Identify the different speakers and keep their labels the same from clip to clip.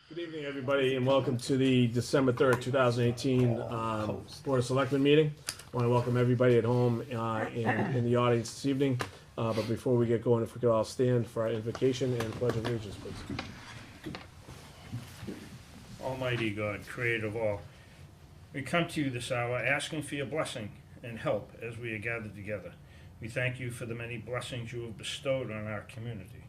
Speaker 1: Good evening, everybody, and welcome to the December 3rd, 2018 Board of Selectmen meeting. I want to welcome everybody at home and in the audience this evening. But before we get going, if we could all stand for our invocation and pledge of allegiance, please.
Speaker 2: Almighty God, creator of all, we come to you this hour asking for your blessing and help as we are gathered together. We thank you for the many blessings you have bestowed on our community.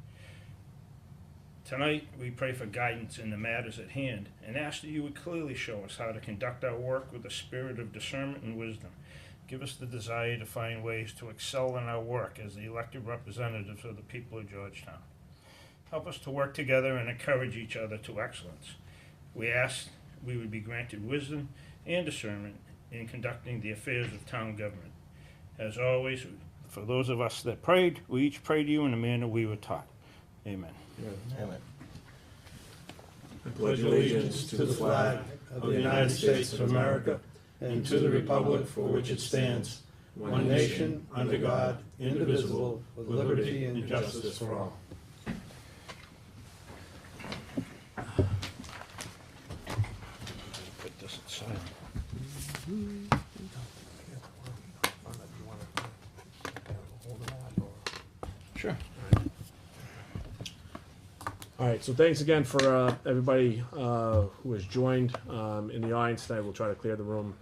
Speaker 2: Tonight, we pray for guidance in the matters at hand and ask that you would clearly show us how to conduct our work with a spirit of discernment and wisdom. Give us the desire to find ways to excel in our work as the elected representatives of the people of Georgetown. Help us to work together and encourage each other to excellence. We ask we would be granted wisdom and discernment in conducting the affairs of town government. As always, for those of us that prayed, we each pray to you in the manner we were taught. Amen.
Speaker 3: Amen.
Speaker 4: I pledge allegiance to the flag of the United States of America and to the republic for which it stands, one nation, under God, indivisible, with liberty and justice for all.
Speaker 2: Put this aside. Sure.
Speaker 1: All right, so thanks again for everybody who has joined in the audience tonight. We'll try to clear the room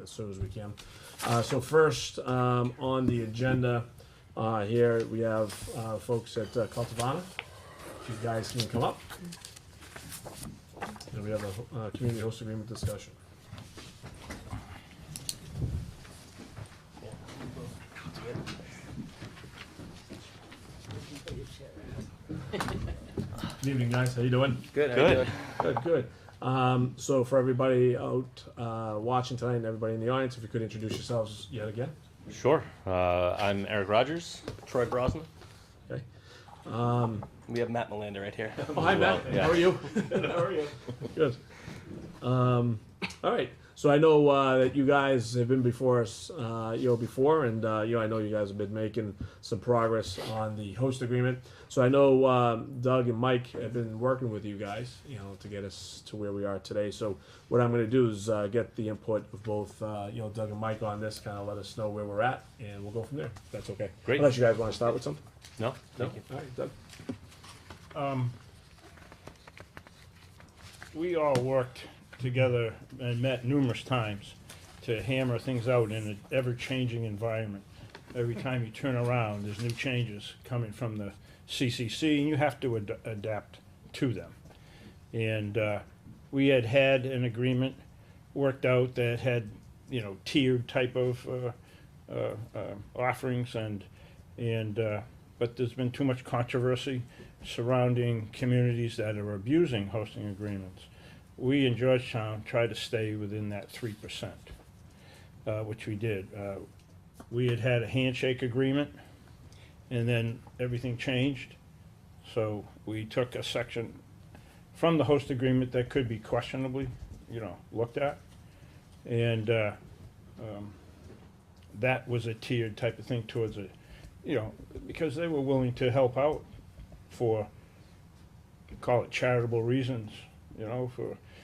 Speaker 1: as soon as we can. So first on the agenda here, we have folks at Cultivana. If you guys can come up. And we have a community host agreement discussion. Good evening, guys. How you doing?
Speaker 3: Good.
Speaker 1: Good. So for everybody out watching tonight and everybody in the audience, if you could introduce yourselves yet again.
Speaker 5: Sure. I'm Eric Rogers. Troy Brosnan.
Speaker 1: Okay.
Speaker 5: We have Matt Melander right here.
Speaker 1: Oh, hi, Matt.
Speaker 5: Yeah.
Speaker 1: How are you? How are you? Good. All right. So I know that you guys have been before us, before, and I know you guys have been making some progress on the host agreement. So I know Doug and Mike have been working with you guys, to get us to where we are today. So what I'm going to do is get the input of both, Doug and Mike on this, kind of let us know where we're at, and we'll go from there. If that's okay.
Speaker 5: Great.
Speaker 1: Unless you guys want to start with something.
Speaker 5: No? Thank you.
Speaker 1: All right, Doug.
Speaker 2: We all worked together and met numerous times to hammer things out in an ever-changing environment. Every time you turn around, there's new changes coming from the CCC, and you have to adapt to them. And we had an agreement worked out that had, tiered type of offerings, but there's been too much controversy surrounding communities that are abusing hosting agreements. We in Georgetown try to stay within that 3%, which we did. We had a handshake agreement, and then everything changed. So we took a section from the host agreement that could be questionably, looked at, and that was a tiered type of thing towards it, because they were willing to help out for, call it charitable reasons,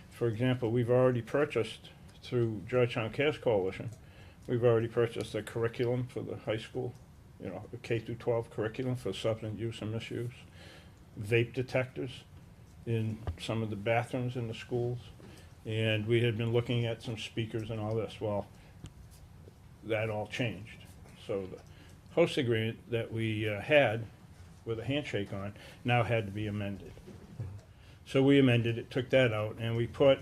Speaker 2: for example, we've already purchased through Georgetown Cares Coalition, we've already purchased a curriculum for the high school, a K through 12 curriculum for substance use and misuse, vape detectors in some of the bathrooms in the schools, and we had been looking at some speakers and all this. Well, that all changed. So the host agreement that we had with a handshake on now had to be amended. So we amended it, took that out, and we put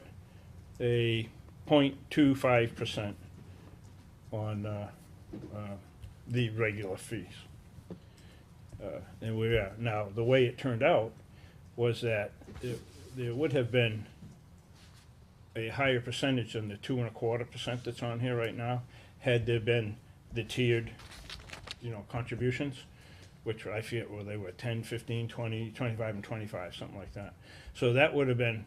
Speaker 2: a 0.25% on the regular fees. And we're at. Now, the way it turned out was that there would have been a higher percentage than the 2.25% that's on here right now, had there been the tiered, contributions, which I feel they were 10, 15, 20, 25, and 25, something like that. So that would have been,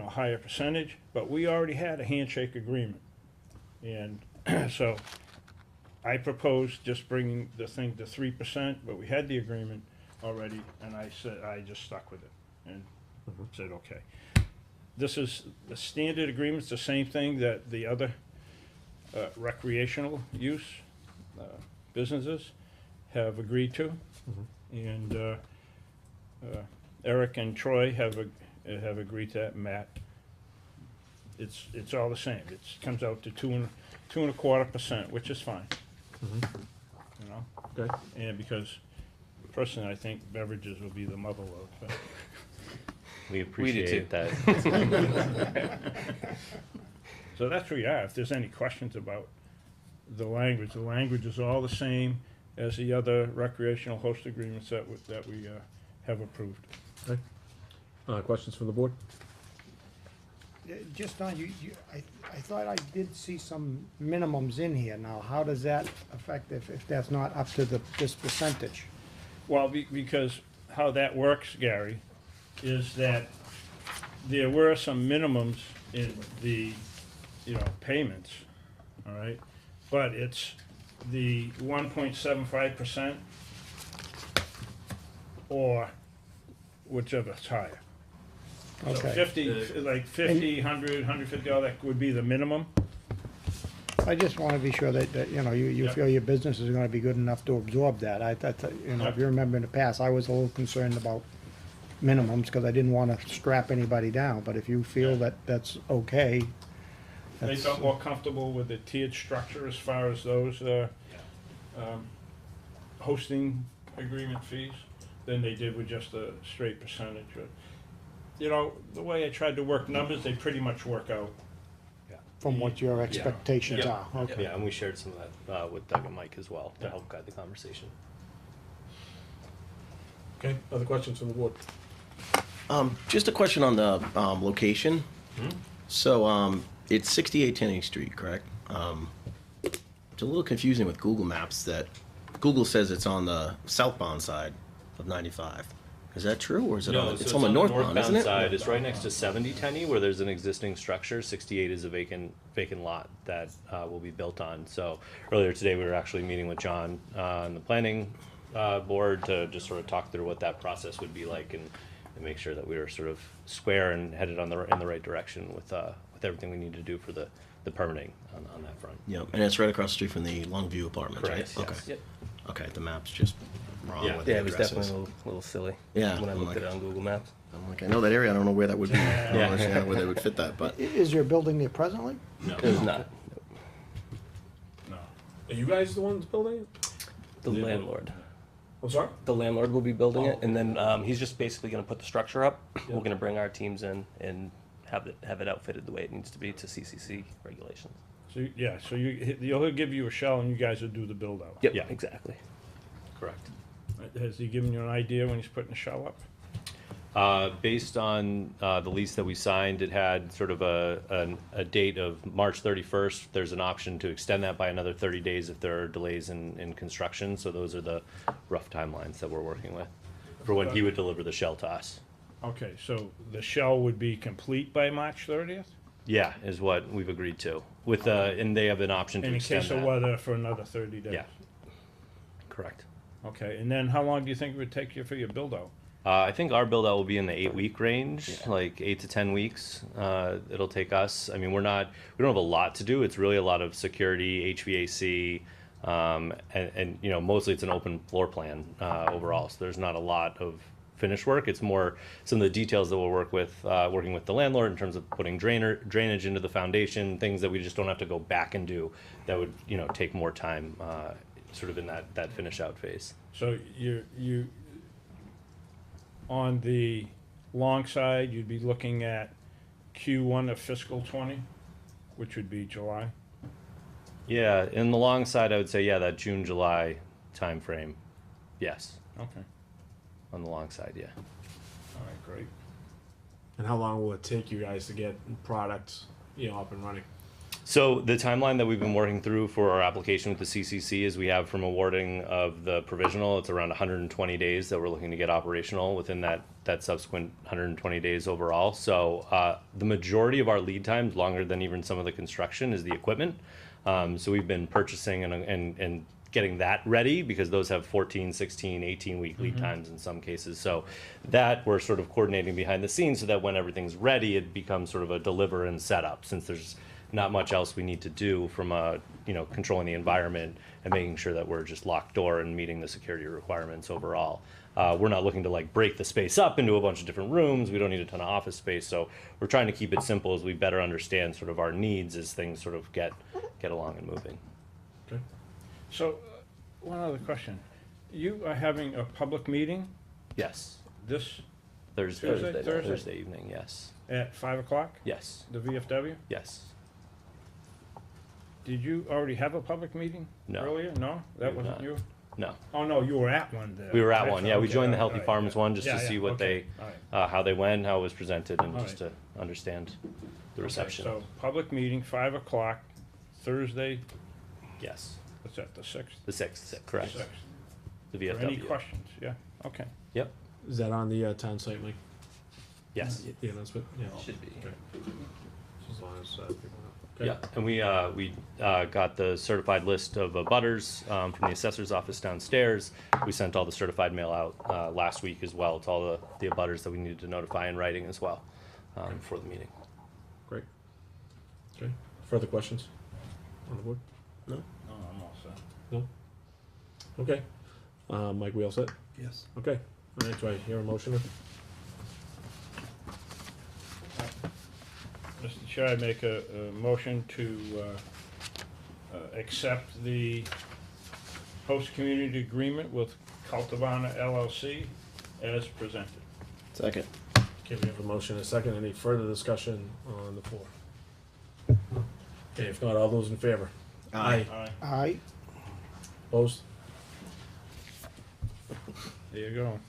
Speaker 2: higher percentage, but we already had a handshake agreement. And so I proposed just bringing the thing to 3%, but we had the agreement already, and I said I just stuck with it. And Said, okay. This is, the standard agreement's the same thing that the other recreational use businesses have agreed to. And Eric and Troy have agreed to that, Matt. It's all the same. It comes out to 2.25%, which is fine. You know?
Speaker 1: Okay.
Speaker 2: And because personally, I think beverages will be the mother lode. But
Speaker 5: We appreciate that.
Speaker 2: so that's where you are. If there's any questions about the language is all the same as the other recreational host agreements that we have approved.
Speaker 1: Okay. Questions from the board?
Speaker 3: Just on, I thought I did see some minimums in here. Now, how does that affect if that's not up to this percentage?
Speaker 2: Well, because how that works, Gary, is that there were some minimums in the, payments, all right? But it's the 1.75% or whichever's higher. So
Speaker 3: Okay.
Speaker 2: 50, like 50, 100, 150, all that would be the minimum.
Speaker 3: I just want to be sure that you
Speaker 2: Yeah.
Speaker 3: feel your business is going to be good enough to absorb that.
Speaker 2: Yeah.
Speaker 3: If you remember in the past, I was a little concerned about minimums because I didn't want to strap anybody down. But if you feel
Speaker 2: Yeah.
Speaker 3: that that's okay,
Speaker 2: They felt more comfortable with the tiered structure as far as those hosting agreement fees than they did with just a straight percentage. But, the way I tried to work numbers, they pretty much work out.
Speaker 3: from what your expectations
Speaker 5: Yeah.
Speaker 3: are. Okay.
Speaker 5: Yeah, and we shared some of that with Doug and Mike as well to help guide the conversation.
Speaker 1: Okay. Other questions from the board?
Speaker 6: Just a question on the location. So it's 68 Tenning Street, correct? It's a little confusing with Google Maps that Google says it's on the southbound side of 95. Is that true, or is it
Speaker 5: No,
Speaker 6: on?
Speaker 5: so
Speaker 6: It's on the northbound, isn't it?
Speaker 5: side. It's right next to 70 Tenny, where there's an existing structure. 68 is a vacant lot that will be built on. So earlier today, we were actually meeting with John on the planning board to just sort of talk through what that process would be like and make sure that we were sort of square and headed in the right direction with everything we need to do for the permitting on that front.
Speaker 6: Yep, and it's right across the street from the Longview Apartments,
Speaker 5: Correct.
Speaker 6: right?
Speaker 5: Yes.
Speaker 6: Okay.
Speaker 5: Yep.
Speaker 6: Okay, the map's just wrong
Speaker 5: Yeah.
Speaker 6: with the
Speaker 7: Yeah, it was
Speaker 6: addresses.
Speaker 7: definitely a little silly.
Speaker 6: Yeah,
Speaker 7: When I
Speaker 6: I'm
Speaker 7: looked
Speaker 6: like-
Speaker 7: at it on Google Maps.
Speaker 6: I'm like, I know that area. I don't know where that would be. I don't understand where they would fit that, but
Speaker 3: Is there a building there presently?
Speaker 7: It was not.
Speaker 2: No.
Speaker 1: Are you guys the ones building it?
Speaker 7: The landlord.
Speaker 1: I'm sorry?
Speaker 7: The landlord will be building it, and then he's just basically going to put the structure up. We're going to bring our teams in and have it outfitted the way it needs to be to CCC regulations.
Speaker 2: So he'll give you a shell and you guys will do the build out.
Speaker 7: Yep,
Speaker 5: Yeah.
Speaker 7: exactly.
Speaker 5: Correct.
Speaker 2: Has he given you an idea when he's putting the shell up?
Speaker 5: Based on the lease that we signed, it had sort of a date of March 31st. There's an option to extend that by another 30 days if there are delays in construction. So those are the rough timelines that we're working with for when he would deliver the shell to us.
Speaker 2: Okay, so the shell would be complete by March 30th?
Speaker 5: Yeah, is what we've agreed to. And they have an option to
Speaker 2: And in
Speaker 5: extend
Speaker 2: case of
Speaker 5: that.
Speaker 2: weather for another 30 days?
Speaker 5: Yeah. Correct.
Speaker 2: Okay, and then how long do you think it would take you for your build out?
Speaker 5: I think our build out will be in the 8-week range, like 8 to 10 weeks. It'll take us. I mean, we don't have a lot to do. It's really a lot of security, HVAC, and mostly it's an open floor plan overall. So there's not a lot of finished work. It's more some of the details that we'll working with the landlord in terms of putting drainage into the foundation, things that we just don't have to go back and do. That would take more time, sort of in that finish out phase.
Speaker 2: So you on the long side, you'd be looking at Q1 of fiscal 20, which would be July.
Speaker 5: Yeah, in the long side, I would say that June, July time frame. Yes,
Speaker 2: Okay,
Speaker 5: on the long side, yeah.
Speaker 2: all right, great.
Speaker 1: And how long will it take you guys to get products, up and running?
Speaker 5: So the timeline that we've been working through for our application with the CCC is we have from awarding of the provisional, it's around 120 days that we're looking to get operational within that subsequent 120 days overall. So the majority of our lead times, longer than even some of the construction, is the equipment. So we've been purchasing and getting that ready, because those have 14, 16, 18-week lead times in some cases. So that we're sort of coordinating behind the scenes so that when everything's ready, it becomes sort of a deliver and setup, since there's not much else we need to do from controlling the environment and making sure that we're just locked door and meeting the security requirements overall. We're not looking to like break the space up into a bunch of different rooms. We don't need a ton of office space, so we're trying to keep it simple as we better understand sort of our needs as things sort of get along and moving.
Speaker 1: Okay.
Speaker 2: So, one other question. You are having a public meeting
Speaker 5: Yes,
Speaker 2: this,
Speaker 5: Thursday evening. Yes,
Speaker 2: at 5 o'clock,
Speaker 5: yes,
Speaker 2: the VFW?
Speaker 5: yes.
Speaker 2: Did you already have a public meeting
Speaker 5: No.
Speaker 2: earlier? No?
Speaker 5: We
Speaker 2: That
Speaker 5: did
Speaker 2: wasn't
Speaker 5: not.
Speaker 2: you?
Speaker 5: No,
Speaker 2: Oh, no, you were at one there.
Speaker 5: we were at
Speaker 2: Right,
Speaker 5: one. Yeah, we
Speaker 2: okay,
Speaker 5: joined the
Speaker 2: all
Speaker 5: Healthy
Speaker 2: right,
Speaker 5: Farms
Speaker 2: yeah.
Speaker 5: one just to
Speaker 2: Yeah,
Speaker 5: see
Speaker 2: yeah,
Speaker 5: what
Speaker 2: okay, all right.
Speaker 5: how they went, how it was presented, and
Speaker 2: All
Speaker 5: just to understand the reception.
Speaker 2: Okay, so, public meeting, 5 o'clock, Thursday,
Speaker 5: Yes,
Speaker 2: what's that, the 6th?
Speaker 5: the 6th, correct.
Speaker 2: 6th.
Speaker 5: The
Speaker 2: For
Speaker 5: VFW.
Speaker 2: any questions? Yeah, okay.
Speaker 5: Yep.
Speaker 1: Is that on the town site, Mike?
Speaker 5: Yes.
Speaker 1: Yeah, that's what, yeah.
Speaker 5: Should be.
Speaker 1: Okay. As long as, people know. Okay.
Speaker 5: Yeah, and we got the certified list of abutters from the assessor's office downstairs. We sent all the certified mail out last week as well to all the abutters that we needed to notify in writing as well for the meeting.
Speaker 1: Great. Okay. Further questions on the board?
Speaker 2: No, I'm all set.
Speaker 1: No? Okay. Mike, we all set?
Speaker 4: Yes.
Speaker 1: Okay. All right, do I hear a motion?
Speaker 2: Mr. Chair, I make a motion to accept the host community agreement with Cultivana LLC as presented.
Speaker 6: Second.
Speaker 1: Okay, we have a motion and a second. Any further discussion on the floor? Okay, if not, all those in favor?
Speaker 6: Aye.
Speaker 2: Aye.
Speaker 3: Aye.
Speaker 1: Opposed?
Speaker 2: There you go.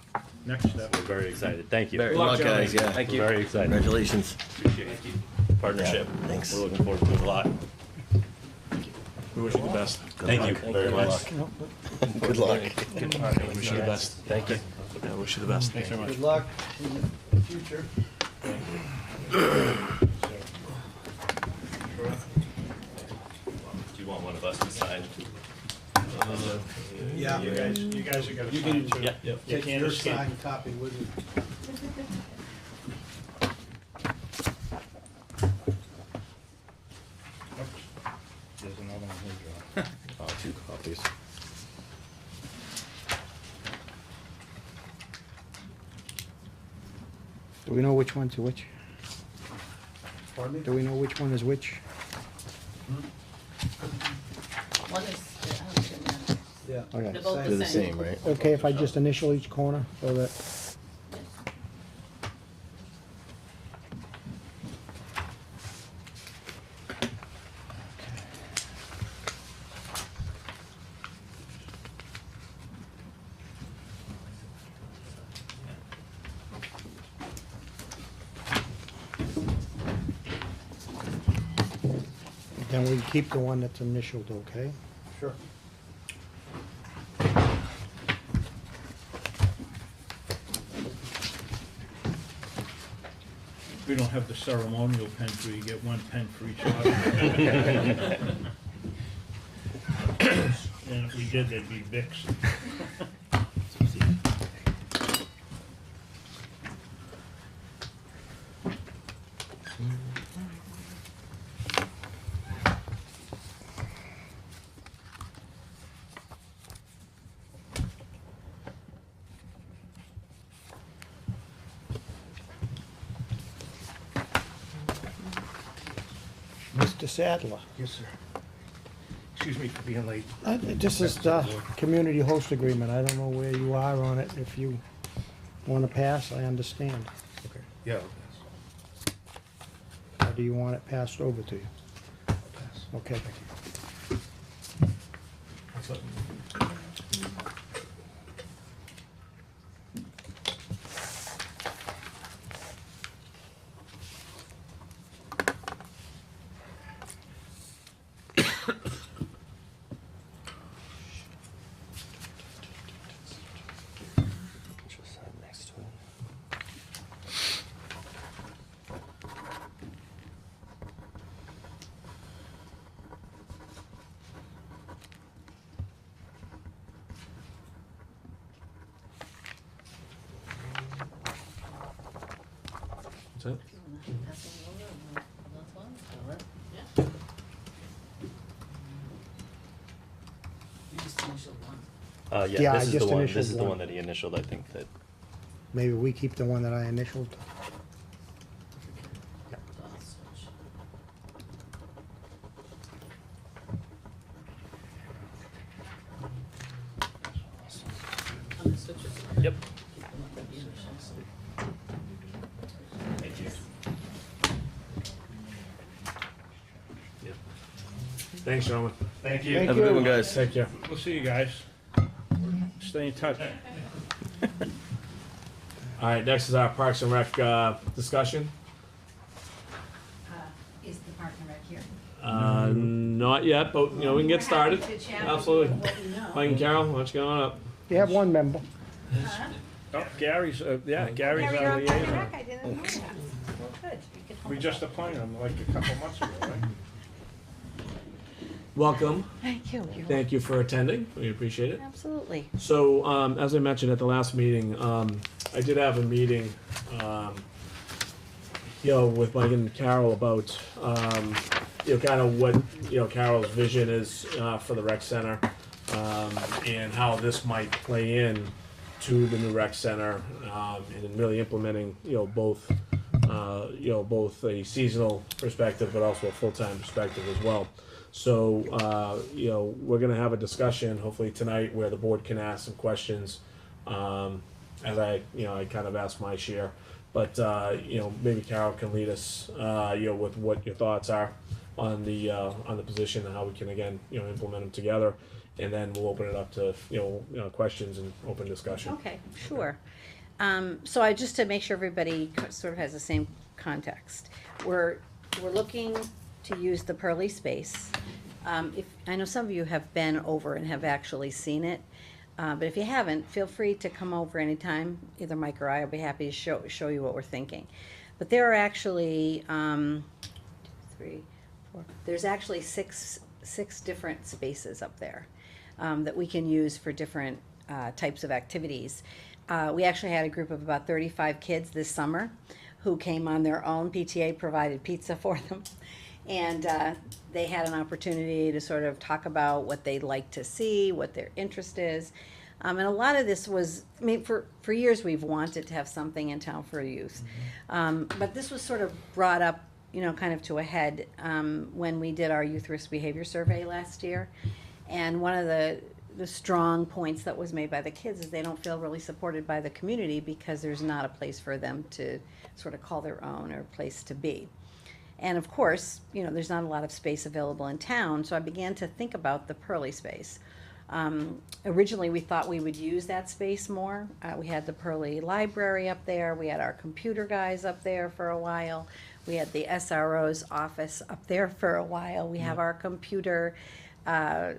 Speaker 2: Next step.
Speaker 5: We're very excited. Thank you.
Speaker 6: Good
Speaker 1: luck,
Speaker 6: luck, guys, yeah.
Speaker 7: Thank you.
Speaker 5: We're very excited.
Speaker 6: Congratulations.
Speaker 5: Appreciate the partnership.
Speaker 6: Yeah, thanks.
Speaker 5: We're looking forward to it a lot.
Speaker 1: We wish you the best.
Speaker 5: Thank you very much.
Speaker 6: Good luck.
Speaker 1: Wish you the best.
Speaker 5: Thank you.
Speaker 1: Yeah, wish you the best.
Speaker 2: Thanks very much.
Speaker 3: Good luck in the future.
Speaker 5: Do you want one of us to sign?
Speaker 3: Yeah.
Speaker 2: You guys are gonna sign too.
Speaker 5: Yep.
Speaker 2: You
Speaker 3: Take
Speaker 2: can't
Speaker 3: your
Speaker 2: escape.
Speaker 3: signed copy with you.
Speaker 2: Oops. There's another one here, John.
Speaker 6: Oh, 2 copies.
Speaker 3: Do we know which one's which?
Speaker 4: Pardon me?
Speaker 3: Do we know which one is which?
Speaker 8: One is, I don't remember.
Speaker 4: Yeah.
Speaker 3: Okay.
Speaker 8: They're both
Speaker 6: They're the same, right?
Speaker 3: Okay, if I just initial each corner so that, then we keep the one that's initialed, okay?
Speaker 4: Sure.
Speaker 2: We don't have the ceremonial pen where you get one pen for each other. And if we did, they'd be Vicks.
Speaker 3: Mr. Sadler,
Speaker 4: Yes, sir. Excuse me for being late.
Speaker 3: this is the community host agreement. I don't know where you are on it. If you want to pass, I understand.
Speaker 4: Okay. Yeah, I'll pass.
Speaker 3: Or do you want it passed over to you?
Speaker 4: I'll pass.
Speaker 3: Okay.
Speaker 4: Thank you.
Speaker 1: What's up?
Speaker 5: Just sign next to it.
Speaker 1: set?
Speaker 8: If you wanna pass them over, and that's one. Yeah. You just initial one.
Speaker 5: Yeah,
Speaker 3: Yeah, I
Speaker 5: this is
Speaker 3: just
Speaker 5: the one.
Speaker 3: initialed
Speaker 5: This is the
Speaker 3: one.
Speaker 5: one that he initialed. I think that.
Speaker 3: Maybe we keep the one that I initialed.
Speaker 8: I'll switch. I'm gonna switch it.
Speaker 5: Yep.
Speaker 8: The initials.
Speaker 1: Thanks, gentlemen.
Speaker 2: Thank you.
Speaker 3: Thank
Speaker 6: Have a good
Speaker 3: you.
Speaker 6: one, guys.
Speaker 1: Take care.
Speaker 2: We'll see you guys. Stay in touch.
Speaker 1: All right, next is our Parks and Rec discussion.
Speaker 8: Is the park and rec here?
Speaker 1: Not yet, but we can get started.
Speaker 8: We're happy to chat
Speaker 1: Absolutely.
Speaker 8: with what we know.
Speaker 1: Mike and Carol, what's going up?
Speaker 3: You have one member.
Speaker 2: Oh, Gary's, yeah, Gary's
Speaker 9: Gary, you're
Speaker 2: our
Speaker 9: on Park and
Speaker 2: liaison.
Speaker 9: Rec, I didn't know that.
Speaker 8: Well, good. You can help
Speaker 2: We just appointed him like a couple months ago, right?
Speaker 1: Welcome.
Speaker 9: Thank you.
Speaker 1: Thank you for attending. We appreciate it.
Speaker 9: Absolutely.
Speaker 1: So, as I mentioned at the last meeting, I did have a meeting, with Mike and Carol about, kind of what, Carol's vision is for the rec center, and how this might play in to the new rec center, and in really implementing, both, both a seasonal perspective, but also a full-time perspective as well. So, we're gonna have a discussion hopefully tonight where the board can ask some questions, as I kind of asked my share. But, maybe Carol can lead us, with what your thoughts are on the position and how we can again, implement them together. And then we'll open it up to, questions and open discussion.
Speaker 9: Okay, sure. So just to make sure everybody sort of has the same context, we're looking to use the Pearly space. If, I know some of you have been over and have actually seen it, but if you haven't, feel free to come over anytime. Either Mike or I will be happy to show you what we're thinking. But there are actually, 2, 3, 4, there's actually six different spaces up there that we can use for different types of activities. We actually had a group of about 35 kids this summer who came on their own. PTA provided pizza for them. And they had an opportunity to sort of talk about what they'd like to see, what their interest is. And a lot of this was, I mean, for years we've wanted to have something in town for youth. But this was sort of brought up, kind of to a head when we did our youth risk behavior survey last year. And one of the strong points that was made by the kids is they don't feel really supported by the community because there's not a place for them to sort of call their own or a place to be. And of course, there's not a lot of space available in town, so I began to think about the Pearly space. Originally, we thought we would use that space more. We had the Pearly Library up there, we had our computer guys up there for a while, we had the SRO's office up there for a while, we have our computer, our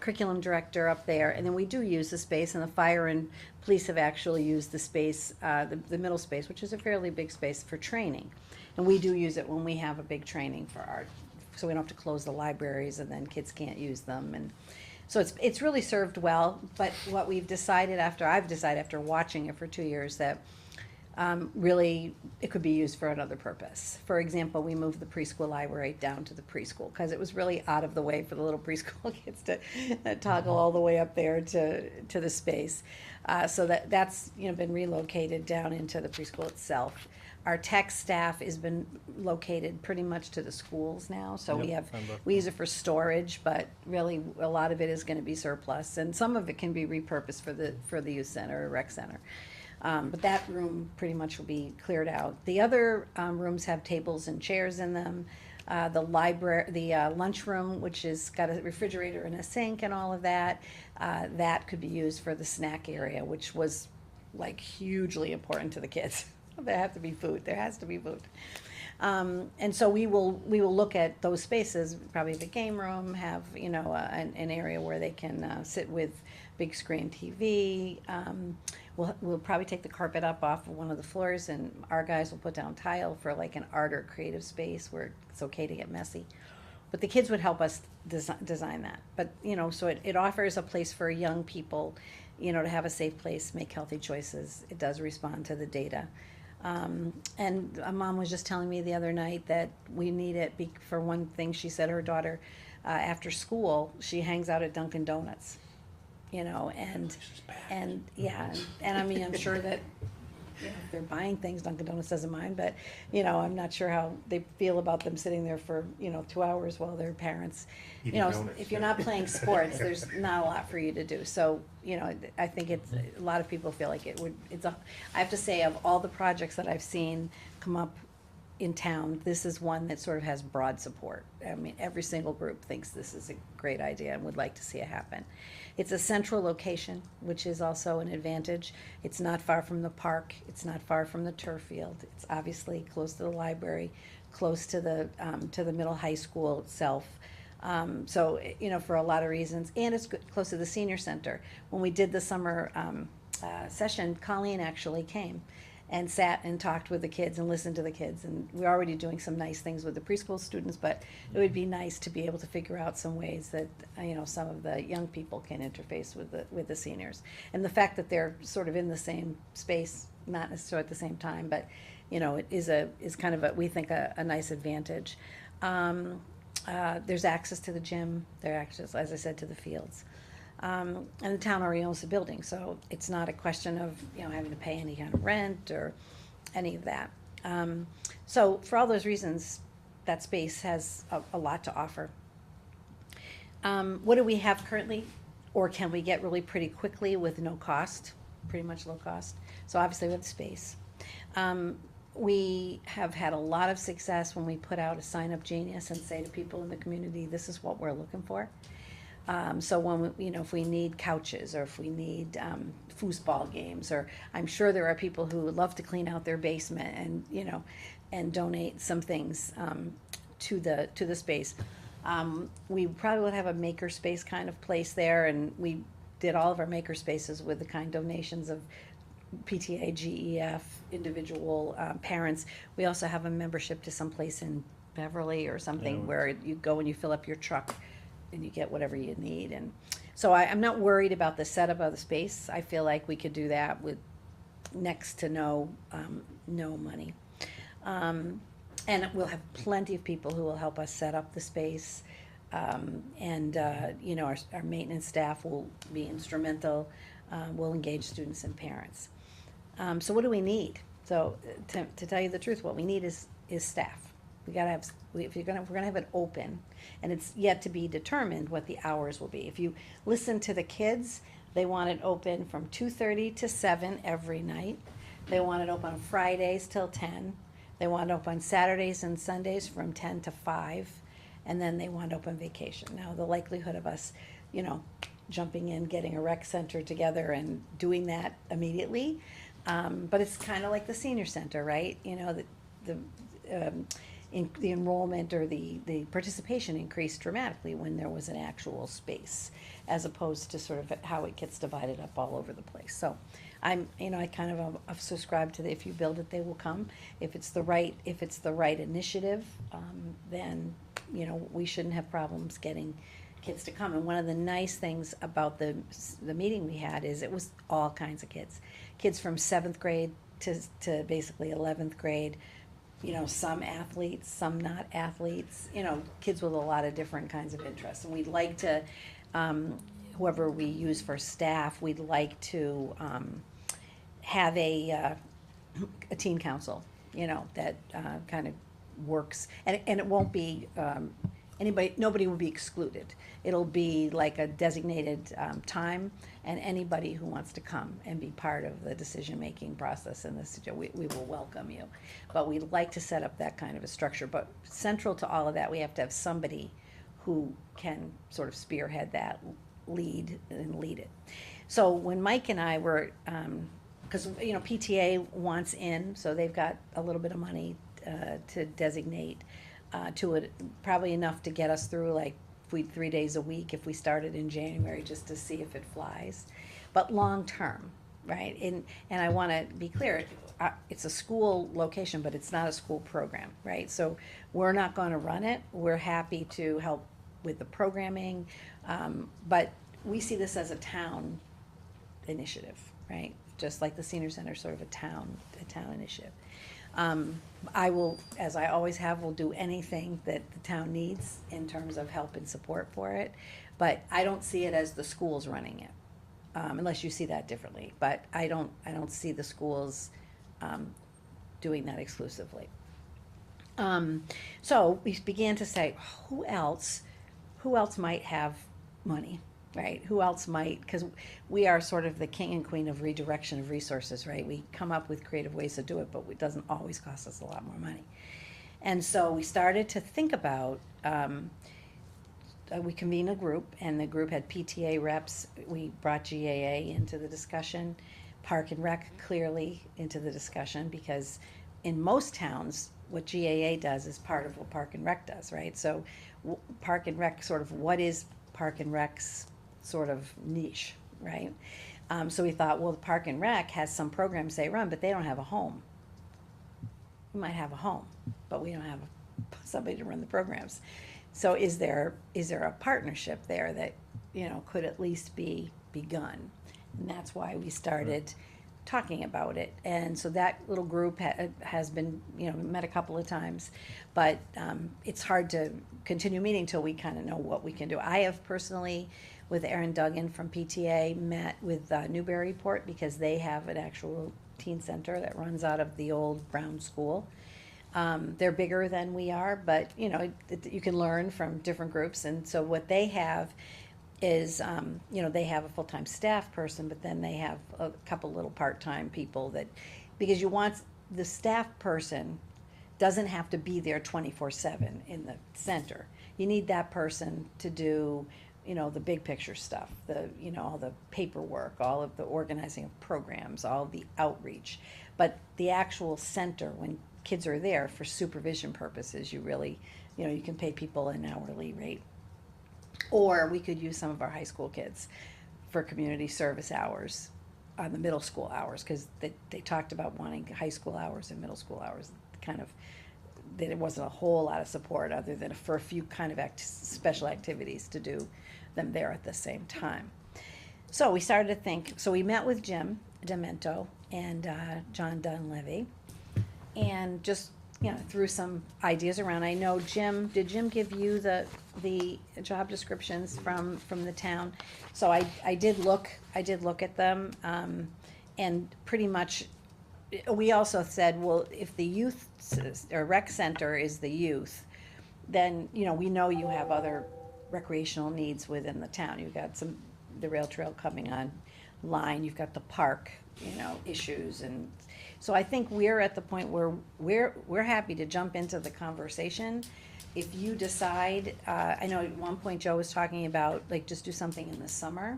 Speaker 9: curriculum director up there, and then we do use the space, and the fire and police have actually used the space, the middle space, which is a fairly big space for training. And we do use it when we have a big training for art, so we don't have to close the libraries and then kids can't use them. And so it's really served well, but what I've decided after watching it for 2 years that really it could be used for another purpose. For example, we moved the preschool library down to the preschool because it was really out of the way for the little preschool kids to toggle all the way up there to the space. So that's been relocated down into the preschool itself. Our tech staff has been located pretty much to the schools now, so we use it for storage, but really a lot of it is going to be surplus, and some of it can be repurposed for the youth center or rec center. But that room pretty much will be cleared out. The other rooms have tables and chairs in them. The library, the lunchroom, which has got a refrigerator and a sink and all of that, that could be used for the snack area, which was like hugely important to the kids. There has to be food. And so we will look at those spaces, probably the game room, have, an area where they can sit with big screen TV. We'll probably take the carpet up off of one of the floors, and our guys will put down tile for like an art or creative space where it's okay to get messy. But the kids would help us design that. But, so it offers a place for young people, to have a safe place, make healthy choices. It does respond to the data. And a mom was just telling me the other night that we need it for one thing. She said her daughter, after school, she hangs out at Dunkin' Donuts, you know, and yeah, and I mean, I'm sure that, you know, if they're buying things, Dunkin' Donuts doesn't mind, but, you know, I'm not sure how they feel about them sitting there for, you know, 2 hours while their parents, you know, if you're not playing sports, there's not a lot for you to do. So, you know, I think a lot of people feel like I have to say, of all the projects that I've seen come up in town, this is one that sort of has broad support. I mean, every single group thinks this is a great idea and would like to see it happen. It's a central location, which is also an advantage. It's not far from the park. It's not far from the turf field. It's obviously close to the library, close to the middle high school itself. So, you know, for a lot of reasons, and it's close to the senior center. When we did the summer session, Colleen actually came and sat and talked with the kids and listened to the kids. And we're already doing some nice things with the preschool students, but it would be nice to be able to figure out some ways that, you know, some of the young people can interface with the seniors. And the fact that they're sort of in the same space, not necessarily at the same time, but, you know, it is kind of we think a nice advantage. There's access to the gym, there's access, as I said, to the fields. And the town already owns the building, so it's not a question of, you know, having to pay any kind of rent or any of that. So for all those reasons, that space has a lot to offer. What do we have currently, or can we get really pretty quickly with no cost, pretty much low cost? So obviously we have the space. We have had a lot of success when we put out a Sign Up Genius and say to people in the community, this is what we're looking for. So when we, you know, if we need couches, or if we need foosball games, or I'm sure there are people who would love to clean out their basement and, you know, and donate some things to the space. We probably would have a maker space kind of place there, and we did all of our maker spaces with the kind donations of PTA, GEF, individual parents. We also have a membership to some place in Beverly or something where you go and you fill up your truck and you get whatever you need. And so I'm not worried about the setup of the space. I feel like we could do that with next to no money. And we'll have plenty of people who will help us set up the space. You know, our maintenance staff will be instrumental. We'll engage students and parents. So what do we need? So to tell you the truth, what we need is staff. We gotta have, if we're gonna have it open, and it's yet to be determined what the hours will be. If you listen to the kids, they want it open from 2:30 to 7 every night. They want it open on Fridays till 10. They want it open on Saturdays and Sundays from 10 to 5, and then they want open vacation. Now, the likelihood of us, you know, jumping in, getting a rec center together and doing that immediately, but it's kind of like the senior center, right? You know, the enrollment or the participation increased dramatically when there was an actual space, as opposed to sort of how it gets divided up all over the place. So I kind of subscribe to if you build it, they will come. If it's the right initiative, then, you know, we shouldn't have problems getting kids to come. And one of the nice things about the meeting we had is it was all kinds of kids from 7th grade to basically 11th grade. You know, some athletes, some not athletes, you know, kids with a lot of different kinds of interests. And we'd like to, whoever we use for staff, we'd like to have a teen council, you know, that kind of works. And it won't be, nobody will be excluded. It'll be like a designated time, and anybody who wants to come and be part of the decision-making process in this, we will welcome you. But we'd like to set up that kind of a structure. But central to all of that, we have to have somebody who can sort of spearhead that, lead it. So when Mike and I were, because, you know, PTA wants in, so they've got a little bit of money to designate to it, probably enough to get us through, like, 3 days a week if we started in January, just to see if it flies. But long term, right? And I want to be clear, it's a school location, but it's not a school program, right? So we're not going to run it. We're happy to help with the programming, but we see this as a town initiative, right? just like the senior center, sort of a town initiative. I will, as I always have, will do anything that the town needs in terms of help and support for it, but I don't see it as the schools running it, unless you see that differently, but I don't see the schools, doing that exclusively. So we began to say, who else might have money, right? Who else might, because we are sort of the king and queen of redirection of resources, right? We come up with creative ways to do it, but it doesn't always cost us a lot more money. And so we started to think about, we convened a group, and the group had PTA reps. We brought GAA into the discussion, Park and Rec clearly into the discussion, because in most towns, what GAA does is part of what Park and Rec does, right? So Park and Rec, sort of, what is Park and Rec's sort of niche, right? So we thought, well, the Park and Rec has some programs they run, but they don't have a home. We might have a home, but we don't have somebody to run the programs. So is there a partnership there that, you know, could at least be begun? And that's why we started talking about it. And so that little group has been, you know, met a couple of times, but it's hard to continue meeting till we kind of know what we can do. I have personally, with Erin Duggan from PTA, met with Newburyport, because they have an actual teen center that runs out of the old Brown School. They're bigger than we are, but, you know, you can learn from different groups. And so what they have is, you know, they have a full-time staff person, but then they have a couple little part-time people that, because you want, the staff person doesn't have to be there 24/7 in the center. You need that person to do, you know, the big picture stuff, you know, all the paperwork, all of the organizing of programs, all of the outreach. But the actual center, when kids are there for supervision purposes, you really, you know, you can pay people an hourly rate. Or we could use some of our high school kids for community service hours on the middle school hours, because they talked about wanting high school hours and middle school hours, kind of, that it wasn't a whole lot of support other than for a few kind of special activities to do them there at the same time. So we started to think, so we met with Jim Demento and John Dunleavy, and just, you know, threw some ideas around. I know Jim, did Jim give you the job descriptions from the town? So I did look at them, and pretty much, we also said, well, if the youth or rec center is the youth, then, you know, we know you have other recreational needs within the town. You've got the rail trail coming online, you've got the park, you know, issues. And so I think we're at the point where we're happy to jump into the conversation. If you decide, I know at one point Joe was talking about, like, just do something in the summer.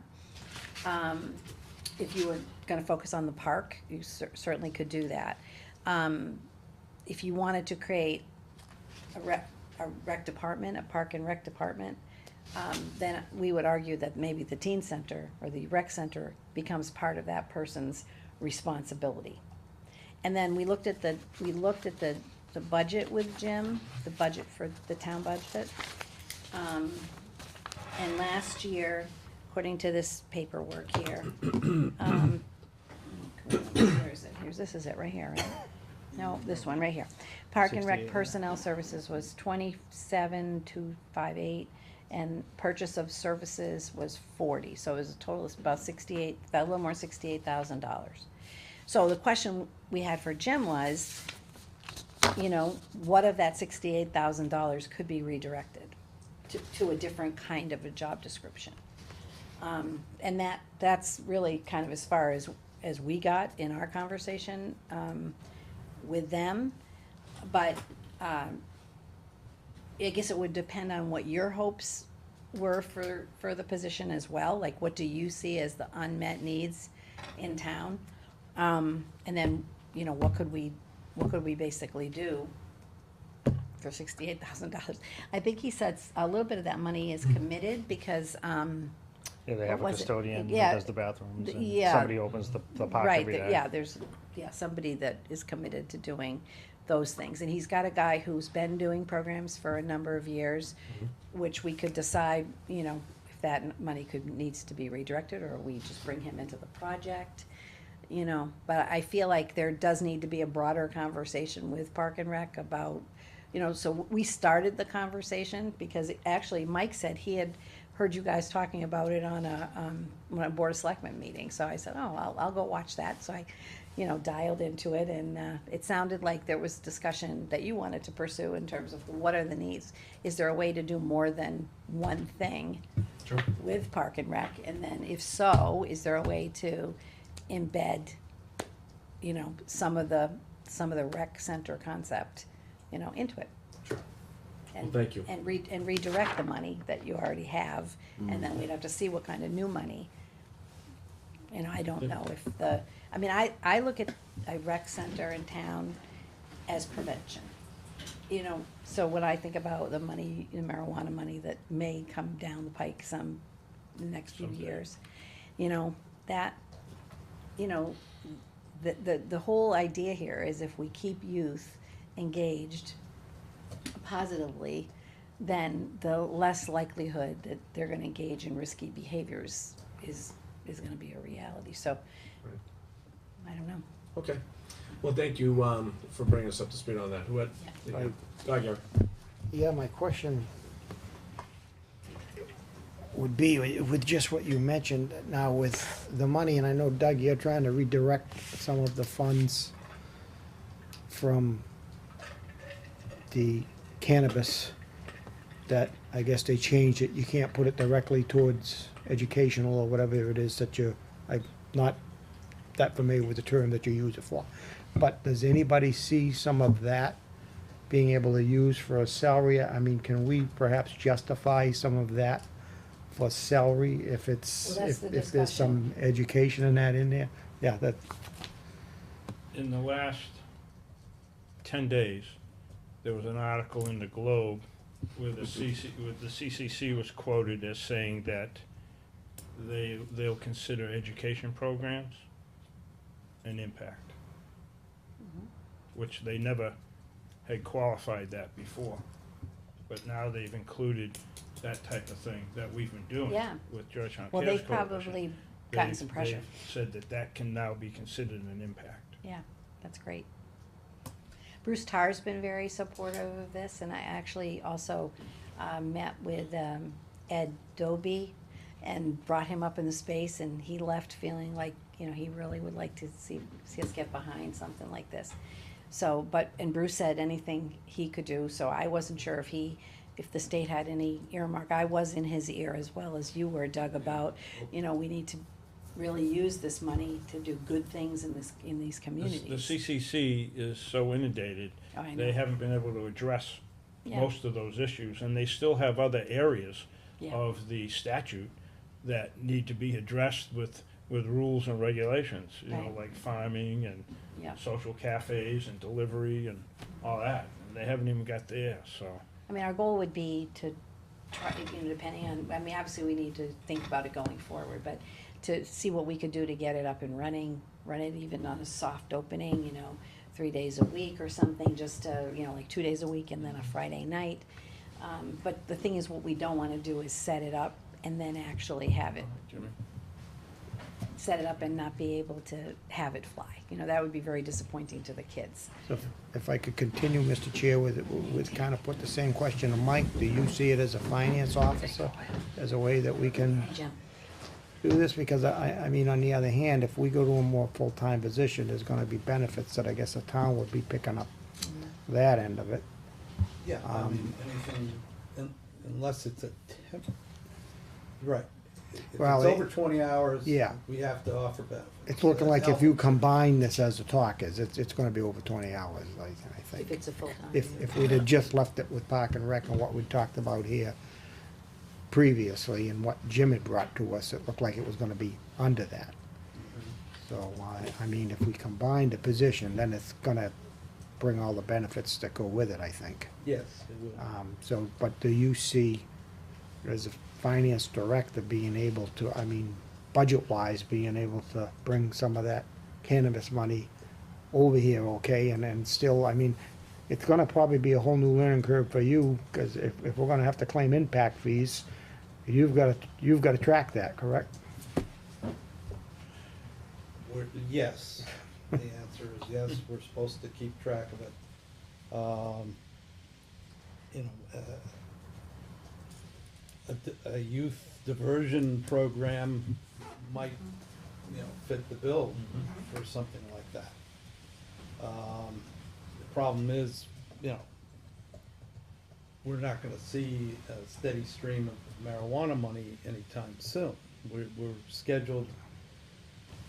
Speaker 9: If you were gonna focus on the park, you certainly could do that. If you wanted to create a rec department, a park and rec department, then we would argue that maybe the teen center or the rec center becomes part of that person's responsibility. And then we looked at the budget with Jim, the budget for the town budget. And last year, according to this paperwork here, where is it? This is it right here, right? No, this one right here. Park and Rec
Speaker 2: 68,
Speaker 9: personnel services was 27,258, and purchase of services was 40. So it was a total of about a little more than $68,000. So the question we had for Jim was, you know, what of that $68,000 could be redirected to a different kind of a job description? And that's really kind of as far as we got in our conversation with them. But I guess it would depend on what your hopes were for the position as well. Like, what do you see as the unmet needs in town? And then, you know, what could we basically do for $68,000? I think he said a little bit of that money is committed because,
Speaker 2: Yeah, they have a
Speaker 9: What was it?
Speaker 2: custodian
Speaker 9: Yeah,
Speaker 2: who does the bathrooms, and
Speaker 9: yeah.
Speaker 2: somebody opens the park
Speaker 9: right,
Speaker 2: every day.
Speaker 9: yeah, there's, somebody that is committed to doing those things. And he's got a guy who's been doing programs for a number of years, which we could decide, you know, if that money needs to be redirected, or we just bring him into the project. you know, but I feel like there does need to be a broader conversation with Park and Rec about, you know, so we started the conversation because actually Mike said he had heard you guys talking about it on a Board of Selectmen meeting. So I said, oh, I'll go watch that. So I, you know, dialed into it, and it sounded like there was discussion that you wanted to pursue in terms of what are the needs. Is there a way to do more than one thing with Park and Rec? And then if so, is there a way to embed, you know, some of the rec center concept, you know, into it?
Speaker 1: Sure.
Speaker 9: And,
Speaker 1: Well, thank you.
Speaker 9: And redirect the money that you already have, and then we'd have to see what kind of new money. You know, I don't know if I mean, I look at a rec center in town as prevention. You know, so when I think about the money, the marijuana money that may come down the pike in the next few years, you know, that, you know, the whole idea here is if we keep youth engaged positively, then the less likelihood that they're gonna engage in risky behaviors is gonna be a reality, so.
Speaker 1: Right.
Speaker 9: I don't know.
Speaker 1: Okay. Well, thank you for bringing us up to speed on that. Who had?
Speaker 3: Right.
Speaker 1: Go ahead, Gary.
Speaker 3: Yeah, my question would be, with just what you mentioned now with the money, and I know Doug, you're trying to redirect some of the funds from the cannabis that I guess they changed it. You can't put it directly towards educational or whatever it is that I'm not that familiar with the term that you use it for. But does anybody see some of that being able to use for a salary? I mean, can we perhaps justify some of that for salary if it's,
Speaker 9: Well, that's the
Speaker 3: if there's some education in that in there? Yeah, that,
Speaker 2: In the last 10 days, there was an article in the Globe where the CCC was quoted as saying that they'll consider education programs an impact, which they never had qualified that before. But now they've included that type of thing that we've been doing
Speaker 9: Yeah.
Speaker 2: with Georgetown
Speaker 9: Well,
Speaker 2: Cares
Speaker 9: they've
Speaker 2: Coalition.
Speaker 9: probably gotten
Speaker 2: They've-
Speaker 9: some pressure.
Speaker 2: they've said that can now be considered an impact.
Speaker 9: Yeah, that's great. Bruce Tarr's been very supportive of this, and I actually also met with Ed Doby and brought him up in the space, and he left feeling like, you know, he really would like to see us get behind something like this. So, and Bruce said anything he could do, so I wasn't sure if the state had any earmark. I was in his ear as well as you were, Doug, about, you know, we need to really use this money to do good things in these communities.
Speaker 2: The CCC is so inundated,
Speaker 9: Oh, I
Speaker 2: they
Speaker 9: know.
Speaker 2: haven't been able to address
Speaker 9: Yeah.
Speaker 2: most of those issues, and they still have other areas
Speaker 9: Yeah.
Speaker 2: of the statute that need to be addressed with rules and regulations, you know,
Speaker 9: Right.
Speaker 2: like farming and
Speaker 9: Yeah.
Speaker 2: social cafes and delivery and all that, and they haven't even got there, so.
Speaker 9: I mean, our goal would be to try, you know, depending on, I mean, obviously we need to think about it going forward, but to see what we could do to get it up and running, run it even on a soft opening, you know, 3 days a week or something, just to, you know, like 2 days a week and then a Friday night. But the thing is, what we don't wanna do is set it up and then actually have it,
Speaker 2: Jimmy?
Speaker 9: set it up and not be able to have it fly. You know, that would be very disappointing to the kids.
Speaker 3: so if I could continue, Mr. Chair, with kind of put the same question to Mike, do you see it as a finance officer, as a way that we can
Speaker 9: Jim?
Speaker 3: do this? Because I mean, on the other hand, if we go to a more full-time position, there's gonna be benefits that I guess the town would be picking up that end of it.
Speaker 4: Yeah, I mean, anything, unless it's a temp, right. If
Speaker 3: Well,
Speaker 4: it's over 20 hours,
Speaker 3: yeah.
Speaker 4: we have to offer benefits.
Speaker 3: It's looking like if you combine this as the talk is, it's gonna be over 20 hours, I
Speaker 9: If
Speaker 3: think.
Speaker 9: it's a full-time.
Speaker 3: If we'd have just left it with Park and Rec and what we talked about here previously and what Jim had brought to us, it looked like it was gonna be under that. So, I mean, if we combine the position, then it's gonna bring all the benefits that go with it, I think.
Speaker 4: Yes, it will.
Speaker 3: So, but do you see, as a finance director, being able to, I mean, budget-wise, being able to bring some of that cannabis money over here, okay, and then still, I mean, it's gonna probably be a whole new learning curve for you, because if we're gonna have to claim impact fees, you've gotta track that, correct?
Speaker 4: Yes, the answer is yes, we're supposed to keep track of it. You know, a youth diversion program might, you know, fit the bill for something like that. The problem is, you know, we're not gonna see a steady stream of marijuana money anytime soon. We're scheduled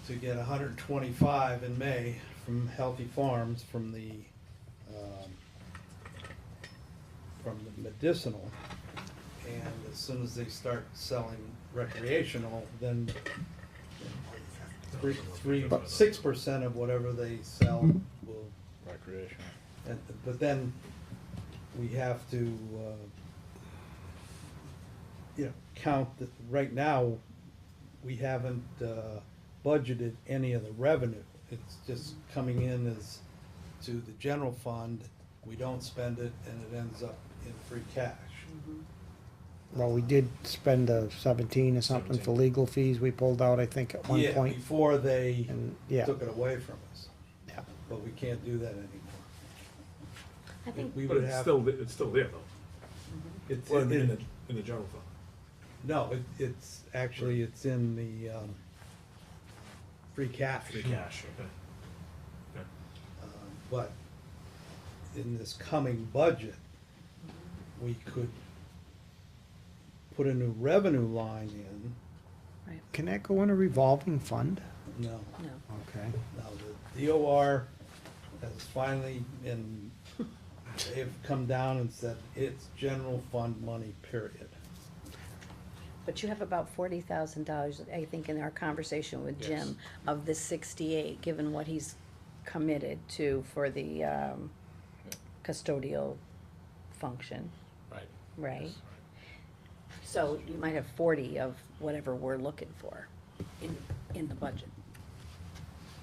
Speaker 4: to get 125 in May from Healthy Farms from the medicinal. And as soon as they start selling recreational, then 6% of whatever they sell will,
Speaker 2: Recreation.
Speaker 4: but then we have to, you know, count that, right now, we haven't, budgeted any of the revenue. It's just coming in as to the general fund, we don't spend it, and it ends up in free cash.
Speaker 3: Well, we did spend 17 or something for legal fees we pulled out, I think, at one
Speaker 4: Yeah,
Speaker 3: point.
Speaker 4: before they
Speaker 3: And, yeah,
Speaker 4: took it away from us,
Speaker 3: yeah.
Speaker 4: but we can't do that anymore.
Speaker 9: I think,
Speaker 4: We
Speaker 1: But
Speaker 4: would
Speaker 1: it's
Speaker 4: have,
Speaker 1: still there though.
Speaker 4: it's,
Speaker 1: Well, I mean, in the general fund.
Speaker 4: no, it's actually, it's in the, free cash.
Speaker 1: Free cash, okay. Okay.
Speaker 4: But in this coming budget, we could put a new revenue line in.
Speaker 9: right,
Speaker 3: Can that go in a revolving fund?
Speaker 4: No,
Speaker 9: no.
Speaker 3: Okay.
Speaker 4: no, the DOR has finally, and they've come down and said it's general fund money, period.
Speaker 9: But you have about $40,000, I think, in our conversation with Jim, of the 68, given what he's committed to for the custodial function,
Speaker 2: Right.
Speaker 9: right? So you might have 40 of whatever we're looking for in the budget,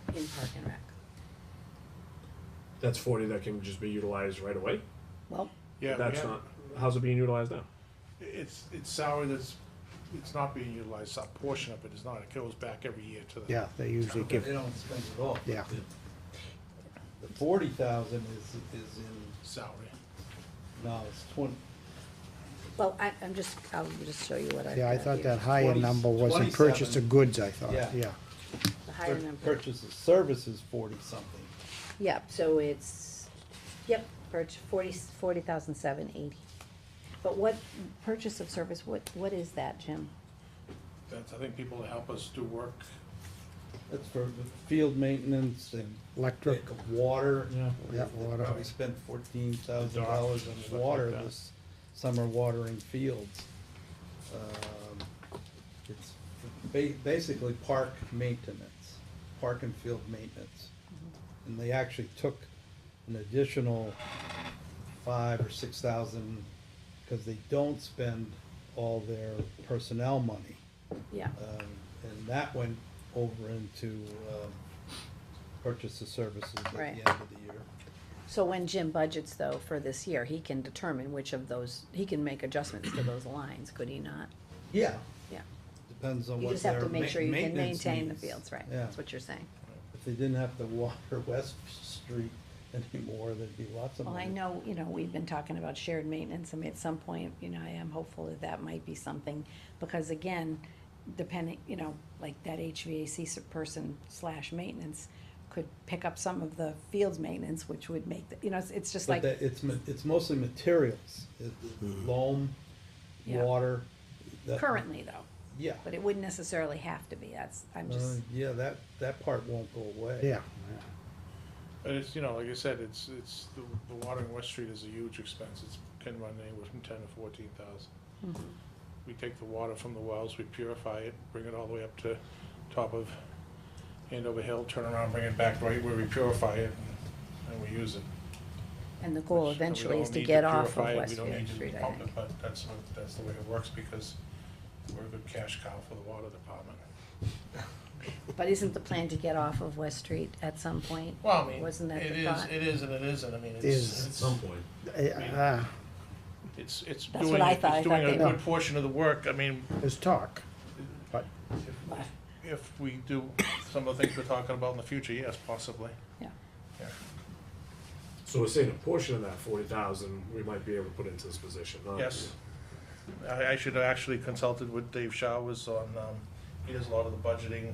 Speaker 9: in Park and Rec.
Speaker 1: That's 40 that can just be utilized right away?
Speaker 9: Well,
Speaker 10: Yeah,
Speaker 1: That's not, how's it being utilized now?
Speaker 10: it's salary that's, it's not being utilized, a portion of it is not, it goes back every year to the.
Speaker 3: Yeah, they usually give,
Speaker 4: They don't spend it all.
Speaker 3: yeah.
Speaker 4: The 40,000 is in,
Speaker 10: Salary.
Speaker 4: no, it's 20,
Speaker 9: I'll just show you what I've got
Speaker 3: Yeah, I thought
Speaker 9: here.
Speaker 3: that higher
Speaker 4: 20
Speaker 3: number was in purchase
Speaker 4: 27.
Speaker 3: of goods, I thought,
Speaker 4: Yeah.
Speaker 3: yeah.
Speaker 9: The higher number.
Speaker 4: purchase of services 40-something.
Speaker 9: Yep, so it's, yep, purchase 40,780. But what, purchase of service, what is that, Jim?
Speaker 10: That's, I think, people to help us do work.
Speaker 4: That's for the field maintenance and
Speaker 3: Electric,
Speaker 4: water.
Speaker 2: Yeah.
Speaker 3: yeah, water.
Speaker 4: Probably spent $14,000
Speaker 2: stuff
Speaker 4: on
Speaker 2: like
Speaker 4: water
Speaker 2: that.
Speaker 4: this summer watering fields. It's basically park maintenance, park and field maintenance. And they actually took an additional 5,000 or 6,000 because they don't spend all their personnel money.
Speaker 9: Yeah,
Speaker 4: And that went over into purchase of services at the
Speaker 9: Right.
Speaker 4: end of the year.
Speaker 9: so when Jim budgets though for this year, he can determine which of those, he can make adjustments to those lines, could he not?
Speaker 4: Yeah.
Speaker 9: Yeah.
Speaker 4: Depends on
Speaker 9: You
Speaker 4: what
Speaker 9: just have
Speaker 4: their
Speaker 9: to make sure you can
Speaker 4: maintenance
Speaker 9: maintain the
Speaker 4: needs.
Speaker 9: fields, right,
Speaker 4: Yeah.
Speaker 9: that's what you're saying.
Speaker 4: If they didn't have to water West Street anymore, there'd be lots of
Speaker 9: Well,
Speaker 4: money.
Speaker 9: I know, we've been talking about shared maintenance, I mean, at some point, I am hopeful that that might be something, because again, depending, like that HVAC person / maintenance could pick up some of the fields maintenance, which would make, it's just
Speaker 4: But
Speaker 9: like,
Speaker 4: that, it's mostly materials, loam,
Speaker 9: Yeah.
Speaker 4: water. that-
Speaker 9: currently though,
Speaker 4: Yeah.
Speaker 9: but it wouldn't necessarily have to be, I'm just,
Speaker 4: Yeah, that part won't go away.
Speaker 3: Yeah,
Speaker 10: But it's, like I said, it's the water in West Street is a huge expense. It's can run anywhere from 10 to 14,000.
Speaker 9: Mhm.
Speaker 10: We take the water from the wells, we purify it, bring it all the way up to top of Andover Hill, turn around, bring it back right where we purify it, and we use it.
Speaker 9: and the goal
Speaker 10: Which,
Speaker 9: eventually
Speaker 10: we
Speaker 9: is
Speaker 10: don't
Speaker 9: to
Speaker 10: need
Speaker 9: get off
Speaker 10: purify
Speaker 9: of
Speaker 10: it,
Speaker 9: West
Speaker 10: We don't need to
Speaker 9: Street, I
Speaker 10: pump
Speaker 9: think.
Speaker 10: it, but that's the way it works because we're a good cash cow for the water department.
Speaker 9: But isn't the plan to get off of West Street at some point?
Speaker 10: Well, I mean,
Speaker 9: Wasn't that
Speaker 10: it
Speaker 9: the
Speaker 10: is,
Speaker 9: thought?
Speaker 10: it is and it isn't. I mean,
Speaker 3: Is.
Speaker 10: it's,
Speaker 1: point.
Speaker 10: it's
Speaker 9: That's
Speaker 10: doing,
Speaker 9: what I
Speaker 10: it's
Speaker 9: thought. I
Speaker 10: doing
Speaker 9: thought
Speaker 10: a
Speaker 9: they-
Speaker 10: good portion of the work. I mean,
Speaker 3: there's talk, but,
Speaker 10: if we do some of the things we're talking about in the future, yes, possibly.
Speaker 9: Yeah.
Speaker 10: Yeah.
Speaker 1: So we're saying a portion of that 40,000 we might be able to put into this position, not.
Speaker 10: Yes. I should have actually consulted with Dave Showers on, he does a lot of the budgeting.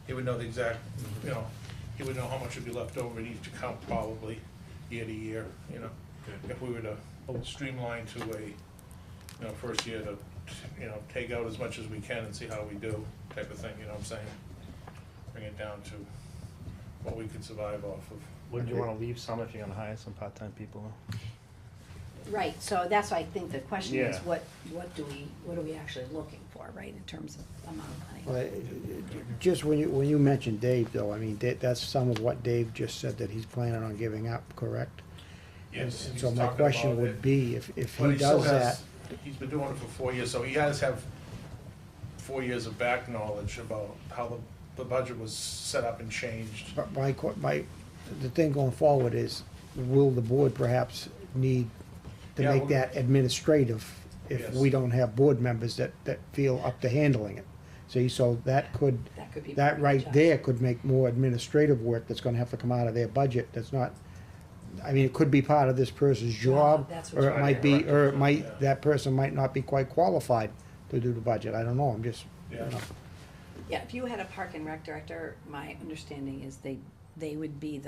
Speaker 10: He would know the exact, you know, he would know how much would be left over in each account probably year to year, you know.
Speaker 1: Okay.
Speaker 10: If we were to streamline to a, you know, first year to, you know, take out as much as we can and see how we do type of thing, you know what I'm saying? Bring it down to what we could survive off of.
Speaker 11: Wouldn't you wanna leave some if you're gonna hire some part-time people?
Speaker 9: Right, so that's why I think the question is,
Speaker 11: Yeah.
Speaker 9: what are we actually looking for, right, in terms of amount of money?
Speaker 3: Well, just when you mentioned Dave, though, I mean, that's some of what Dave just said that he's planning on giving up, correct?
Speaker 10: Yes.
Speaker 3: So
Speaker 10: he's
Speaker 3: my
Speaker 10: talking
Speaker 3: question
Speaker 10: about
Speaker 3: would
Speaker 10: it.
Speaker 3: be, if
Speaker 10: But
Speaker 3: he
Speaker 10: still
Speaker 3: does that,
Speaker 10: He's been doing it for 4 years, so he does have 4 years of back knowledge about how the budget was set up and changed.
Speaker 3: but the thing going forward is, will the board perhaps need to
Speaker 10: Yeah,
Speaker 3: make
Speaker 10: well-
Speaker 3: that administrative if
Speaker 10: Yes.
Speaker 3: we don't have board members that feel up to handling it? See, so that could,
Speaker 9: That could be. part
Speaker 3: that
Speaker 9: of the
Speaker 3: right
Speaker 9: job.
Speaker 3: there could make more administrative work that's gonna have to come out of their budget, that's not, I mean, it could be part of this person's job,
Speaker 9: that's what
Speaker 3: or
Speaker 9: you're
Speaker 3: it might be,
Speaker 10: right.
Speaker 3: or it
Speaker 10: Yeah.
Speaker 3: might, that person might not be quite qualified to do the budget, I don't know, I'm just, you
Speaker 10: Yeah.
Speaker 3: know.
Speaker 9: Yeah, if you had a park and rec director, my understanding is they would be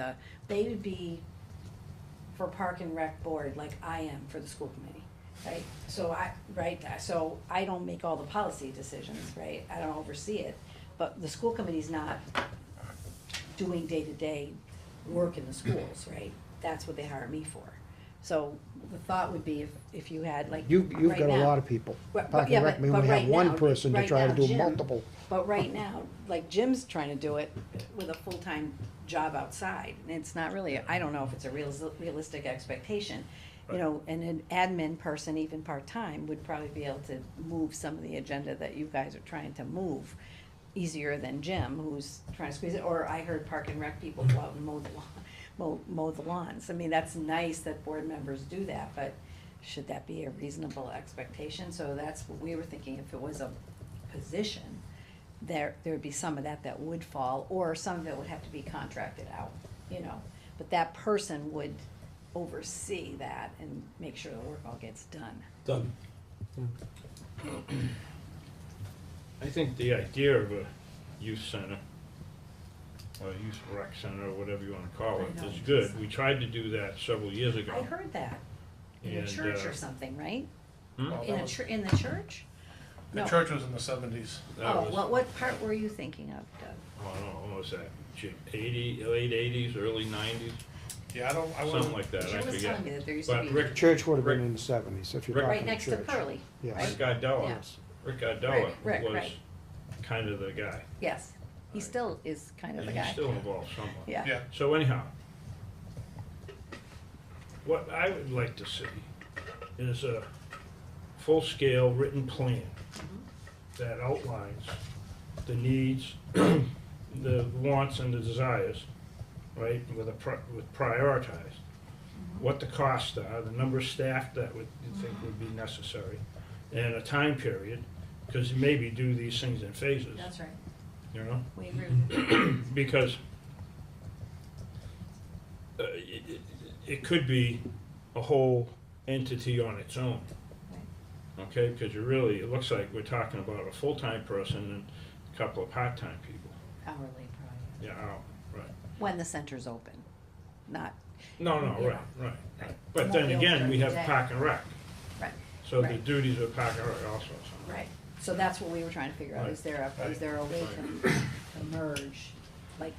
Speaker 9: for park and rec board like I am for the school committee, right? So I don't make all the policy decisions, right? I don't oversee it, but the school committee's not doing day-to-day work in the schools, right? That's what they hire me for. So the thought would be if you had like
Speaker 3: You've
Speaker 9: right
Speaker 3: got a
Speaker 9: now-
Speaker 3: lot of people.
Speaker 9: But-
Speaker 3: Park
Speaker 9: yeah,
Speaker 3: and Rec
Speaker 9: but-
Speaker 3: may
Speaker 9: but
Speaker 3: only have
Speaker 9: right
Speaker 3: one
Speaker 9: now-
Speaker 3: person to
Speaker 9: right
Speaker 3: try to
Speaker 9: now,
Speaker 3: do
Speaker 9: Jim-
Speaker 3: multiple.
Speaker 9: But right now, like Jim's trying to do it with a full-time job outside, and it's not really, I don't know if it's a realistic expectation. You know, and an admin person, even part-time, would probably be able to move some of the agenda that you guys are trying to move easier than Jim, who's trying to squeeze it, or I heard park and rec people go out and mow the lawns. I mean, that's nice that board members do that, but should that be a reasonable expectation? So that's what we were thinking, if it was a position, there would be some of that would fall, or some of it would have to be contracted out, you know. But that person would oversee that and make sure the work all gets done.
Speaker 1: Done.
Speaker 2: I think the idea of a youth center, or youth rec center, or whatever you wanna call it,
Speaker 9: I know.
Speaker 2: is good. We tried to do that several years ago.
Speaker 9: I heard that, in a
Speaker 2: And,
Speaker 9: church or something, right?
Speaker 2: Hmm?
Speaker 9: In the church?
Speaker 10: The
Speaker 9: No.
Speaker 10: church was in the 70s.
Speaker 2: That
Speaker 9: Oh,
Speaker 2: was-
Speaker 9: well, what part were you thinking of, Doug?
Speaker 2: I don't know, what was that, late 80s, early 90s,
Speaker 10: Yeah, I
Speaker 2: something
Speaker 10: wasn't,
Speaker 2: like that, I
Speaker 9: Jim was
Speaker 2: forget.
Speaker 9: telling me that there used to
Speaker 2: But
Speaker 9: be,
Speaker 2: Rick,
Speaker 3: Church would have been
Speaker 2: Rick-
Speaker 3: in the seventies, if you're
Speaker 2: Rick-
Speaker 3: talking
Speaker 9: right next to
Speaker 3: church.
Speaker 9: Pearlie,
Speaker 3: Yes.
Speaker 9: right?
Speaker 2: Rick Gardella,
Speaker 9: Yeah.
Speaker 2: Rick Gardella
Speaker 9: Rick,
Speaker 2: was
Speaker 9: right.
Speaker 2: kind of the guy.
Speaker 9: Yes, he still is kind of the
Speaker 2: And
Speaker 9: guy.
Speaker 2: he's still involved somewhat.
Speaker 9: Yeah.
Speaker 10: yeah,
Speaker 2: So anyhow, what I would like to see is a full-scale written plan that outlines the needs, the wants and the desires, right, with prioritized. What the costs are, the number of staff that you think would be necessary, and a time period, because you maybe do these things in phases,
Speaker 9: That's right,
Speaker 2: you know?
Speaker 9: we agree with you.
Speaker 2: Because it could be a whole entity on its own, okay? Because it looks like we're talking about a full-time person and a couple of part-time people.
Speaker 9: Hourly, probably,
Speaker 2: Yeah, right.
Speaker 9: when the center's open, not,
Speaker 2: No,
Speaker 9: Yeah.
Speaker 2: right.
Speaker 9: Right.
Speaker 2: But
Speaker 9: Won't
Speaker 2: then
Speaker 9: be open
Speaker 2: again, we
Speaker 9: during
Speaker 2: have
Speaker 9: the day.
Speaker 2: Park and Rec,
Speaker 9: right,
Speaker 2: so the
Speaker 9: Right.
Speaker 2: duties of Park and Rec also. so.
Speaker 9: right. So that's what we were trying to figure out,
Speaker 2: Right.
Speaker 9: is there a way to merge, like,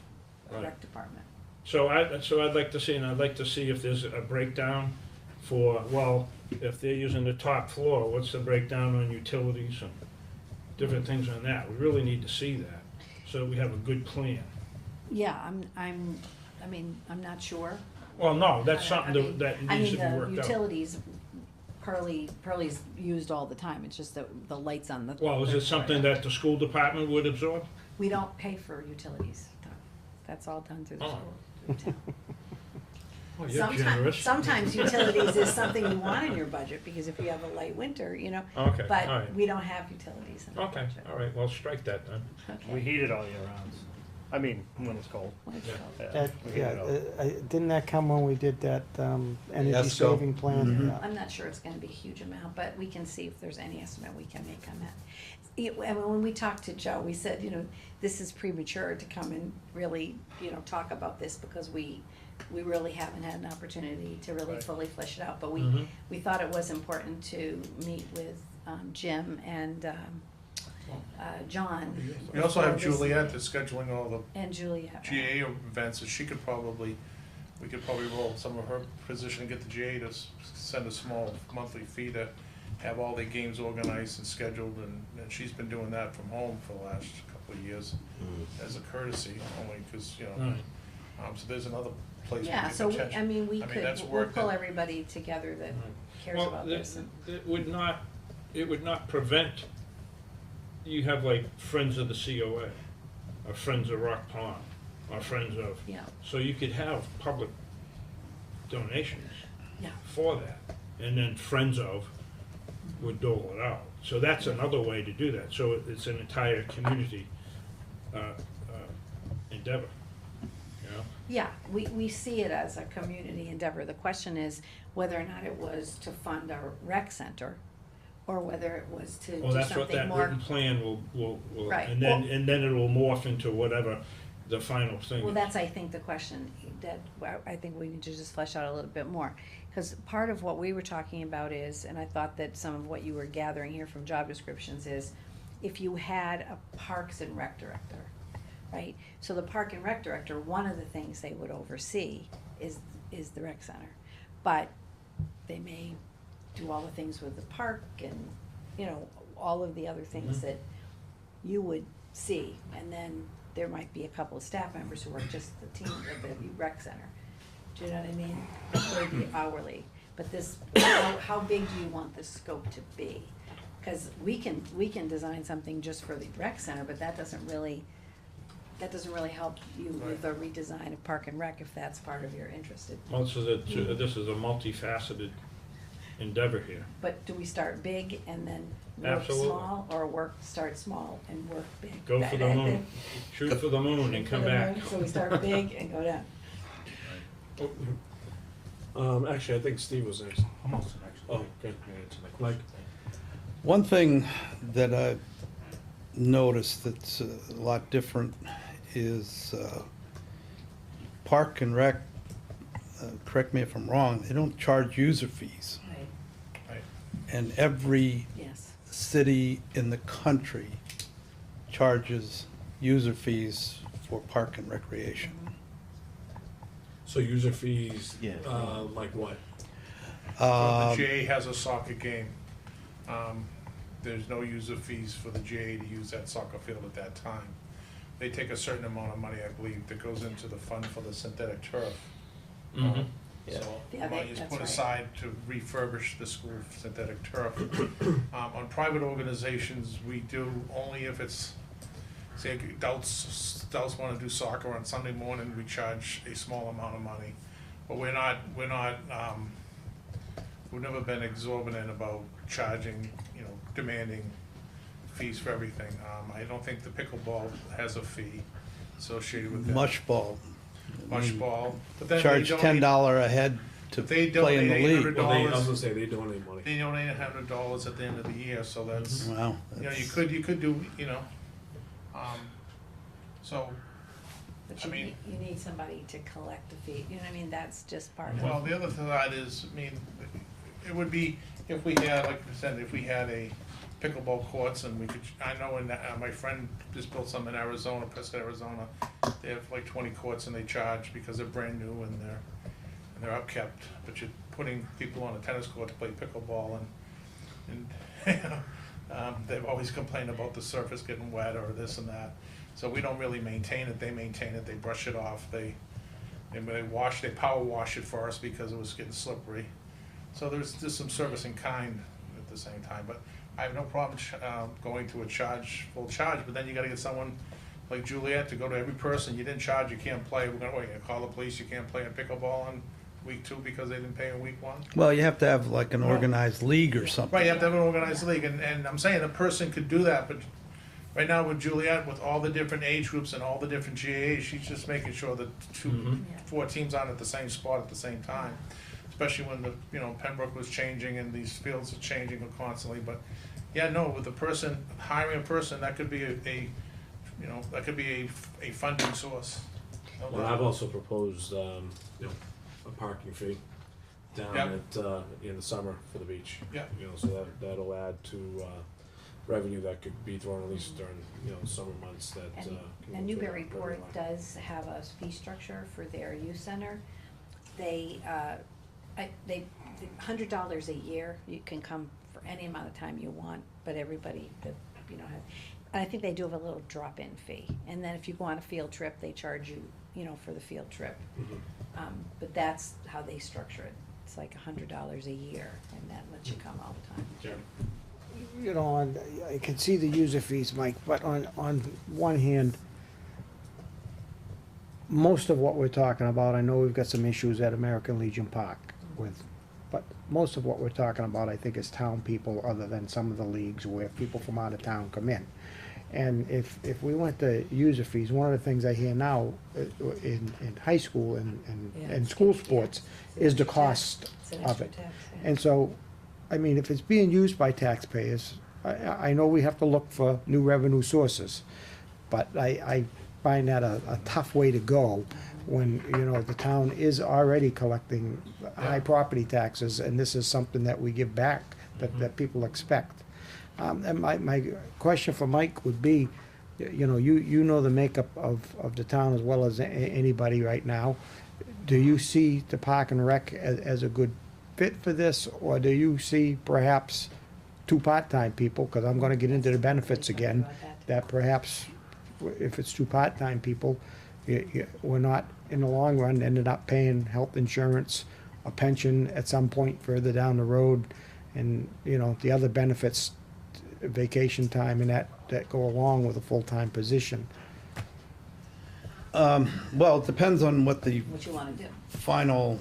Speaker 9: the
Speaker 2: Right.
Speaker 9: rec department?
Speaker 2: So I'd like to see, and I'd like to see if there's a breakdown for, well, if they're using the top floor, what's the breakdown on utilities and different things on that? We really need to see that, so we have a good plan.
Speaker 9: Yeah, I'm not sure.
Speaker 2: Well, no, that's
Speaker 9: I mean-
Speaker 2: something that needs to be
Speaker 9: I mean,
Speaker 2: worked
Speaker 9: the
Speaker 2: out.
Speaker 9: utilities, Pearlie's used all the time, it's just the lights on the.
Speaker 2: Well, is it something that the school department would absorb?
Speaker 9: We don't pay for utilities, Doug. That's all done through the
Speaker 2: Oh.
Speaker 9: school, through town.
Speaker 2: Oh, you're generous.
Speaker 9: Sometimes utilities is something you want in your budget, because if you have a light winter, you know.
Speaker 2: Okay, all
Speaker 9: But
Speaker 2: right.
Speaker 9: we don't have utilities in our
Speaker 2: Okay,
Speaker 9: budget.
Speaker 2: all right, well, strike that then.
Speaker 11: We
Speaker 9: Okay.
Speaker 11: heat it all year round. I mean, when it's cold.
Speaker 9: Well, it's cold.
Speaker 3: That,
Speaker 11: we heat
Speaker 3: yeah,
Speaker 11: it all.
Speaker 3: didn't that come when we did that, energy
Speaker 4: ESCO.
Speaker 3: saving plan? Yeah.
Speaker 9: I'm not sure it's gonna be a huge amount, but we can see if there's any estimate we can make on that. And when we talked to Joe, we said, you know, this is premature to come and really, you know, talk about this, because we really haven't had an opportunity to really
Speaker 2: Right.
Speaker 9: fully flesh it out, but
Speaker 2: Mhm.
Speaker 9: we thought it was important to meet with, Jim and, John.
Speaker 10: We also have
Speaker 9: before this
Speaker 10: Juliet
Speaker 9: meeting.
Speaker 10: that's scheduling all the
Speaker 9: And Juliet. right.
Speaker 10: GA events, and she could probably, we could probably roll some of her position and get the GA to send a small monthly fee to have all their games organized and scheduled, and she's been doing that from home for the last couple of years as a courtesy, only because, you know,
Speaker 2: Right.
Speaker 10: so there's another place we
Speaker 9: Yeah,
Speaker 10: could
Speaker 9: so we,
Speaker 10: potentially.
Speaker 9: I mean, we
Speaker 10: that's
Speaker 9: could, we'll
Speaker 10: work
Speaker 9: pull
Speaker 10: that-
Speaker 9: everybody together that cares
Speaker 2: Well,
Speaker 9: about this. and-
Speaker 2: it would not prevent, you have like Friends of the COA, or Friends of Rock Pond, or Friends of,
Speaker 9: Yeah,
Speaker 2: so you could have public donations
Speaker 9: yeah.
Speaker 2: for that, and then Friends of would dole it out. So that's another way to do that, so it's an entire community endeavor, you know?
Speaker 9: Yeah, we see it as a community endeavor. The question is whether or not it was to fund our rec center, or whether it was to
Speaker 2: Well,
Speaker 9: do
Speaker 2: that's what
Speaker 9: something
Speaker 2: that
Speaker 9: more.
Speaker 2: written plan will,
Speaker 9: Right.
Speaker 2: and then it will morph into whatever the final thing
Speaker 9: Well,
Speaker 2: is.
Speaker 9: that's, I think, the question that I think we need to just flesh out a little bit more. Because part of what we were talking about is, and I thought that some of what you were gathering here from job descriptions is, if you had a Parks and Rec director, right? So the Park and Rec director, one of the things they would oversee is the rec center. But they may do all the things with the park and, you know, all of the other things that you would see. And then there might be a couple of staff members who work just the team at the rec center. Do you know what I mean? They'd be hourly. But this, how big do you want the scope to be? Cause we can design something just for the rec center, but that doesn't really help you with a redesign of Park and Rec if that's part of your interest.
Speaker 2: Well, so that, this is a multifaceted endeavor here.
Speaker 9: But do we start big and then work
Speaker 2: Absolutely.
Speaker 9: small, or start small and work big?
Speaker 2: Go for the
Speaker 9: That-
Speaker 2: moon, shoot for the moon and
Speaker 9: for
Speaker 2: come
Speaker 9: the
Speaker 2: back.
Speaker 9: moon, So we start big and go down.
Speaker 1: Actually, I think Steve was next.
Speaker 11: I'm also next.
Speaker 1: Oh, okay. Mike?
Speaker 4: One thing that I've noticed that's a lot different is Park and Rec, correct me if I'm wrong, they don't charge user fees.
Speaker 9: Right,
Speaker 4: And every
Speaker 9: yes.
Speaker 4: city in the country charges user fees for park and recreation.
Speaker 1: So user fees,
Speaker 6: Yeah.
Speaker 1: like what?
Speaker 10: The GA has a soccer game. There's no user fees for the GA to use that soccer field at that time. They take a certain amount of money, I believe, that goes into the fund for the synthetic turf.
Speaker 2: Mhm.
Speaker 10: So
Speaker 9: Yeah,
Speaker 10: money is
Speaker 9: that's
Speaker 10: put
Speaker 9: right.
Speaker 10: aside to refurbish the school synthetic turf. On private organizations, we do only if it's, say, adults wanna do soccer on Sunday morning, we charge a small amount of money. But we've never been exorbitant about charging, you know, demanding fees for everything. I don't think the pickleball has a fee associated with that.
Speaker 4: Mush ball.
Speaker 10: Mush ball. But then they
Speaker 4: Charge
Speaker 10: donate-
Speaker 4: $10 a head to
Speaker 10: They
Speaker 4: play in the
Speaker 10: donate
Speaker 4: league.
Speaker 10: $800.
Speaker 1: Well, I was gonna say, they donate money.
Speaker 10: They donate $100 at the end of the year, so that's,
Speaker 4: Wow.
Speaker 10: you know,
Speaker 4: that's-
Speaker 10: you could do, you know, so,
Speaker 9: But
Speaker 10: I
Speaker 9: you
Speaker 10: mean-
Speaker 9: need, you need somebody to collect the fee, you know what I mean, that's just part of it.
Speaker 10: well, the other side is, I mean, it would be, if we had, like I said, if we had a pickleball courts and we could, I know my friend just built some in Arizona, Prescott, Arizona. They have like 20 courts and they charge because they're brand new and they're upkept, but you're putting people on a tennis court to play pickleball and they've always complained about the surface getting wet or this and that. So we don't really maintain it, they maintain it, they brush it off, they power wash it for us because it was getting slippery. So there's just some service in kind at the same time, but I have no problem going to a full charge, but then you gotta get someone like Juliet to go to every person, you didn't charge, you can't play, we're gonna call the police, you can't play a pickleball on week 2 because they didn't pay in week 1.
Speaker 4: Well, you have to have like an organized league or something.
Speaker 10: Right, you have to have an organized league, and I'm saying a person could do that, but right now with Juliet, with all the different age groups and all the different GAAs, she's just making sure that 4 teams aren't at the same spot at the same time. Especially when the, Pembroke was changing and these fields are changing constantly, but, yeah, no, with the person, hiring a person, that could be that could be a funding source. No
Speaker 1: Well,
Speaker 10: doubt.
Speaker 1: I've also proposed, a parking fee down
Speaker 10: Yep.
Speaker 1: at, in the summer for the beach.
Speaker 10: Yeah.
Speaker 1: So that'll add to, revenue that could be thrown at least during, summer months that,
Speaker 9: And,
Speaker 1: can
Speaker 9: and
Speaker 1: go to
Speaker 9: Newburyport
Speaker 1: everyone.
Speaker 9: does have a fee structure for their youth center. They, $100 a year, you can come for any amount of time you want, but everybody that, has, and I think they do have a little drop-in fee. And then if you go on a field trip, they charge you, for the field trip. But that's how they structure it. It's like $100 a year, and that lets you come all the time.
Speaker 1: Jeremy?
Speaker 3: I can see the user fees, Mike, but on one hand, most of what we're talking about, I know we've got some issues at American Legion Park with, but most of what we're talking about, I think, is town people, other than some of the leagues where people from out of town come in. And if we went to user fees, one of the things I hear now in high school and school sports is the cost
Speaker 9: It's an
Speaker 3: of
Speaker 9: extra
Speaker 3: it.
Speaker 9: tax, yeah.
Speaker 3: And so, I mean, if it's being used by taxpayers, I know we have to look for new revenue sources, but I find that a tough way to go when, the town is already collecting high property taxes, and this is something that we give back, that people expect. And my question for Mike would be, you know the makeup of the town as well as anybody right now. Do you see the Park and Rec as a good fit for this, or do you see perhaps 2 part-time people, because I'm gonna get into the benefits again, that perhaps if it's 2 part-time people, we're not, in the long run, ended up paying health insurance, a pension at some point further down the road, and, the other benefits, vacation time and that go along with a full-time position.
Speaker 4: Well, it depends on what the
Speaker 9: What you wanna do.
Speaker 4: final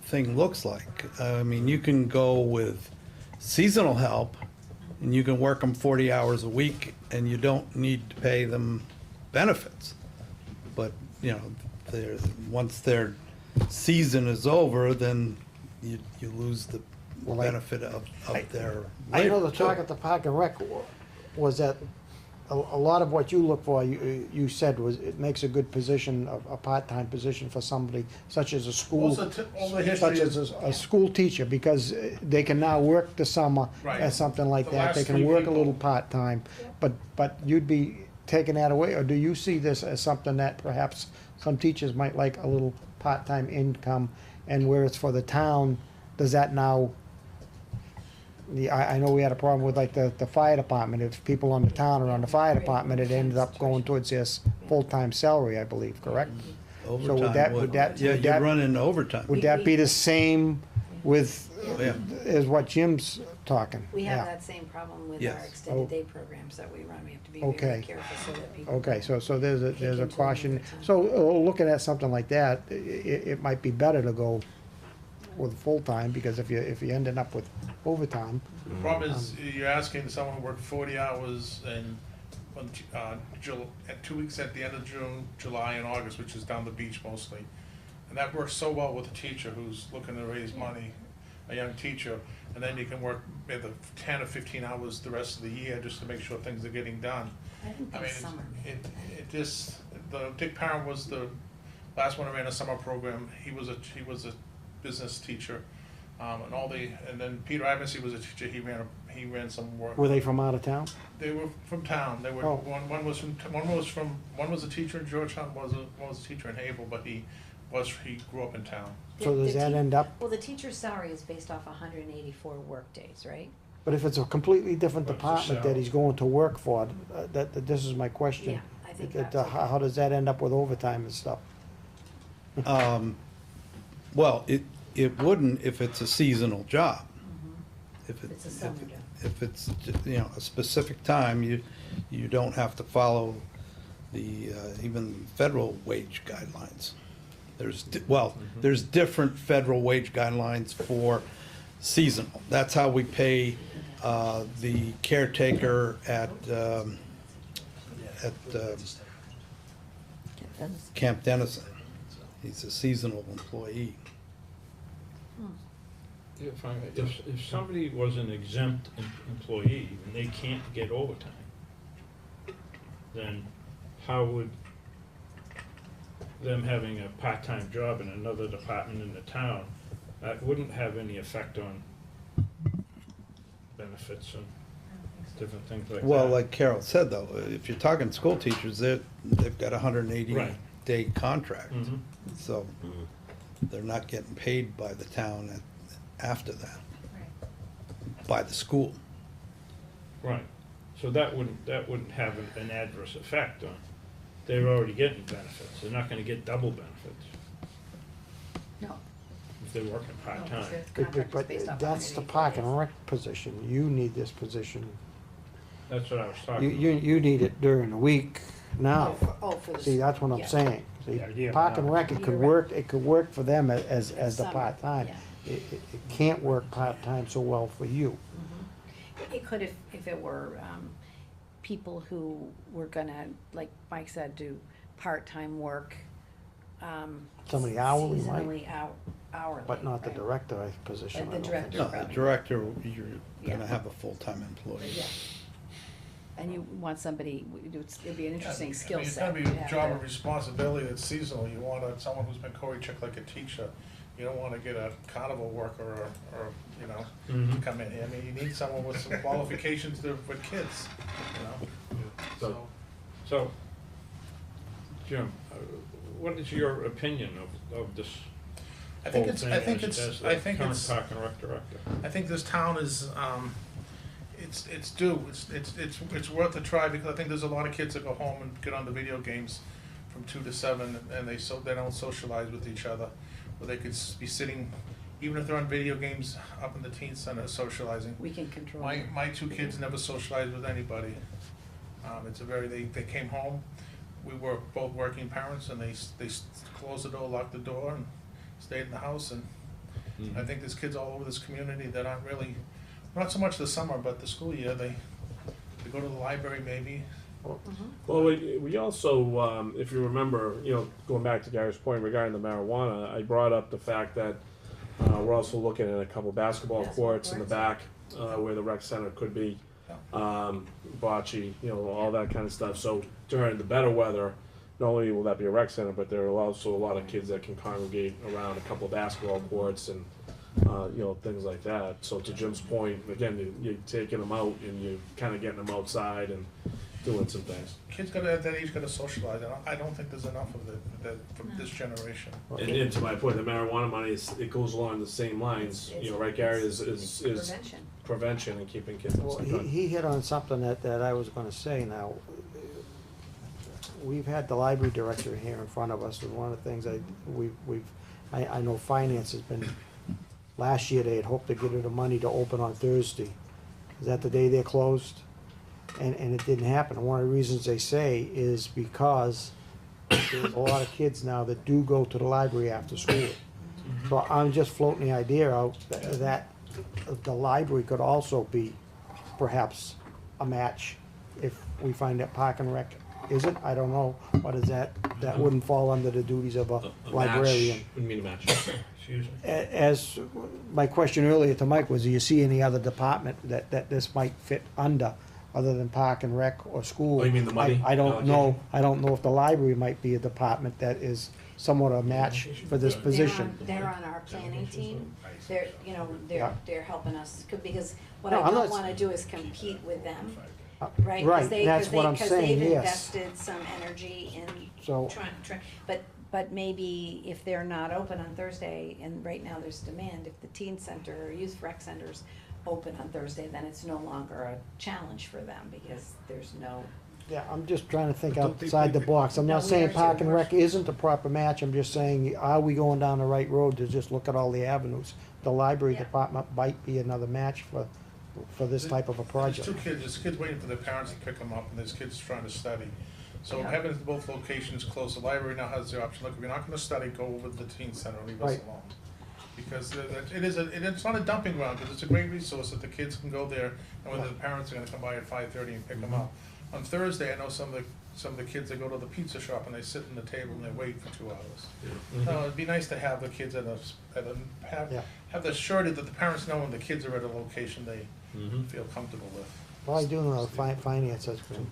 Speaker 4: thing looks like. I mean, you can go with seasonal help, and you can work them 40 hours a week, and you don't need to pay them benefits. But, once their season is over, then you lose the
Speaker 3: Well, I-
Speaker 4: benefit of their
Speaker 3: I know the
Speaker 4: labor,
Speaker 3: talk
Speaker 4: too.
Speaker 3: at the Park and Rec was that a lot of what you look for, you said was, it makes a good position, a part-time position for somebody such as a school,
Speaker 10: Also, all the
Speaker 3: such
Speaker 10: history
Speaker 3: as
Speaker 10: is,
Speaker 3: a school teacher, because they can now work the summer
Speaker 10: Right.
Speaker 3: as something like
Speaker 10: The
Speaker 3: that.
Speaker 10: last
Speaker 3: They can
Speaker 10: 3
Speaker 3: work a
Speaker 10: people-
Speaker 3: little part-time, but you'd be taking that away, or do you see this as something that perhaps some teachers might like a little part-time income, and where it's for the town, does that now, I know we had a problem with like the fire department, if people on the town or on the fire department, it ended up going towards their full-time salary, I believe, correct?
Speaker 4: Overtime
Speaker 3: would that- would that-
Speaker 4: Yeah,
Speaker 3: would
Speaker 4: you
Speaker 3: that-
Speaker 4: run into overtime.
Speaker 3: Would that be the same with,
Speaker 4: Yeah.
Speaker 3: as what Jim's talking?
Speaker 9: We have
Speaker 3: Yeah.
Speaker 9: that same problem with our
Speaker 4: Yes.
Speaker 9: extended day programs that we run. We have to be very
Speaker 3: Okay.
Speaker 9: careful so that people.
Speaker 3: Okay, so there's a
Speaker 9: into
Speaker 3: caution,
Speaker 9: overtime.
Speaker 3: so looking at something like that, it might be better to go with full-time, because if you ended up with overtime,
Speaker 10: the problem is, you're asking someone to work 40 hours and, at 2 weeks at the end of June, July, and August, which is down the beach mostly. And that works so well with a teacher who's looking to raise money, a young teacher, and then you can work either 10 or 15 hours the rest of the year just to make sure things are getting done.
Speaker 9: I think
Speaker 10: I mean,
Speaker 9: that's summer.
Speaker 10: it just, Dick Parent was the last one who ran a summer program. He was a business teacher, and then Peter Ivancy was a teacher. He ran some work.
Speaker 3: were they from out of town?
Speaker 10: They were from town. They were
Speaker 3: Oh.
Speaker 10: one was a teacher in Georgetown. One was a teacher in Havel, but he grew up in town.
Speaker 3: So does that end up,
Speaker 9: Well, the teacher's salary is based off 184 workdays, right?
Speaker 3: but if it's a completely different
Speaker 10: What's the
Speaker 3: department that
Speaker 10: salary?
Speaker 3: he's going to work for, this is my question.
Speaker 9: Yeah, I think
Speaker 3: That-
Speaker 9: that's.
Speaker 3: How does that end up with overtime and stuff?
Speaker 4: Well, it wouldn't if it's a seasonal job. If
Speaker 9: It's a summer job.
Speaker 4: If it's, a specific time, you don't have to follow the, even federal wage guidelines. There's different federal wage guidelines for seasonal. That's how we pay the caretaker at Camp Dennison. He's a seasonal employee.
Speaker 2: If somebody was an exempt employee and they can't get overtime, then how would them having a part-time job in another department in the town, that wouldn't have any effect on benefits and different things like that?
Speaker 4: Well, like Carol said, though, if you're talking school teachers, they've got a 180-day contract.
Speaker 2: Mhm.
Speaker 4: So they're not getting paid by the town after that, by the school.
Speaker 2: Right, so that wouldn't have an adverse effect on, they're already getting benefits, they're not gonna get double benefits
Speaker 9: No.
Speaker 2: if they're working part-time.
Speaker 3: But that's the park and rec position. You need this position.
Speaker 2: That's what I was
Speaker 3: You,
Speaker 2: talking about.
Speaker 3: you need it during the week now.
Speaker 9: For the.
Speaker 3: See, that's what I'm
Speaker 9: yeah.
Speaker 3: saying. See,
Speaker 11: Yeah, yeah,
Speaker 3: park and
Speaker 11: no.
Speaker 3: rec, it could
Speaker 9: You're
Speaker 3: work, it could work for them as the
Speaker 9: Summer,
Speaker 3: part-time.
Speaker 9: yeah.
Speaker 3: It can't work part-time so well for you.
Speaker 9: It could if it were, people who were gonna, like Mike said, do part-time work,
Speaker 3: Somebody hourly might,
Speaker 9: seasonally hourly.
Speaker 3: but not the
Speaker 9: right?
Speaker 3: director position.
Speaker 9: The
Speaker 3: I don't think.
Speaker 9: director.
Speaker 4: No, the
Speaker 9: Probably.
Speaker 4: director, you're
Speaker 9: Yeah.
Speaker 4: gonna have a full-time employee.
Speaker 9: Yeah. And you want somebody, it'd be an interesting
Speaker 10: Yeah, I
Speaker 9: skill
Speaker 10: mean, it's
Speaker 9: set.
Speaker 10: gonna be a job of responsibility that's seasonal. You want someone who's been Cory checked like a teacher. You don't wanna get a carnival worker or, you know, to come in here. I mean, you need someone with some qualifications with kids, you know? So,
Speaker 2: So, Jim, what is your opinion of this
Speaker 10: I
Speaker 2: whole
Speaker 10: think
Speaker 2: thing
Speaker 10: it's,
Speaker 2: as
Speaker 10: I
Speaker 2: the
Speaker 10: think
Speaker 2: current
Speaker 10: it's,
Speaker 2: park and rec director?
Speaker 10: I think this town is, it's due, it's worth a try, because I think there's a lot of kids that go home and get on the video games from 2 to 7, and they don't socialize with each other, where they could be sitting, even if they're on video games, up in the teen center socializing.
Speaker 9: We can control.
Speaker 10: My 2 kids never socialized with anybody. They came home, we were both working parents, and they closed the door, locked the door, and stayed in the house, and I think there's kids all over this community that aren't really, not so much the summer, but the school year, they go to the library maybe.
Speaker 1: Well, we also, if you remember, going back to Gary's point regarding the marijuana, I brought up the fact that we're also looking at a couple basketball courts in the back where the rec center could be, bocce, all that kind of stuff. So during the better weather, not only will that be a rec center, but there are also a lot of kids that can congregate around a couple of basketball courts and things like that. So to Jim's point, again, you're taking them out and you're kind of getting them outside and doing some things.
Speaker 10: Kids at that age gotta socialize, and I don't think there's enough of it from this generation.
Speaker 1: And to my point, the marijuana money it goes along the same lines. Right, Gary, is
Speaker 9: Prevention.
Speaker 1: prevention and keeping kids
Speaker 3: Well,
Speaker 1: outside.
Speaker 3: he hit on something that I was gonna say now. We've had the library director here in front of us, and one of the things I know finance has been, last year they had hoped to get her the money to open on Thursday. Is that the day they're closed? And it didn't happen. And one of the reasons they say is because there's a lot of kids now that do go to the library after school. So I'm just floating the idea out that the library could also be perhaps a match if we find that Park and Rec isn't. I don't know. What is that? That wouldn't fall under the duties of a librarian.
Speaker 1: Match. What do you mean a match?
Speaker 2: Excuse me.
Speaker 3: As my question earlier to Mike was, do you see any other department that this might fit under, other than Park and Rec or school?
Speaker 1: Oh, you mean the money
Speaker 3: I don't know.
Speaker 1: allocation?
Speaker 3: I don't know if the library might be a department that is somewhat a match for this position.
Speaker 9: They're on our planning team.
Speaker 3: Yeah.
Speaker 9: They're helping us, because what
Speaker 3: No,
Speaker 9: I
Speaker 3: I'm
Speaker 9: don't
Speaker 3: not-
Speaker 9: wanna do is compete with them,
Speaker 3: Uh,
Speaker 9: right?
Speaker 3: Right, that's what I'm saying,
Speaker 9: they've
Speaker 3: yes.
Speaker 9: invested some energy in
Speaker 3: So-
Speaker 9: trying, but maybe if they're not open on Thursday, and right now there's demand, if the teen center or youth rec center's open on Thursday, then it's no longer a challenge for them, because there's no,
Speaker 3: Yeah, I'm just trying to think
Speaker 4: Don't they
Speaker 3: outside the
Speaker 4: pick-
Speaker 3: box. I'm
Speaker 9: No,
Speaker 3: not
Speaker 9: we
Speaker 3: saying
Speaker 9: are
Speaker 3: Park
Speaker 9: too.
Speaker 3: and Rec isn't a proper match. I'm just saying, are we going down the right road to just look at all the avenues? The library
Speaker 9: Yeah.
Speaker 3: department might be another match for this type of a
Speaker 10: There's
Speaker 3: project.
Speaker 10: 2 kids, there's kids waiting for their parents to pick them up, and there's kids trying to study. So
Speaker 9: Yeah.
Speaker 10: having both locations close, the library now has the option, look, if you're not gonna study, go over to the teen center, leave us
Speaker 3: Right.
Speaker 10: alone. Because it's not a dumping ground, because it's a great resource that the kids can go there, and whether the parents are gonna come by at 5:30 and pick them up. On Thursday, I know some of the kids, they go to the pizza shop and they sit in the table and they wait for 2 hours. No, it'd be nice to have the kids
Speaker 3: Yeah.
Speaker 10: have the surety that the parents know when the kids are at a location they feel comfortable with.
Speaker 3: Well, I do know finance has been,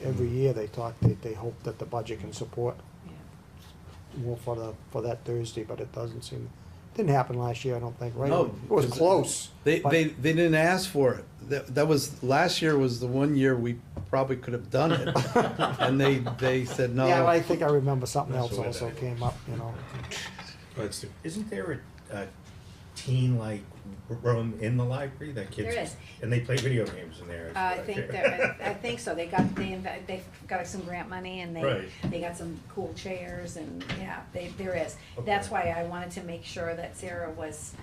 Speaker 3: every year they talk, they hope that the budget can support
Speaker 9: Yeah.
Speaker 3: more for that Thursday, but it doesn't seem, didn't happen last year, I don't think, right?
Speaker 4: No,
Speaker 3: It was
Speaker 4: because
Speaker 3: close.
Speaker 4: They
Speaker 3: but-
Speaker 4: didn't ask for it. That was, last year was the one year we probably could have done it. And they said no.
Speaker 3: Yeah, I think I remember something
Speaker 11: That's
Speaker 3: else
Speaker 11: the way
Speaker 3: also
Speaker 11: that-
Speaker 3: came up, you know.
Speaker 11: Isn't there a teen-like room in the library that kids?
Speaker 9: There is.
Speaker 11: And they play video games in there.
Speaker 9: I think so. They got some grant money and
Speaker 11: Right.
Speaker 9: they got some cool chairs and, yeah, there is. That's
Speaker 11: Okay.
Speaker 9: why I wanted to make sure that Sarah was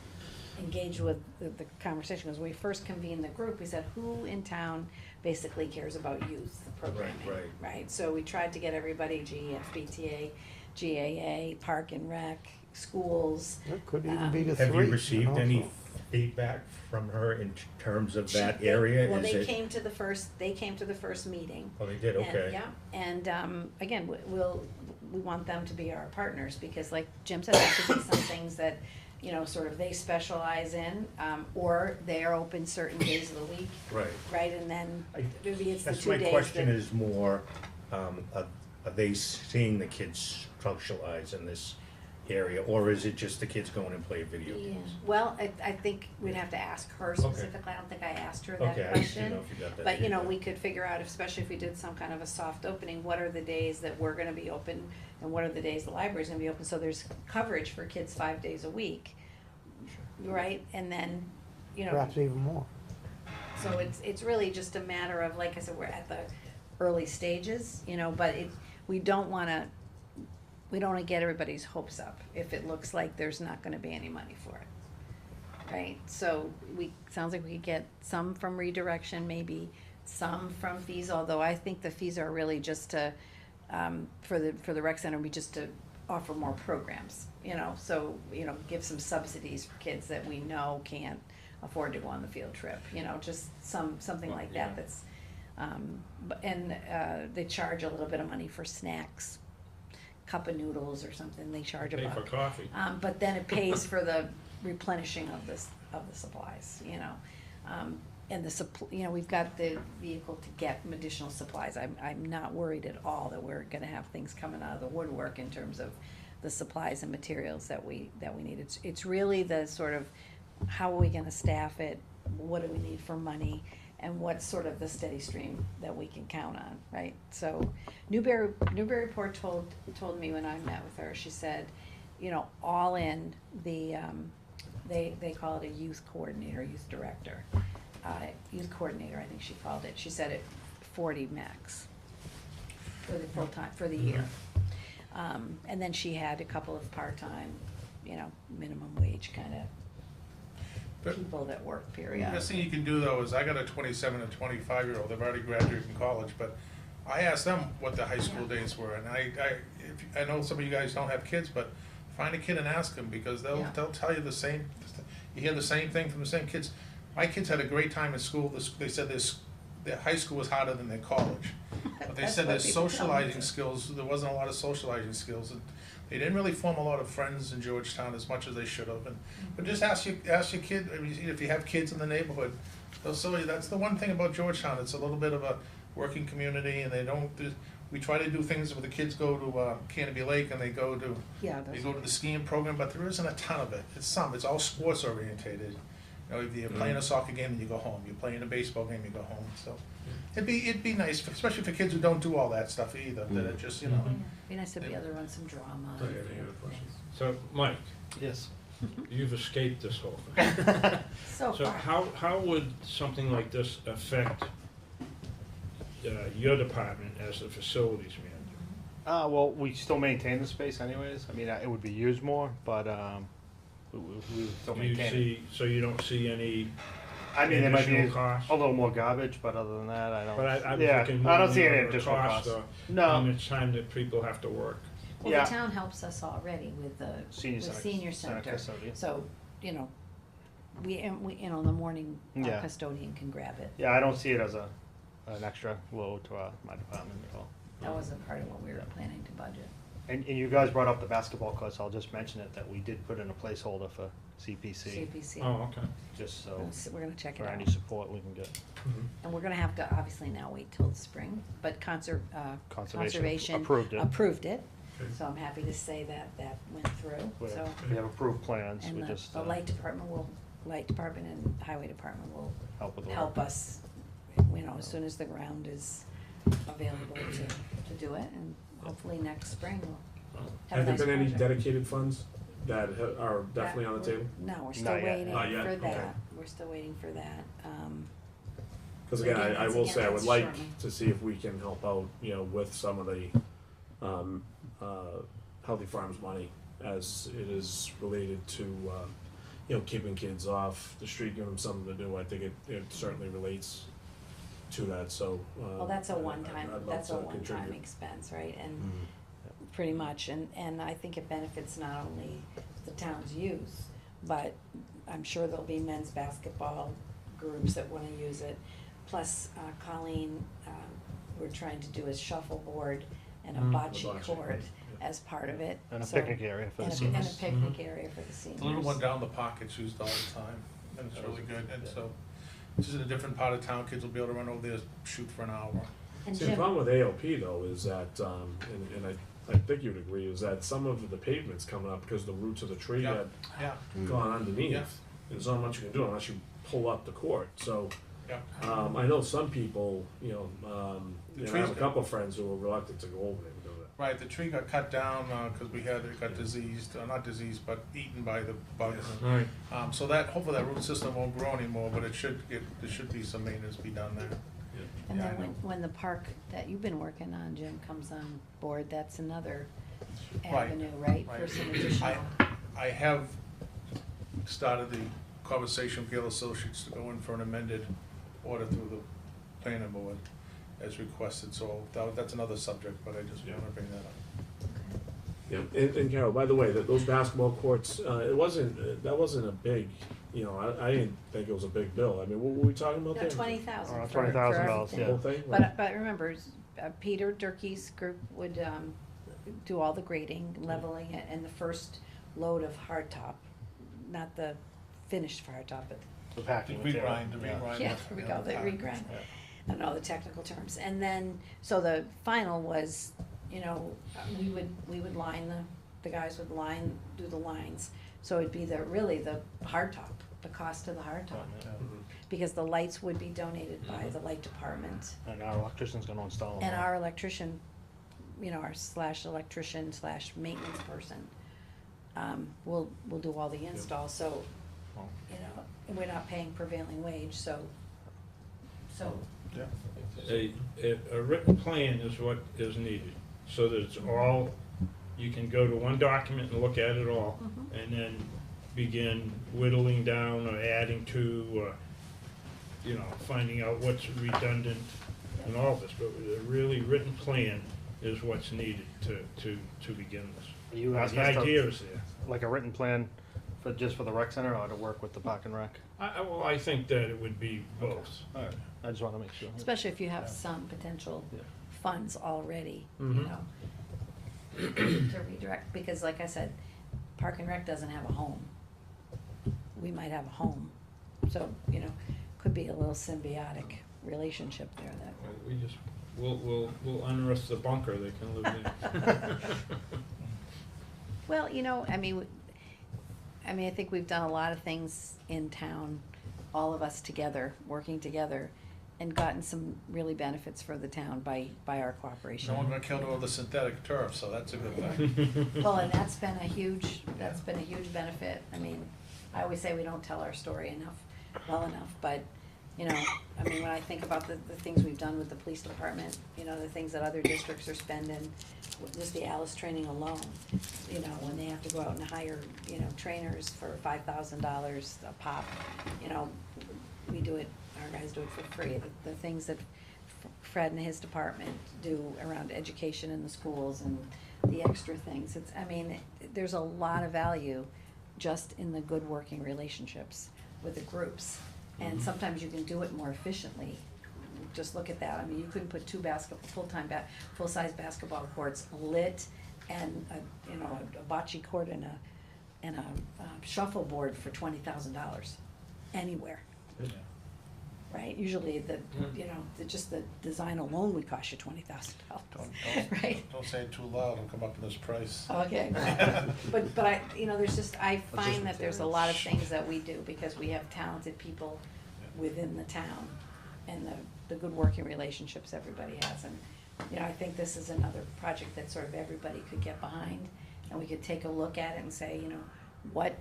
Speaker 9: engaged with the conversation, because when we first convened the group, we said, who in town basically cares about youth programming?
Speaker 11: right.
Speaker 9: So we tried to get everybody, GEF, BTA, GAA, Park and Rec, schools.
Speaker 3: It could even be the
Speaker 11: Have
Speaker 3: three.
Speaker 11: you received
Speaker 3: know,
Speaker 11: any
Speaker 3: so.
Speaker 11: feedback from her in terms of that
Speaker 9: She-
Speaker 11: area?
Speaker 9: Well,
Speaker 11: Is
Speaker 9: they
Speaker 11: it?
Speaker 9: came to the first meeting.
Speaker 11: Oh, they did,
Speaker 9: And-
Speaker 11: okay.
Speaker 9: Yeah, and, again, we want them to be our partners, because like Jim said, there could be some things that, you know, sort of they specialize in, or they are open certain days of the week,
Speaker 11: Right.
Speaker 9: right, and then
Speaker 11: I-
Speaker 9: maybe it's the
Speaker 11: That's
Speaker 9: 2
Speaker 11: my
Speaker 9: days
Speaker 11: question
Speaker 9: that-
Speaker 11: is more, are they seeing the kids socialize in this area, or is it just the kids going and play video
Speaker 9: Yeah,
Speaker 11: games?
Speaker 9: well, I think we'd have to ask her specifically, I don't think I asked her that
Speaker 11: Okay, I just
Speaker 9: question.
Speaker 11: didn't know if you got that
Speaker 9: But, you know,
Speaker 11: feedback.
Speaker 9: we could figure out, especially if we did some kind of a soft opening, what are the days that we're gonna be open, and what are the days the library's gonna be open, so there's coverage for kids 5 days a week. Right, and then, you know,
Speaker 3: Perhaps even more.
Speaker 9: so it's really just a matter of, like I said, we're at the early stages, you know, but we don't wanna get everybody's hopes up if it looks like there's not gonna be any money for it. Right, so sounds like we could get some from redirection, maybe some from fees, although I think the fees are really just to, for the rec center, we just to offer more programs, you know, so, you know, give some subsidies for kids that we know can't afford to go on the field trip, you know, just something like that that's, they charge a little bit of money for snacks, cup of noodles or something, they charge a
Speaker 2: Pay for
Speaker 9: buck.
Speaker 2: coffee.
Speaker 9: But then it pays for the replenishing of the supplies, you know. And you know, we've got the vehicle to get additional supplies. I'm not worried at all that we're gonna have things coming out of the woodwork in terms of the supplies and materials that we need. It's really the sort of, how are we gonna staff it? What do we need for money? And what's sort of the steady stream that we can count on, right? So Newburyport told me when I met with her, she said, you know, all in, they call it a youth coordinator, youth director. Youth coordinator, I think she called it. She said it 40 max for the full time, for the year. And then she had a couple of part-time, you know, minimum wage kind of
Speaker 10: But-
Speaker 9: people that work
Speaker 10: The
Speaker 9: periodically.
Speaker 10: best thing you can do though is, I got a 27 and 25-year-old, they've already graduated from college, but I asked them what the high school days were, and I know some of you guys don't have kids, but find a kid and ask them, because
Speaker 9: Yeah.
Speaker 10: they'll tell you the same, you hear the same thing from the same kids. My kids had a great time at school, they said their high school was harder than their college. But they
Speaker 9: That's
Speaker 10: said
Speaker 9: what
Speaker 10: their
Speaker 9: people tell me,
Speaker 10: socializing
Speaker 9: too.
Speaker 10: skills, there wasn't a lot of socializing skills, and they didn't really form a lot of friends in Georgetown as much as they should have. But just ask your kid, I mean, if you have kids in the neighborhood, they'll tell you, that's the one thing about Georgetown, it's a little bit of a working community, and we try to do things where the kids go to Canopy Lake and they go to the skiing program, but there isn't a ton of it. It's all sports orientated. You know, if you're playing a soccer game, then you go home. You're playing a baseball game, you go home. So it'd be nice, especially for kids who don't do all that stuff either, that are just, you know.
Speaker 9: Be nice to be able to run some drama.
Speaker 2: So, Mike,
Speaker 4: Yes.
Speaker 2: you've escaped this whole thing.
Speaker 9: So
Speaker 2: So
Speaker 9: far.
Speaker 2: how would something like this affect your department as the facilities manager?
Speaker 11: Well, we still maintain the space anyways. I mean, it would be used more, but we would still
Speaker 2: Do you
Speaker 11: maintain it.
Speaker 2: see, so you don't see any
Speaker 12: I mean, there might be
Speaker 2: additional cost?
Speaker 12: a little more garbage, but other than that, I don't.
Speaker 2: But I was
Speaker 12: yeah,
Speaker 2: looking
Speaker 12: I don't
Speaker 2: more
Speaker 12: see any
Speaker 2: on the
Speaker 12: additional
Speaker 2: cost
Speaker 12: costs.
Speaker 2: or
Speaker 12: No.
Speaker 2: how much time that people have to work.
Speaker 9: Well,
Speaker 12: Yeah.
Speaker 9: the town helps us already with the
Speaker 12: Senior center-
Speaker 9: senior
Speaker 12: center
Speaker 9: center.
Speaker 12: custodian.
Speaker 9: So, you know, we, you know, in the morning, our
Speaker 12: Yeah.
Speaker 9: custodian can grab it.
Speaker 12: Yeah, I don't see it as an extra load to my department at all.
Speaker 9: That wasn't part of what we were planning to budget.
Speaker 12: And you guys brought up the basketball courts, I'll just mention it, that we did put in a placeholder for CPC,
Speaker 9: CPC.
Speaker 2: Oh, okay.
Speaker 12: just so,
Speaker 9: We're gonna check it
Speaker 12: for
Speaker 9: out.
Speaker 12: any support we can get.
Speaker 9: And we're gonna have to obviously now wait till the spring, but conservation
Speaker 12: approved it.
Speaker 9: approved it. So I'm happy to say that that went through,
Speaker 12: We
Speaker 9: so.
Speaker 12: we have approved plans,
Speaker 9: And
Speaker 12: we
Speaker 9: the
Speaker 12: just
Speaker 9: light department and highway department will
Speaker 12: help with the work.
Speaker 9: help us, you know, as soon as the ground is available to do it, and hopefully next spring we'll have a
Speaker 1: Have there
Speaker 9: nice
Speaker 1: been any
Speaker 9: project.
Speaker 1: dedicated funds that are definitely on the table?
Speaker 9: No, we're still
Speaker 12: Not yet.
Speaker 9: waiting
Speaker 1: Not yet?
Speaker 9: for
Speaker 1: Okay.
Speaker 9: that, we're still waiting for that,
Speaker 1: Because again, I will say, I would
Speaker 9: that's
Speaker 1: like
Speaker 9: shortly.
Speaker 1: to see if we can help out, you know, with some of the, Healthy Farms money, as it is related to, you know, keeping kids off the street, giving them something to do. I think it certainly relates to that, so.
Speaker 9: well, that's a one-time,
Speaker 1: I'd love
Speaker 9: that's a
Speaker 1: to
Speaker 9: one-time
Speaker 1: contribute.
Speaker 9: expense, right, and pretty much, and I think it benefits not only the town's use, but I'm sure there'll be men's basketball groups that wanna use it. Plus, Colleen, we're trying to do a shuffleboard and a bocce
Speaker 1: bocce,
Speaker 9: court
Speaker 1: yeah.
Speaker 9: as part of it.
Speaker 12: And a
Speaker 9: So-
Speaker 12: picnic area for the
Speaker 9: and a
Speaker 12: seniors.
Speaker 9: picnic area for the seniors.
Speaker 10: The little one down the park gets used all the time, and it's really good, and so, this is in a different part of town, kids will be able to run over there, shoot for an hour.
Speaker 9: And
Speaker 1: See, the
Speaker 9: Jim,
Speaker 1: problem with ALP though is that, and I think you'd agree, is that some of the pavement's coming up because the roots of the tree
Speaker 10: Yeah.
Speaker 1: had
Speaker 10: Yeah,
Speaker 1: gone underneath.
Speaker 10: Yeah.
Speaker 1: There's not much you can do unless you pull up the court, so,
Speaker 10: yeah.
Speaker 1: I know some people, you know,
Speaker 10: The
Speaker 1: you know, I
Speaker 10: trees
Speaker 1: have a couple of friends who were reluctant to go over there and do that.
Speaker 10: Right, the tree got cut down, cause it got diseased, not diseased, but eaten by the bugs.
Speaker 2: Right.
Speaker 10: So hopefully that root system won't grow anymore, but there should be some maintenance be done there.
Speaker 9: and
Speaker 10: Yeah,
Speaker 9: then
Speaker 10: I know.
Speaker 9: when the park that you've been working on, Jim, comes on board, that's another
Speaker 10: Right.
Speaker 9: avenue, right, for
Speaker 10: Right.
Speaker 9: some additional.
Speaker 10: I have started the conversation with Gale Associates to go in for an amended order through the planning board as requested, so that's another subject, but I just wanna bring that up.
Speaker 1: Yeah, and Carol, by the way, those basketball courts, that wasn't a big, you know, I didn't think it was a big bill. I mean, what were we talking about
Speaker 9: No,
Speaker 1: there?
Speaker 9: 20,000
Speaker 12: Around
Speaker 9: for
Speaker 12: $20,000,
Speaker 1: The
Speaker 9: everything.
Speaker 1: whole thing?
Speaker 9: But remember, Peter Durkee's group would, do all the grading, leveling it, and the first load of hardtop, not the finished hardtop, but
Speaker 12: The packing
Speaker 10: The
Speaker 12: material.
Speaker 10: regrind, the
Speaker 12: yeah.
Speaker 10: regrind.
Speaker 9: yeah, there we go, the regrind.
Speaker 12: Yeah.
Speaker 9: I don't know the technical terms. And then, so the final was, you know, we would line the guys would do the lines. So it'd be really the hardtop, the cost of the hardtop.
Speaker 12: Yeah.
Speaker 9: Because the lights would be donated by the light department.
Speaker 12: And our electrician's gonna install them.
Speaker 9: And
Speaker 12: all.
Speaker 9: our electrician, you know, our electrician maintenance person, will do all the install, so,
Speaker 12: Well.
Speaker 9: you know, and we're not paying prevailing wage, so.
Speaker 2: A written plan is what is needed, so that it's all, you can go to one document and look at it all, and then begin whittling down or adding to, or, you know, finding out what's redundant and all this, but a really written plan is what's needed to begin this.
Speaker 12: Are you asking
Speaker 2: The
Speaker 12: us to-
Speaker 2: idea is there.
Speaker 12: Like a written plan just for the rec center or to work with the park and rec?
Speaker 2: Well, I think that it would be both.
Speaker 12: Alright, I just wanna make sure.
Speaker 9: Especially if you have some potential
Speaker 12: Yeah.
Speaker 9: funds already, you
Speaker 2: Mhm.
Speaker 9: know, to redirect, because like I said, Park and Rec doesn't have a home. We might have a home, so, you know, could be a little symbiotic relationship there that.
Speaker 2: We'll unearth the bunker they can live in.
Speaker 9: Well, you know, I mean, I think we've done a lot of things in town, all of us together, working together, and gotten some really benefits for the town by our cooperation.
Speaker 10: No one got killed over the synthetic turf, so that's a good thing.
Speaker 9: Well, and that's been a huge benefit. I mean, I always say we don't tell our story well enough, but, you know, I mean, when I think about the things we've done with the police department, you know, the things that other districts are spending, just the Alice training alone, you know, when they have to go out and hire, you know, trainers for $5,000 a pop, you know, we do it, our guys do it for free. The things that Fred and his department do around education in the schools and the extra things, it's, I mean, there's a lot of value just in the good working relationships with the groups. And sometimes you can do it more efficiently. Just look at that. I mean, you couldn't put two full-size basketball courts lit and a bocce court and a shuffleboard for $20,000 anywhere. Right? Usually just the design alone would cost you $20,000, right?
Speaker 10: Don't say it too loud, it'll come up in this price.
Speaker 9: Okay. But there's just, I find that there's a lot of things that we do because we have talented people within the town and the good working relationships everybody has. And, I think this is another project that sort of everybody could get behind and we could take a look at it and say, what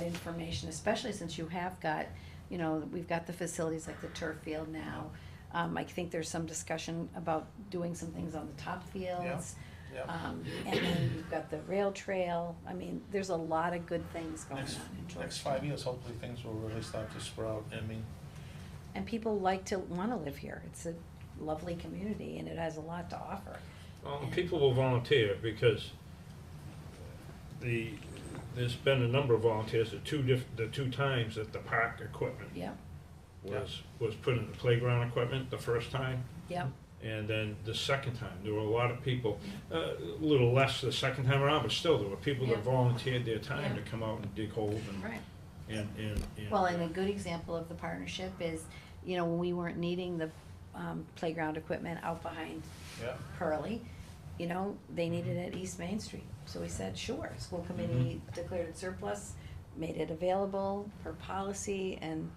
Speaker 9: information, especially since you have got, we've got the facilities like the turf field now. I think there's some discussion about doing some things on the top fields.
Speaker 10: Yeah.
Speaker 9: And then you've got the rail trail. I mean, there's a lot of good things going on in Georgetown.
Speaker 10: Next 5 years, hopefully things will really start to sprout. I mean,
Speaker 9: And people like to wanna live here. It's a lovely community and it has a lot to offer.
Speaker 2: Well, people will volunteer because there's been a number of volunteers the two times that the park equipment
Speaker 9: Yep,
Speaker 2: was put in the playground equipment the first time.
Speaker 9: yep,
Speaker 2: And then the second time, there were a lot of people, a little less the second time around, but still, there were people that
Speaker 9: Yeah.
Speaker 2: volunteered their time
Speaker 9: Yeah.
Speaker 2: to come out and dig holes
Speaker 9: right.
Speaker 2: and.
Speaker 9: Well, and a good example of the partnership is, when we weren't needing the playground equipment out behind
Speaker 10: yeah.
Speaker 9: Pearlie, they needed it at East Main Street. So we said, sure, school committee declared it surplus, made it available per policy, and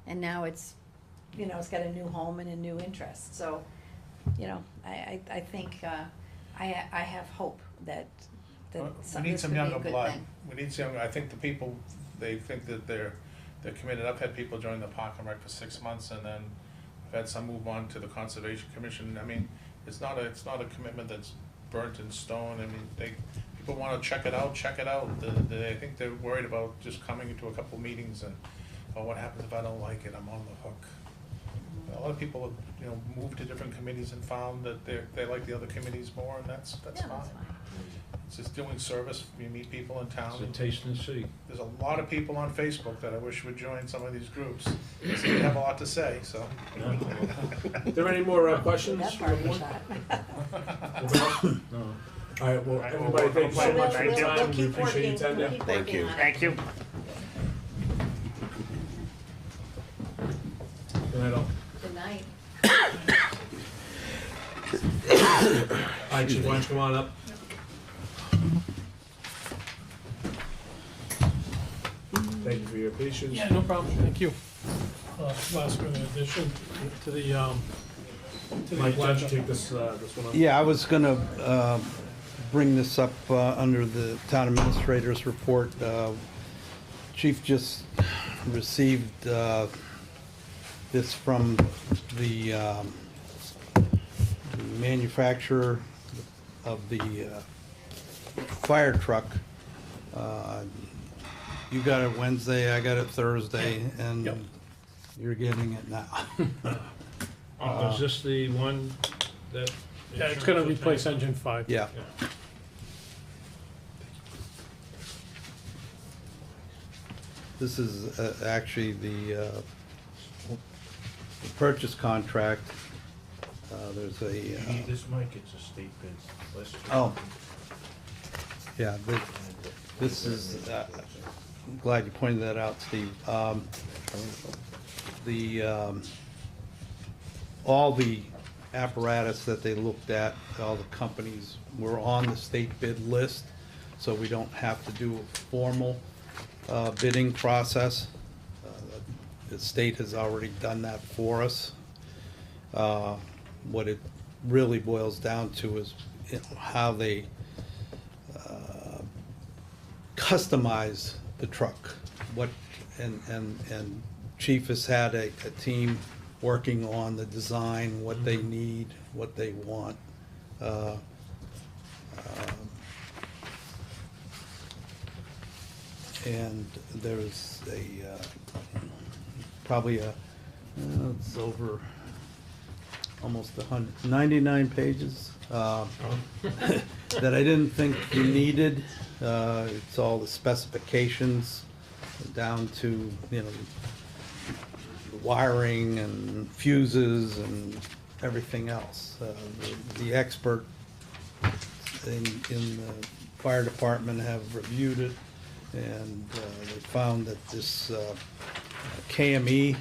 Speaker 9: now it's, it's got a new home and a new interest. So, I think, I have hope that
Speaker 10: We
Speaker 9: some,
Speaker 10: need
Speaker 9: this
Speaker 10: some
Speaker 9: could be a
Speaker 10: younger
Speaker 9: good
Speaker 10: blood.
Speaker 9: thing.
Speaker 10: We need some, I think the people, they think that they're committed. I've had people join the Park and Rec for 6 months and then I've had some move on to the Conservation Commission. I mean, it's not a commitment that's burnt in stone. I mean, people wanna check it out. I think they're worried about just coming into a couple meetings and, oh, what happens if I don't like it? I'm on the hook. A lot of people have, moved to different committees and found that they like the other committees more, and that's
Speaker 9: Yeah,
Speaker 10: fine.
Speaker 9: that's fine.
Speaker 10: It's just doing service. You meet people in town.
Speaker 2: It's a taste and see.
Speaker 10: There's a lot of people on Facebook that I wish would join some of these groups. They seem to have a lot to say, so.
Speaker 1: Are there any more questions?
Speaker 9: That
Speaker 1: from
Speaker 9: part
Speaker 1: the
Speaker 9: of
Speaker 1: board?
Speaker 9: that.
Speaker 1: No. All right, well, everybody, thank you so
Speaker 9: Well,
Speaker 1: much for your
Speaker 9: we'll
Speaker 1: time. We
Speaker 9: keep
Speaker 1: appreciate you
Speaker 9: working,
Speaker 1: attending.
Speaker 9: we'll keep
Speaker 6: Thank
Speaker 9: working
Speaker 6: you.
Speaker 9: on it.
Speaker 12: Thank you.
Speaker 1: Good night, all.
Speaker 9: Good night.
Speaker 1: All right, Chief, why don't you come on up? Thank you for your patience.
Speaker 4: Yeah, no problem, thank you. Last one in addition to the
Speaker 1: Mike, why don't you take this one up?
Speaker 13: Yeah, I was gonna bring this up under the town administrator's report. Chief just received this from the manufacturer of the fire truck. You got it Wednesday, I got it Thursday, and
Speaker 1: Yep.
Speaker 13: you're getting it now.
Speaker 2: Is this the one that?
Speaker 4: Yeah, it's gonna replace engine 5.
Speaker 13: Yeah.
Speaker 2: Yeah.
Speaker 13: This is actually the purchase contract. There's a,
Speaker 11: You need this, Mike, it's a state bid. Let's-
Speaker 13: oh, yeah, this is, I'm glad you pointed that out, Steve. All the apparatus that they looked at, all the companies were on the state bid list, so we don't have to do a formal bidding process. The state has already done that for us. What it really boils down to is how they customize the truck. And Chief has had a team working on the design, what they need, what they want. And there's probably it's over almost 99 pages that I didn't think you needed. It's all the specifications down to, you know, wiring and fuses and everything else. The expert in the fire department have reviewed it, and they found that this KME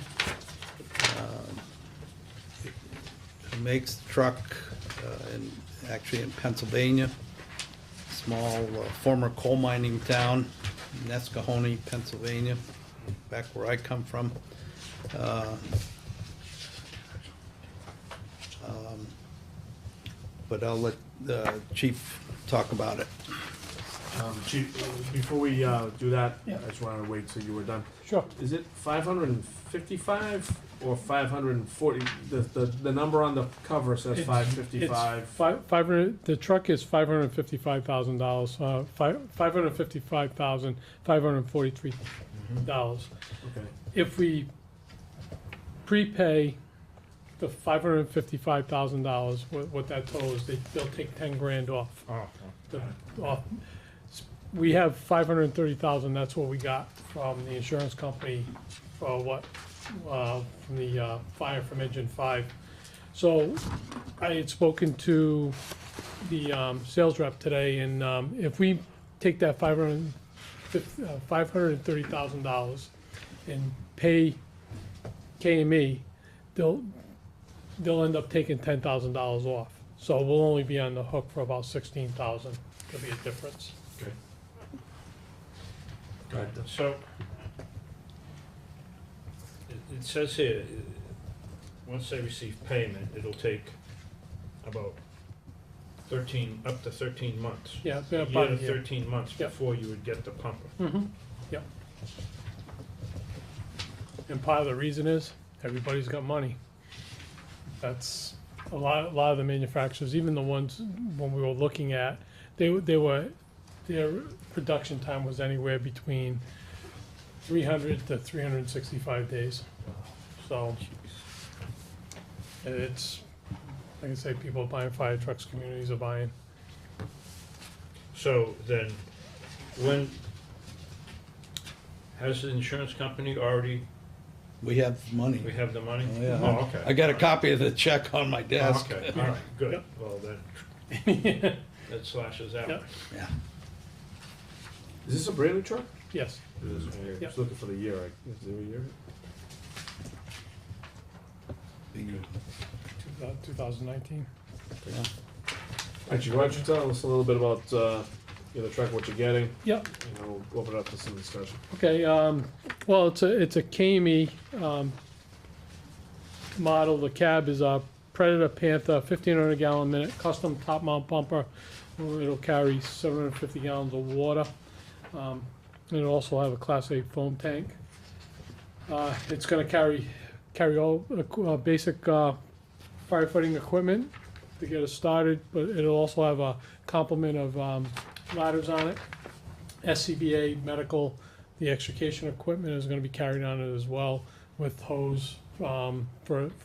Speaker 13: makes the truck actually in Pennsylvania, small former coal mining town, Nescahoning, Pennsylvania, back where I come from. But I'll let the chief talk about it.
Speaker 1: Chief, before we do that, I just wanted to wait till you were done.
Speaker 14: Sure.
Speaker 1: Is it 555 or 540? The number on the cover says 555.
Speaker 14: 500, the truck is $555,000, $555,543.
Speaker 1: Okay.
Speaker 14: If we prepay the $555,000, what that total is, they'll take 10 grand off. Off. We have 530,000, that's what we got from the insurance company for from the fire from engine 5. So I had spoken to the sales rep today, and if we take that $530,000 and pay KME, they'll end up taking $10,000 off. So we'll only be on the hook for about 16,000. There'll be a difference.
Speaker 1: Okay. Go ahead.
Speaker 2: So, it says here, once they receive payment, it'll take about up to 13 months.
Speaker 14: Yeah,
Speaker 2: A year
Speaker 14: about
Speaker 2: to
Speaker 14: a year.
Speaker 2: 13 months
Speaker 14: Yep.
Speaker 2: before you would get the pumper.
Speaker 14: Mm-hmm, yep. And part of the reason is, everybody's got money. That's a lot of the manufacturers, even the ones when we were looking at, their production time was anywhere between 300 to 365 days. So, and it's, like I say, people are buying fire trucks, communities are buying.
Speaker 2: So then, has the insurance company already,
Speaker 13: We have money.
Speaker 2: we have the money?
Speaker 13: Oh, yeah.
Speaker 2: Oh, okay.
Speaker 13: I got a copy of the check on my desk.
Speaker 2: Oh, okay, all right, good.
Speaker 14: Yep.
Speaker 2: Well, then, that slashes out.
Speaker 14: Yep.
Speaker 13: Yeah.
Speaker 1: Is this a brand new truck?
Speaker 14: Yes.
Speaker 1: It is. Okay.
Speaker 14: Yep.
Speaker 1: Just looking for the year. Is there a year?
Speaker 14: 2019.
Speaker 1: Actually, why don't you tell us a little bit about the truck, what you're getting,
Speaker 14: Yep.
Speaker 1: and we'll open it up to some discussion.
Speaker 14: Okay, well, it's a KME model. The cab is a Predator Panther, 1,500 gallon a minute, custom top mount bumper. It'll carry 750 gallons of water. It'll also have a Class A foam tank. It's gonna carry all basic firefighting equipment to get us started, but it'll also have a complement of ladders on it. SCBA medical, the extrication equipment is gonna be carried on it as well, with hose for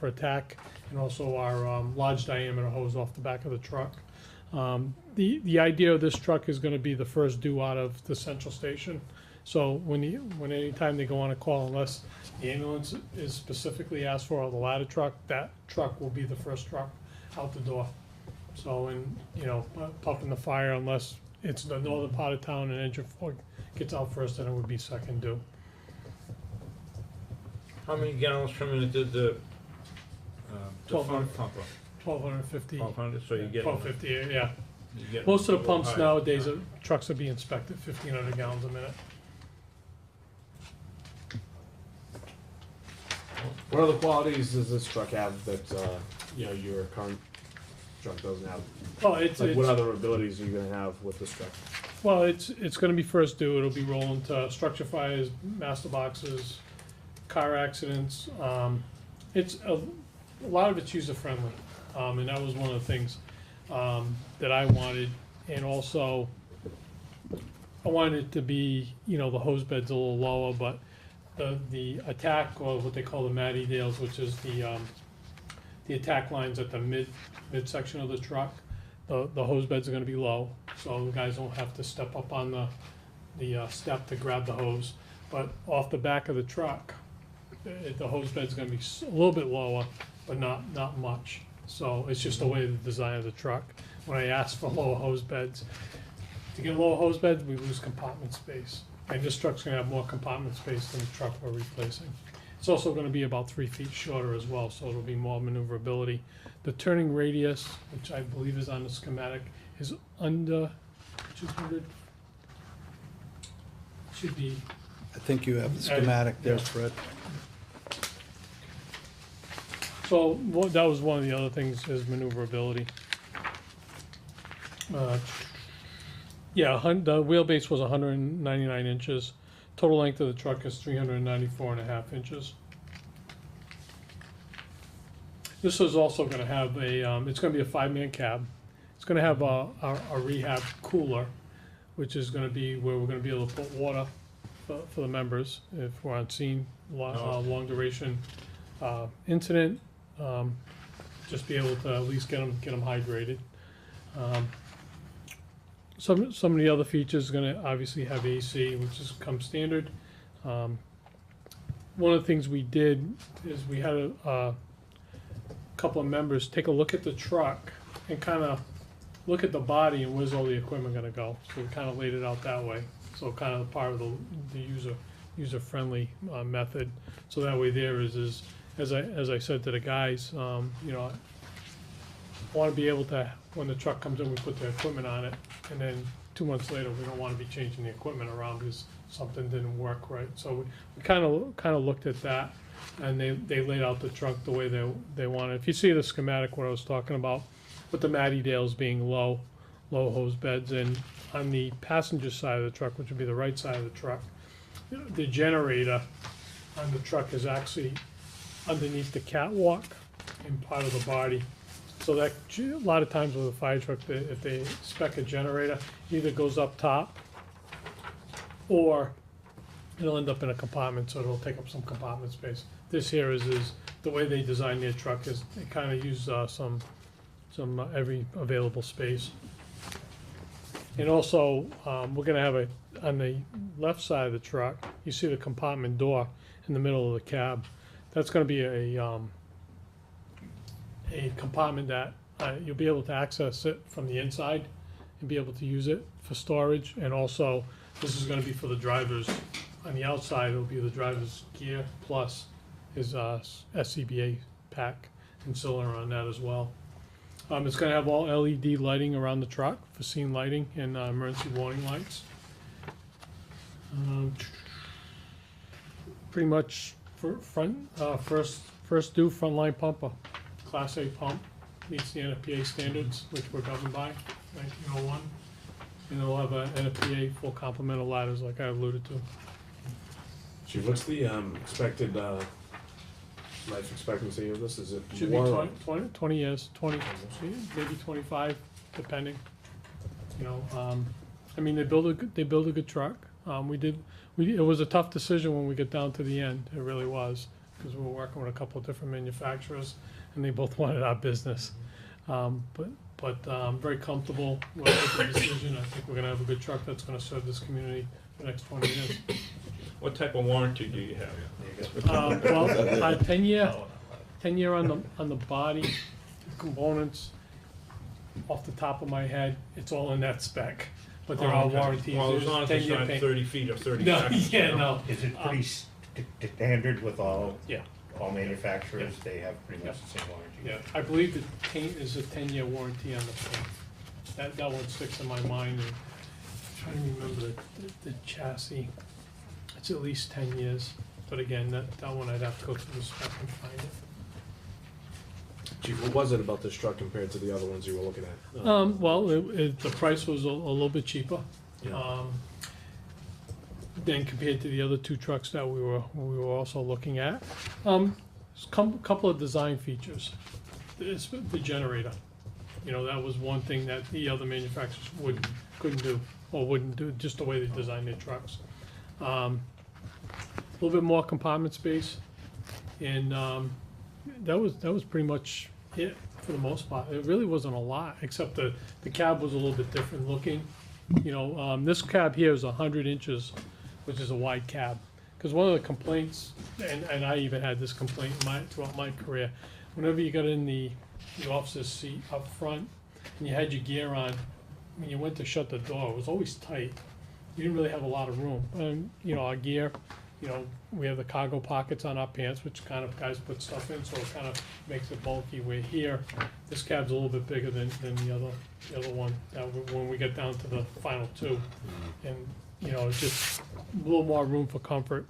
Speaker 14: attack, and also our large diameter hose off the back of the truck. The idea of this truck is gonna be the first due out of the central station. So when anytime they go on a call, unless the ambulance is specifically asked for, or the ladder truck, that truck will be the first truck out the door. So, pumping the fire, unless it's the northern part of town and engine 4 gets out first, then it would be second due.
Speaker 2: How many gallons per minute did the
Speaker 14: 1,200.
Speaker 2: front pumper?
Speaker 14: 1,250.
Speaker 2: 1,200, so you get.
Speaker 14: 1,250, yeah.
Speaker 2: you get
Speaker 14: Most of the
Speaker 2: a little
Speaker 14: pumps
Speaker 2: higher.
Speaker 14: nowadays, trucks are being inspected 1,500 gallons a minute.
Speaker 1: What other qualities does this truck have that your current truck doesn't have?
Speaker 14: Well, it's
Speaker 1: What other abilities are you gonna have with this truck?
Speaker 14: Well, it's gonna be first due. It'll be rolling to structure fires, master boxes, car accidents. It's a lot of it's user friendly, and that was one of the things that I wanted. And also, I wanted it to be, the hose bed's a little lower, but the attack, or what they call the Matty Dales, which is the attack lines at the midsection of the truck. The hose beds are gonna be low, so the guys don't have to step up on the step to grab the hose. But off the back of the truck, the hose bed's gonna be a little bit lower, but not much. So it's just the way the design of the truck. When I asked for lower hose beds, to get lower hose beds, we lose compartment space. And this truck's gonna have more compartment space than the truck we're replacing. It's also gonna be about 3 feet shorter as well, so it'll be more maneuverability. The turning radius, which I believe is on the schematic, is under 200. Should be,
Speaker 13: I think you have the schematic there, Fred.
Speaker 14: so that was one of the other things, is maneuverability. Yeah, the wheelbase was 199 inches. Total length of the truck is 394.5 inches. This is also gonna have it's gonna be a 5-man cab. It's gonna have a rehab cooler, which is gonna be where we're gonna be able to put water for the members if we're on scene, long duration incident. Just be able to at least get them hydrated. Some of the other features are gonna obviously have AC, which is come standard. One of the things we did is we had a couple of members take a look at the truck and kind of look at the body and where's all the equipment gonna go. So we kind of laid it out that way. So kind of part of the user-friendly method. So that way there is as I said to the guys, you know, I want to be able to, when the truck comes in, we put the equipment on it, and then 2 months later, we don't want to be changing the equipment around because something didn't work right. So we kind of looked at that, and they laid out the truck the way they wanted. If you see the schematic, what I was talking about, with the Matty Dales being low hose beds, and on the passenger side of the truck, which would be the right side of the truck, the generator on the truck is actually underneath the catwalk and part of the body. So that, a lot of times with a fire truck, if they spec a generator, either goes up top or it'll end up in a compartment, so it'll take up some compartment space. This here is the way they designed their truck is they kind of use some every available space. And also, we're gonna have on the left side of the truck, you see the compartment door in the middle of the cab. That's gonna be a compartment that you'll be able to access it from the inside and be able to use it for storage. And also, this is gonna be for the drivers. On the outside, it'll be the driver's gear plus his SCBA pack and cylinder on that as well. It's gonna have all LED lighting around the truck for scene lighting and emergency warning lights. Pretty much for first due frontline pumper. Class A pump, meets the NFPA standards, which we're governed by, 1901. And it'll have a NFPA full complement of ladders, like I alluded to.
Speaker 1: Chief, what's the expected life expectancy of this? Is it
Speaker 14: Should be
Speaker 1: more?
Speaker 14: 20 years, 20, maybe 25, depending. You know, I mean, they build a good truck. It was a tough decision when we get down to the end. It really was, because we were working with a couple of different manufacturers, and they both wanted our business. But I'm very comfortable with the decision. I think we're gonna have a good truck that's gonna serve this community for the next 20 years.
Speaker 2: What type of warranty do you have?
Speaker 14: Well, 10 year on the body, components, off the top of my head, it's all in that spec, but there are warranties.
Speaker 2: Well, as long as it's
Speaker 14: 10-year
Speaker 2: not
Speaker 14: paint.
Speaker 2: 30 feet or 30
Speaker 14: No,
Speaker 2: seconds.
Speaker 14: yeah, no.
Speaker 11: Is it pretty standard with all
Speaker 14: Yeah.
Speaker 11: manufacturers? They have pretty much the same warranty?
Speaker 14: Yeah, I believe the paint is a 10-year warranty on the paint. That one sticks in my mind, and I'm trying to remember the chassis. It's at least 10 years, but again, that one I'd have to go through the spec and find it.
Speaker 1: Chief, what was it about this truck compared to the other ones you were looking at?
Speaker 14: Well, the price was a little bit cheaper.
Speaker 1: Yeah.
Speaker 14: Than compared to the other two trucks that we were also looking at. Couple of design features. It's the generator. You know, that was one thing that the other manufacturers wouldn't do, just the way they designed their trucks. little bit more compartment space, and that was pretty much it for the most part. It really wasn't a lot, except the cab was a little bit different looking. You know, this cab here is 100 inches, which is a wide cab. Because one of the complaints, and I even had this complaint throughout my career, whenever you got in the officer's seat up front and you had your gear on, when you went to shut the door, it was always tight. You didn't really have a lot of room. And, you know, our gear, you know, we have the cargo pockets on our pants, which kind of guys put stuff in, so it kind of makes it bulky. We're here, this cab's a little bit bigger than the other one, when we get down to the final two. And, you know, it's just a little more room for comfort.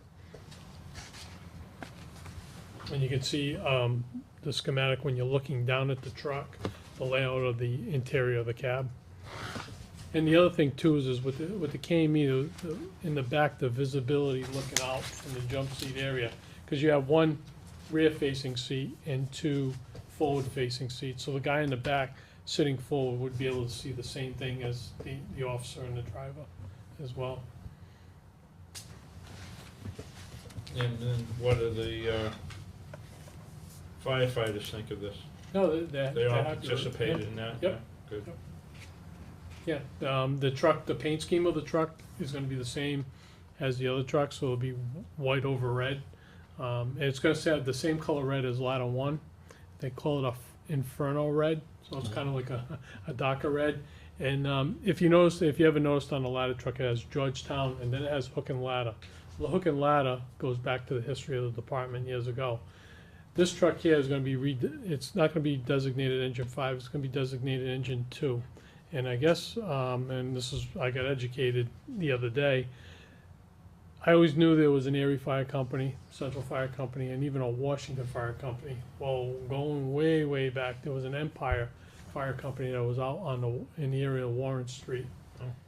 Speaker 14: And you can see the schematic when you're looking down at the truck, the layout of the interior of the cab. And the other thing too is with the KME, in the back, the visibility looking out from the jump seat area, because you have one rear-facing seat and two forward-facing seats. So the guy in the back sitting forward would be able to see the same thing as the officer and the driver as well.
Speaker 2: And then what do the firefighters think of this?
Speaker 14: No,
Speaker 2: They all participated in that?
Speaker 14: Yep.
Speaker 2: Yeah, good.
Speaker 14: Yeah, the truck, the paint scheme of the truck is gonna be the same as the other truck, so it'll be white over red. And it's gonna have the same color red as ladder one. They call it a inferno red, so it's kinda like a darker red. And if you ever noticed on the ladder truck, it has Georgetown and then it has hook and ladder. The hook and ladder goes back to the history of the department years ago. This truck here is gonna be it's not gonna be designated engine 5, it's gonna be designated engine 2. And I guess, and I got educated the other day, I always knew there was an Erie Fire Company, Central Fire Company, and even a Washington Fire Company. Well, going way, way back, there was an Empire Fire Company that was out in the area of Warren Street.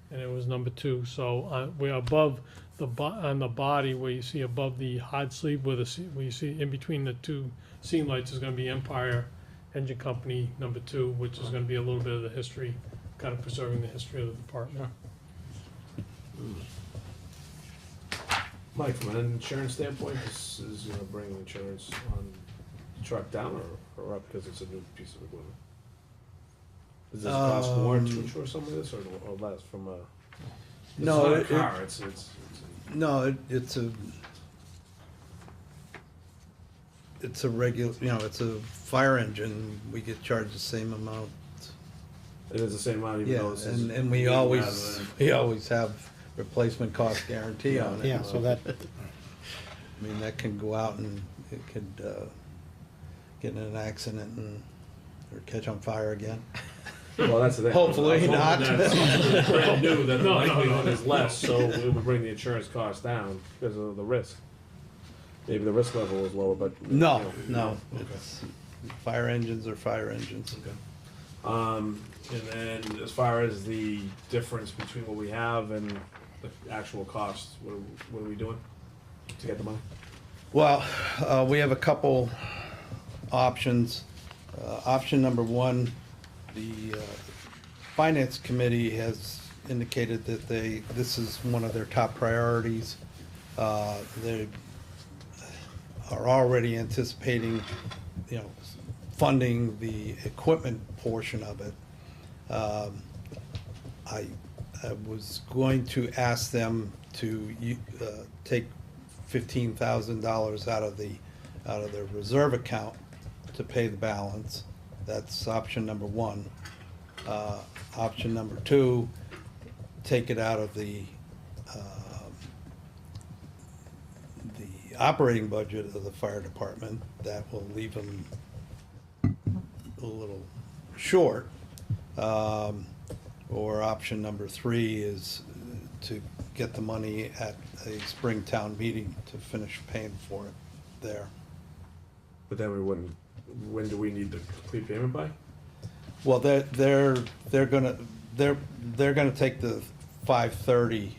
Speaker 14: And it was number 2. So we're above on the body, where you see above the hard sleeve, where you see in between the two seam lights is gonna be Empire Engine Company number 2, which is gonna be a little bit of the history, kind of preserving the history of the department.
Speaker 1: Mike, from an insurance standpoint, this is gonna bring insurance on the truck down or up because it's a new piece of equipment? Does this cost more to insure some of this or less from a? It's
Speaker 13: No,
Speaker 1: not a car. It's
Speaker 13: No, it's a regular, it's a fire engine. We get charged the same amount.
Speaker 1: It is the same amount, even though
Speaker 13: Yeah,
Speaker 1: this is.
Speaker 13: and we always have replacement cost guarantee on it.
Speaker 3: Yeah, so that,
Speaker 13: I mean, that can go out and it could get in an accident or catch on fire again.
Speaker 1: Well, that's the thing.
Speaker 13: Hopefully not.
Speaker 1: That's brand new, that the likelihood is less, so it would bring the insurance cost down because of the risk. Maybe the risk level is lower, but.
Speaker 13: No,
Speaker 1: you know.
Speaker 13: no, it's, fire engines are fire engines.
Speaker 1: Okay. And then as far as the difference between what we have and the actual cost, what are we doing to get the money?
Speaker 13: Well, we have a couple options. Option number one, the Finance Committee has indicated that this is one of their top priorities. They are already anticipating, funding the equipment portion of it. I was going to ask them to take $15,000 out of their reserve account to pay the balance. That's option number one. Option number two, take it out of the operating budget of the fire department. That will leave them a little short. Or option number three is to get the money at a spring town meeting to finish paying for it there.
Speaker 1: But then we wouldn't, when do we need the complete payment by?
Speaker 13: Well, they're gonna take the 530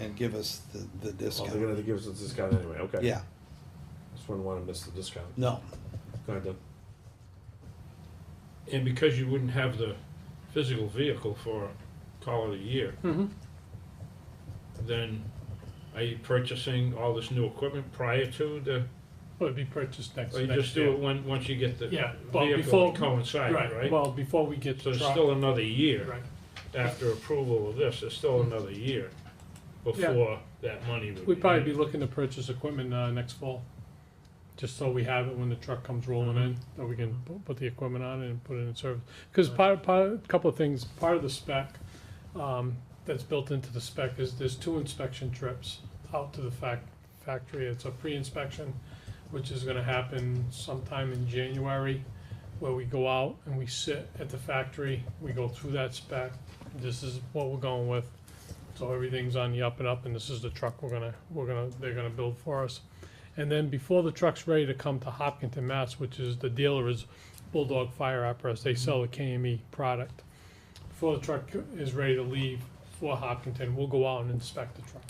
Speaker 13: and give us the
Speaker 1: Oh,
Speaker 13: discount.
Speaker 1: they're gonna give us a discount anyway, okay.
Speaker 13: Yeah,
Speaker 1: Just wouldn't wanna miss the discount.
Speaker 13: no,
Speaker 1: Go ahead, Doug.
Speaker 2: And because you wouldn't have the physical vehicle for, call it a year,
Speaker 14: Mm-hmm.
Speaker 2: then Are you purchasing all this new equipment prior to the,
Speaker 14: Would be purchased next
Speaker 2: or you
Speaker 14: next
Speaker 2: just do
Speaker 14: year.
Speaker 2: it once you get the
Speaker 14: Yeah, well,
Speaker 2: vehicle
Speaker 14: before,
Speaker 2: to coincide, right?
Speaker 14: well, before we get
Speaker 2: So
Speaker 14: the
Speaker 2: it's
Speaker 14: truck.
Speaker 2: still another year
Speaker 14: Right.
Speaker 2: after approval of this, there's still another year before that money would be.
Speaker 14: We'd probably be looking to purchase equipment, next fall, just so we have it when the truck comes rolling in, that we can put the equipment on it and put it in service. Cause a couple of things, part of the spec, that's built into the spec is there's 2 inspection trips out to the factory. It's a pre-inspection, which is gonna happen sometime in January, where we go out and we sit at the factory, we go through that spec. This is what we're going with. So everything's on the up and up, and this is the truck they're gonna build for us. And then before the truck's ready to come to Hopkinton, Mass, which is the dealer is Bulldog Fire Apparatus, they sell the KME product. Before the truck is ready to leave for Hopkinton, we'll go out and inspect the truck.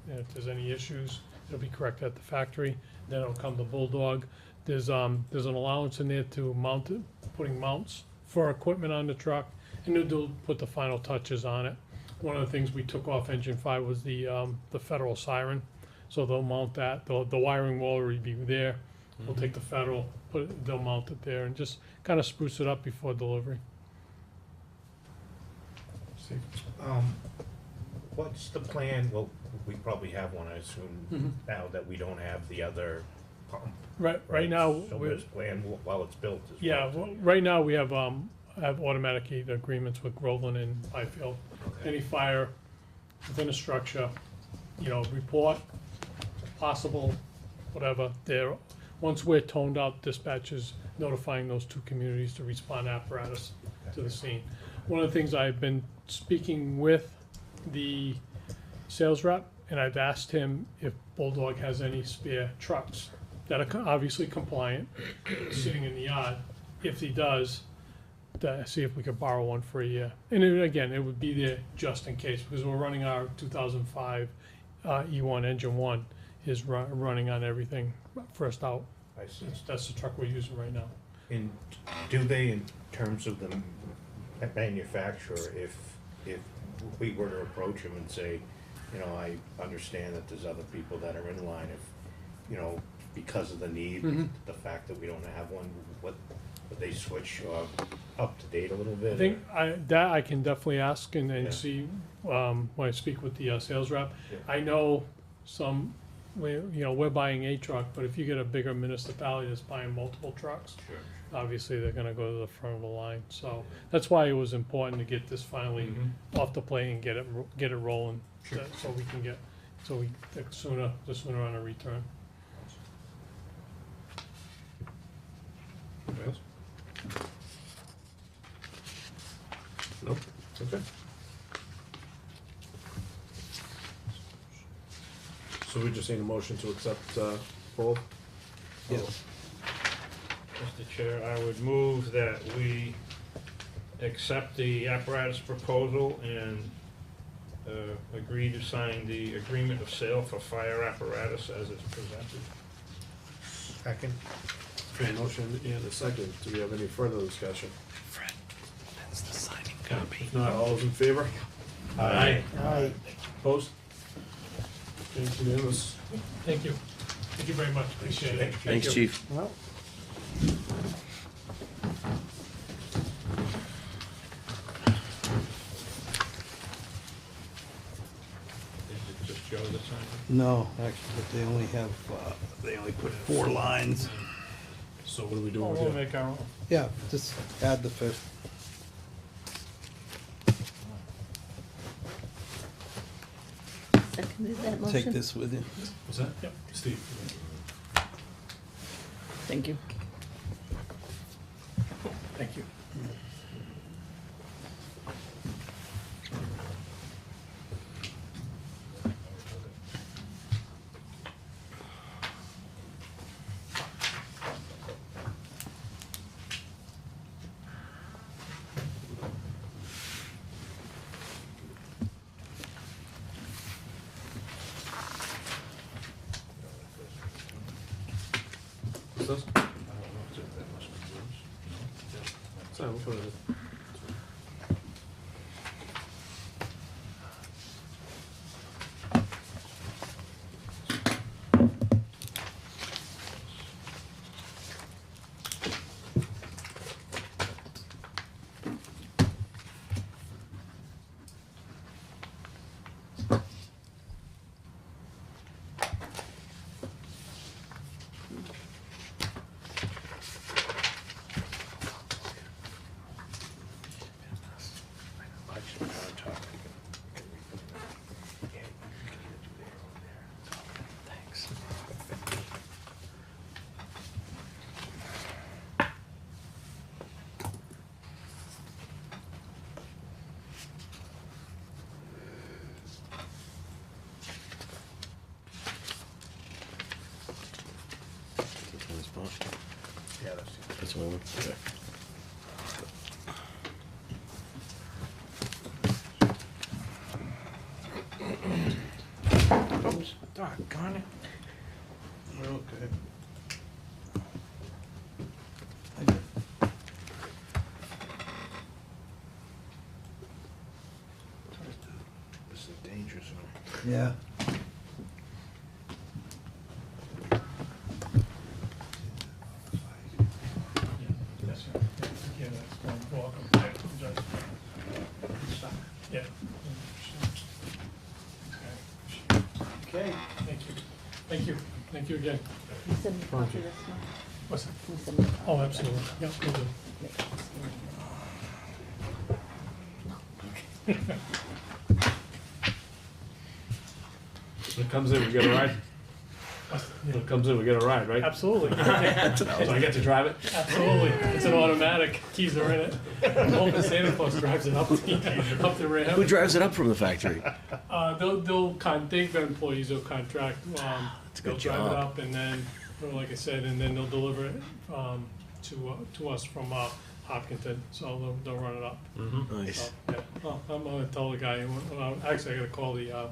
Speaker 14: And if there's any issues, it'll be corrected at the factory, then it'll come to Bulldog. There's an allowance in there to mount it, putting mounts for equipment on the truck, and they'll put the final touches on it. One of the things we took off engine 5 was the federal siren, so they'll mount that. The wiring will already be there. We'll take the federal, they'll mount it there, and just kind of spruce it up before delivery.
Speaker 11: What's the plan? Well, we probably have one, I assume, now that we don't have the other pump.
Speaker 14: Right now,
Speaker 11: So there's plan while it's built as
Speaker 14: yeah,
Speaker 11: well.
Speaker 14: well, right now we have automatic agreements with Groveland and Byfield.
Speaker 11: Okay.
Speaker 14: Any fire within a structure, report, possible, whatever, once we're toned out, dispatches notifying those 2 communities to respond apparatus to the scene. One of the things I've been speaking with the sales rep, and I've asked him if Bulldog has any spare trucks that are obviously compliant, sitting in the yard. If he does, to see if we could borrow one for a year. And again, it would be there just in case, because we're running our 2005 E1 engine 1 is running on everything first out.
Speaker 11: I see.
Speaker 14: That's the truck we're using right now.
Speaker 11: And do they, in terms of the manufacturer, if we were to approach them and say, I understand that there's other people that are in line, if, because of the need, the fact that we don't have one, would they switch up to date a little bit?
Speaker 14: I think I can definitely ask and
Speaker 11: Yeah.
Speaker 14: see, when I speak with the sales rep.
Speaker 11: Yeah.
Speaker 14: I know we're buying a truck, but if you get a bigger municipality that's buying multiple trucks,
Speaker 11: Sure.
Speaker 14: obviously they're gonna go to the front of the line. So that's why it was important to get this finally off the plate and get it rolling, so we can get, the sooner on a return.
Speaker 1: Anybody else? Nope, okay. So we just need a motion to accept, both?
Speaker 13: Yes.
Speaker 2: Mr. Chair, I would move that we accept the apparatus proposal and agree to sign the agreement of sale for fire apparatus as it's presented.
Speaker 11: Second?
Speaker 1: Okay, motion and a second. Do we have any further discussion?
Speaker 7: Fred, that's the signing
Speaker 1: Okay.
Speaker 7: copy.
Speaker 1: If not, all those in favor?
Speaker 11: Aye.
Speaker 3: Aye.
Speaker 1: Opposed? Okay, unanimous.
Speaker 14: Thank you. Thank you very much, appreciate it.
Speaker 6: Thanks, chief.
Speaker 3: Well,
Speaker 2: Is it just Joe that signed it?
Speaker 13: No, actually, they only put 4 lines.
Speaker 1: So what are we doing
Speaker 14: Oh,
Speaker 1: with
Speaker 14: we'll
Speaker 1: you?
Speaker 14: make our own.
Speaker 13: Yeah, just add the 5th.
Speaker 9: Seconded that motion?
Speaker 13: Take this with you.
Speaker 1: What's that?
Speaker 14: Yep.
Speaker 1: Steve?
Speaker 9: Thank you.
Speaker 1: Thank you. What's this?
Speaker 2: I don't know if that must be yours.
Speaker 1: Sorry, we'll put it in.
Speaker 6: soon.
Speaker 2: Oops, doggone it. Okay. This is a danger zone.
Speaker 13: Yeah.
Speaker 14: Yes, sir. Yeah, that's going, welcome. Yeah, Yeah.
Speaker 2: Okay.
Speaker 14: Thank you. Thank you. Thank you again.
Speaker 9: Can you send me a copy of this one?
Speaker 14: What's that?
Speaker 9: Can you send me a copy?
Speaker 14: Oh, absolutely. Yeah, will do.
Speaker 1: When it comes in, we get a ride. When it comes in, we get a ride, right?
Speaker 14: Absolutely.
Speaker 1: So I get to drive it?
Speaker 14: Absolutely. It's an automatic. Keys are in it. I'm hoping Santa Claus drives it up the ramp.
Speaker 6: Who drives it up from the factory?
Speaker 14: They've got employees who'll contract,
Speaker 6: That's a good
Speaker 14: they'll drive it
Speaker 6: job.
Speaker 14: up and then, like I said, and then they'll deliver it, to us from, Hopkinton, so they'll run it up.
Speaker 6: Nice.
Speaker 14: So, yeah, well, I'm gonna tell the guy, actually, I gotta call the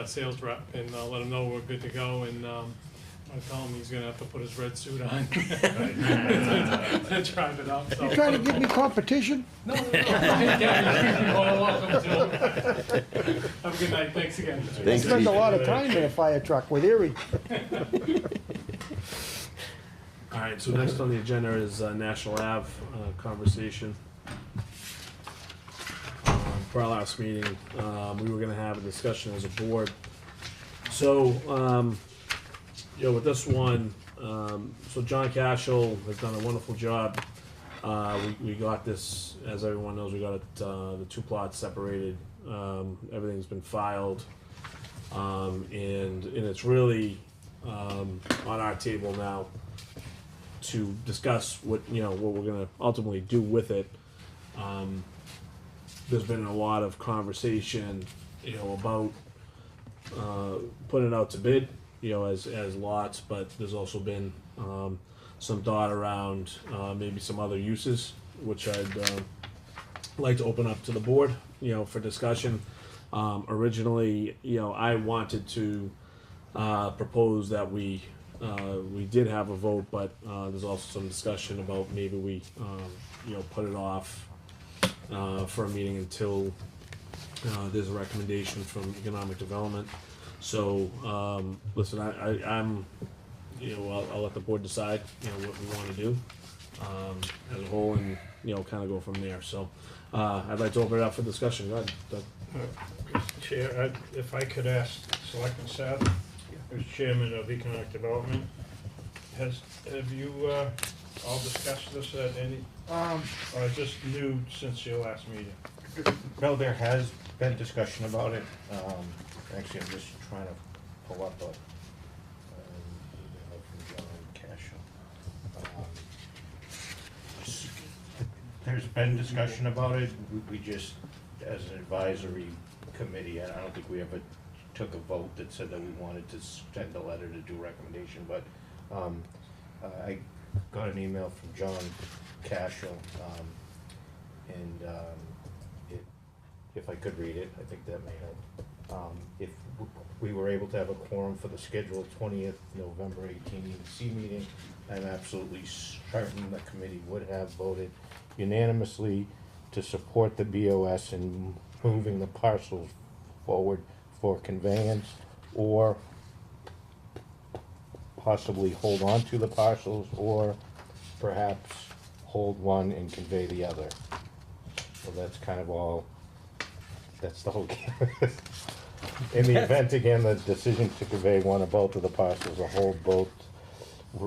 Speaker 14: sales rep and let him know we're good to go, and I tell him he's gonna have to put his red suit on and drive it up, so.
Speaker 3: You trying to give me competition?
Speaker 14: No, yeah, you're all welcome to. Have a good night, thanks again.
Speaker 3: I spend a lot of time in a fire truck with Erie.
Speaker 1: All right, so next on the agenda is National Ave conversation. For our last meeting, we were gonna have a discussion as a board. So, with this one, so John Cashel has done a wonderful job. We got this, as everyone knows, we got it, the two plots separated. Everything's been filed, and it's really on our table now to discuss what we're gonna ultimately do with it. There's been a lot of conversation, about putting it out to bid, as lots, but there's also been some thought around maybe some other uses, which I'd like to open up to the board, for discussion. Originally, I wanted to propose that we did have a vote, but there's also some discussion about maybe we put it off for a meeting until there's a recommendation from economic development. So listen, I'm I'll let the board decide what we want to do as a whole, and kind of go from there. So I'd like to open it up for discussion. Go ahead, Doug.
Speaker 2: Mr. Chair, if I could ask Selectman Sapp, who's Chairman of Economic Development, have you all discussed this at any, or is this new since your last meeting?
Speaker 11: Well, there has been discussion about it. Actually, I'm just trying to pull up a email from John Cashel. There's been discussion about it. We just, as an advisory committee, I don't think we ever took a vote that said that we wanted to send a letter to do recommendation, but I got an email from John Cashel, and if I could read it, I think that may help. If we were able to have a quorum for the scheduled 20th November 18 EDC meeting, I'm absolutely certain the committee would have voted unanimously to support the BOS in moving the parcels forward for conveyance, or possibly hold on to the parcels, or perhaps hold one and convey the other. So that's kind of all, that's the whole game. In the event, again, the decision to convey one or both of the parcels or hold both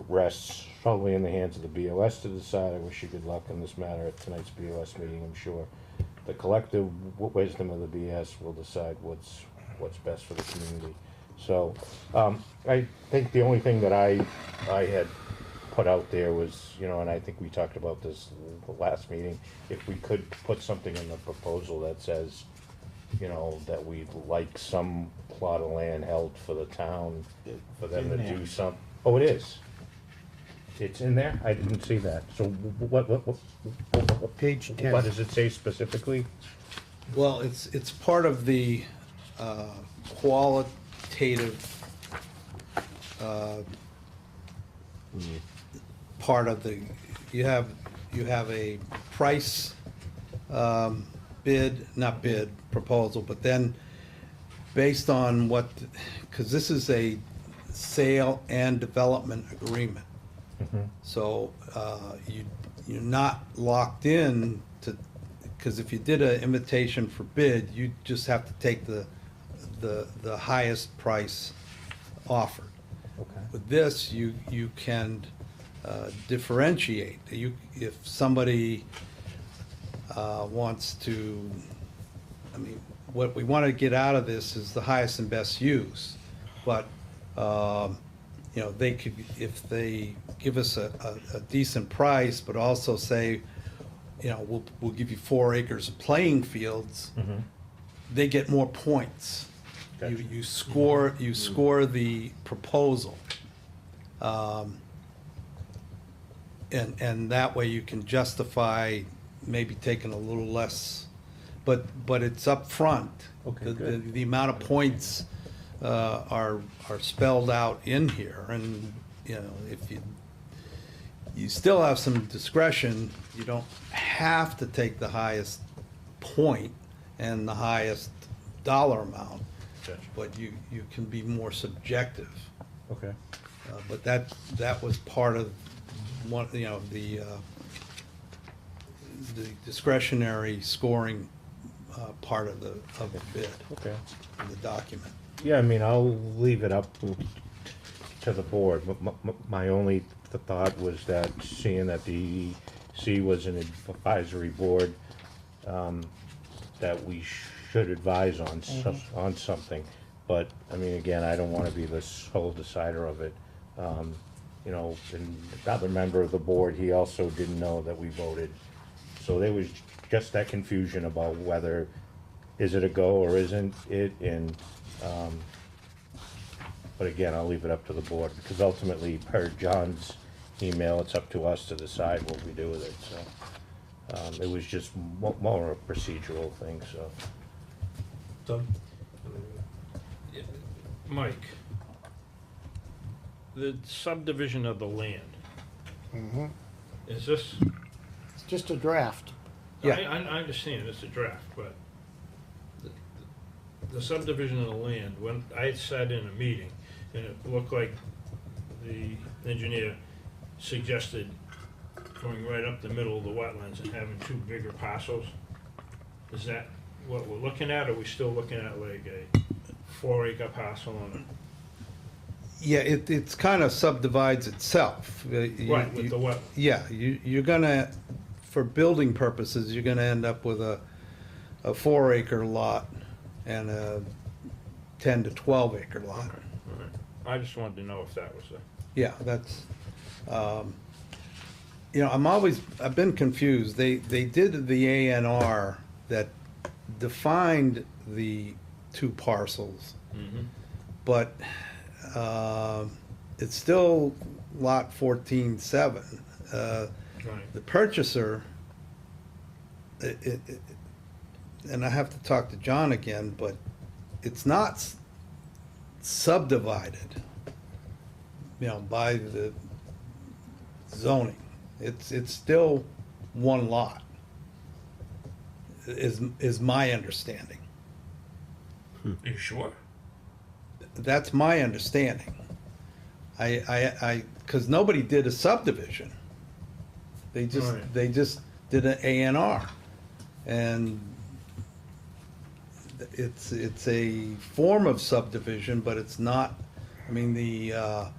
Speaker 11: rests solely in the hands of the BOS to decide. I wish you good luck in this matter at tonight's BOS meeting. I'm sure the collective wisdom of the BS will decide what's best for the community. So I think the only thing that I had put out there was, and I think we talked about this the last meeting, if we could put something in the proposal that says, that we'd like some plot of land held for the town, for them to do some. Oh, it is? It's in there? I didn't see that. So what?
Speaker 3: Page 10.
Speaker 11: What does it say specifically?
Speaker 13: Well, it's part of the qualitative part of the, you have a price proposal, but then based on what, because this is a sale and development agreement. So you're not locked in to, because if you did an invitation for bid, you just have to take the highest price offered.
Speaker 11: Okay.
Speaker 13: With this, you can differentiate. If somebody wants to, I mean, what we want to get out of this is the highest and best use. But, you know, they could, if they give us a decent price, but also say, you know, we'll give you 4 acres of playing fields, they get more points.
Speaker 11: Gotcha.
Speaker 13: You score the proposal. And that way you can justify maybe taking a little less, but it's upfront.
Speaker 11: Okay, good.
Speaker 13: The amount of points are spelled out in here, and, you know, if you still have some discretion, you don't have to take the highest point and the highest dollar amount,
Speaker 11: Gotcha.
Speaker 13: but you can be more subjective.
Speaker 11: Okay.
Speaker 13: But that was part of one, you know, the discretionary scoring part of the bid,
Speaker 11: Okay.
Speaker 13: in the document.
Speaker 11: Yeah, I mean, I'll leave it up to the board. My only thought was that seeing that the EC was an advisory board, that we should advise on on something. But, I mean, again, I don't want to be the sole decider of it. You know, and another member of the board, he also didn't know that we voted. So there was just that confusion about whether, is it a go or isn't it? And, but again, I'll leave it up to the board, because ultimately, per John's email, it's up to us to decide what we do with it, so. It was just more a procedural thing, so.
Speaker 1: Tom?
Speaker 2: Mike, the subdivision of the land, is this,
Speaker 3: It's just a draft.
Speaker 13: Yeah.
Speaker 2: I understand it's a draft, but the subdivision of the land, when I sat in a meeting, and it looked like the engineer suggested going right up the middle of the wetlands and having 2 bigger parcels. Is that what we're looking at, or are we still looking at like a 4-acre parcel on
Speaker 13: Yeah, it's kind of subdivides itself.
Speaker 2: Right, with the wetland.
Speaker 13: Yeah, you're gonna, for building purposes, you're gonna end up with a 4-acre lot and a 10 to 12-acre lot.
Speaker 2: All right. I just wanted to know if that was a.
Speaker 13: Yeah, that's, you know, I've been confused. They did the ANR that defined the 2 parcels, but it's still lot 14-7.
Speaker 2: Right.
Speaker 13: The purchaser, and I have to talk to John again, but it's not subdivided, you know, by the zoning. It's still 1 lot, is my understanding.
Speaker 2: Are you sure?
Speaker 13: That's my understanding. Because nobody did a subdivision. They just did an ANR. And it's a form of subdivision, but it's not, I mean, the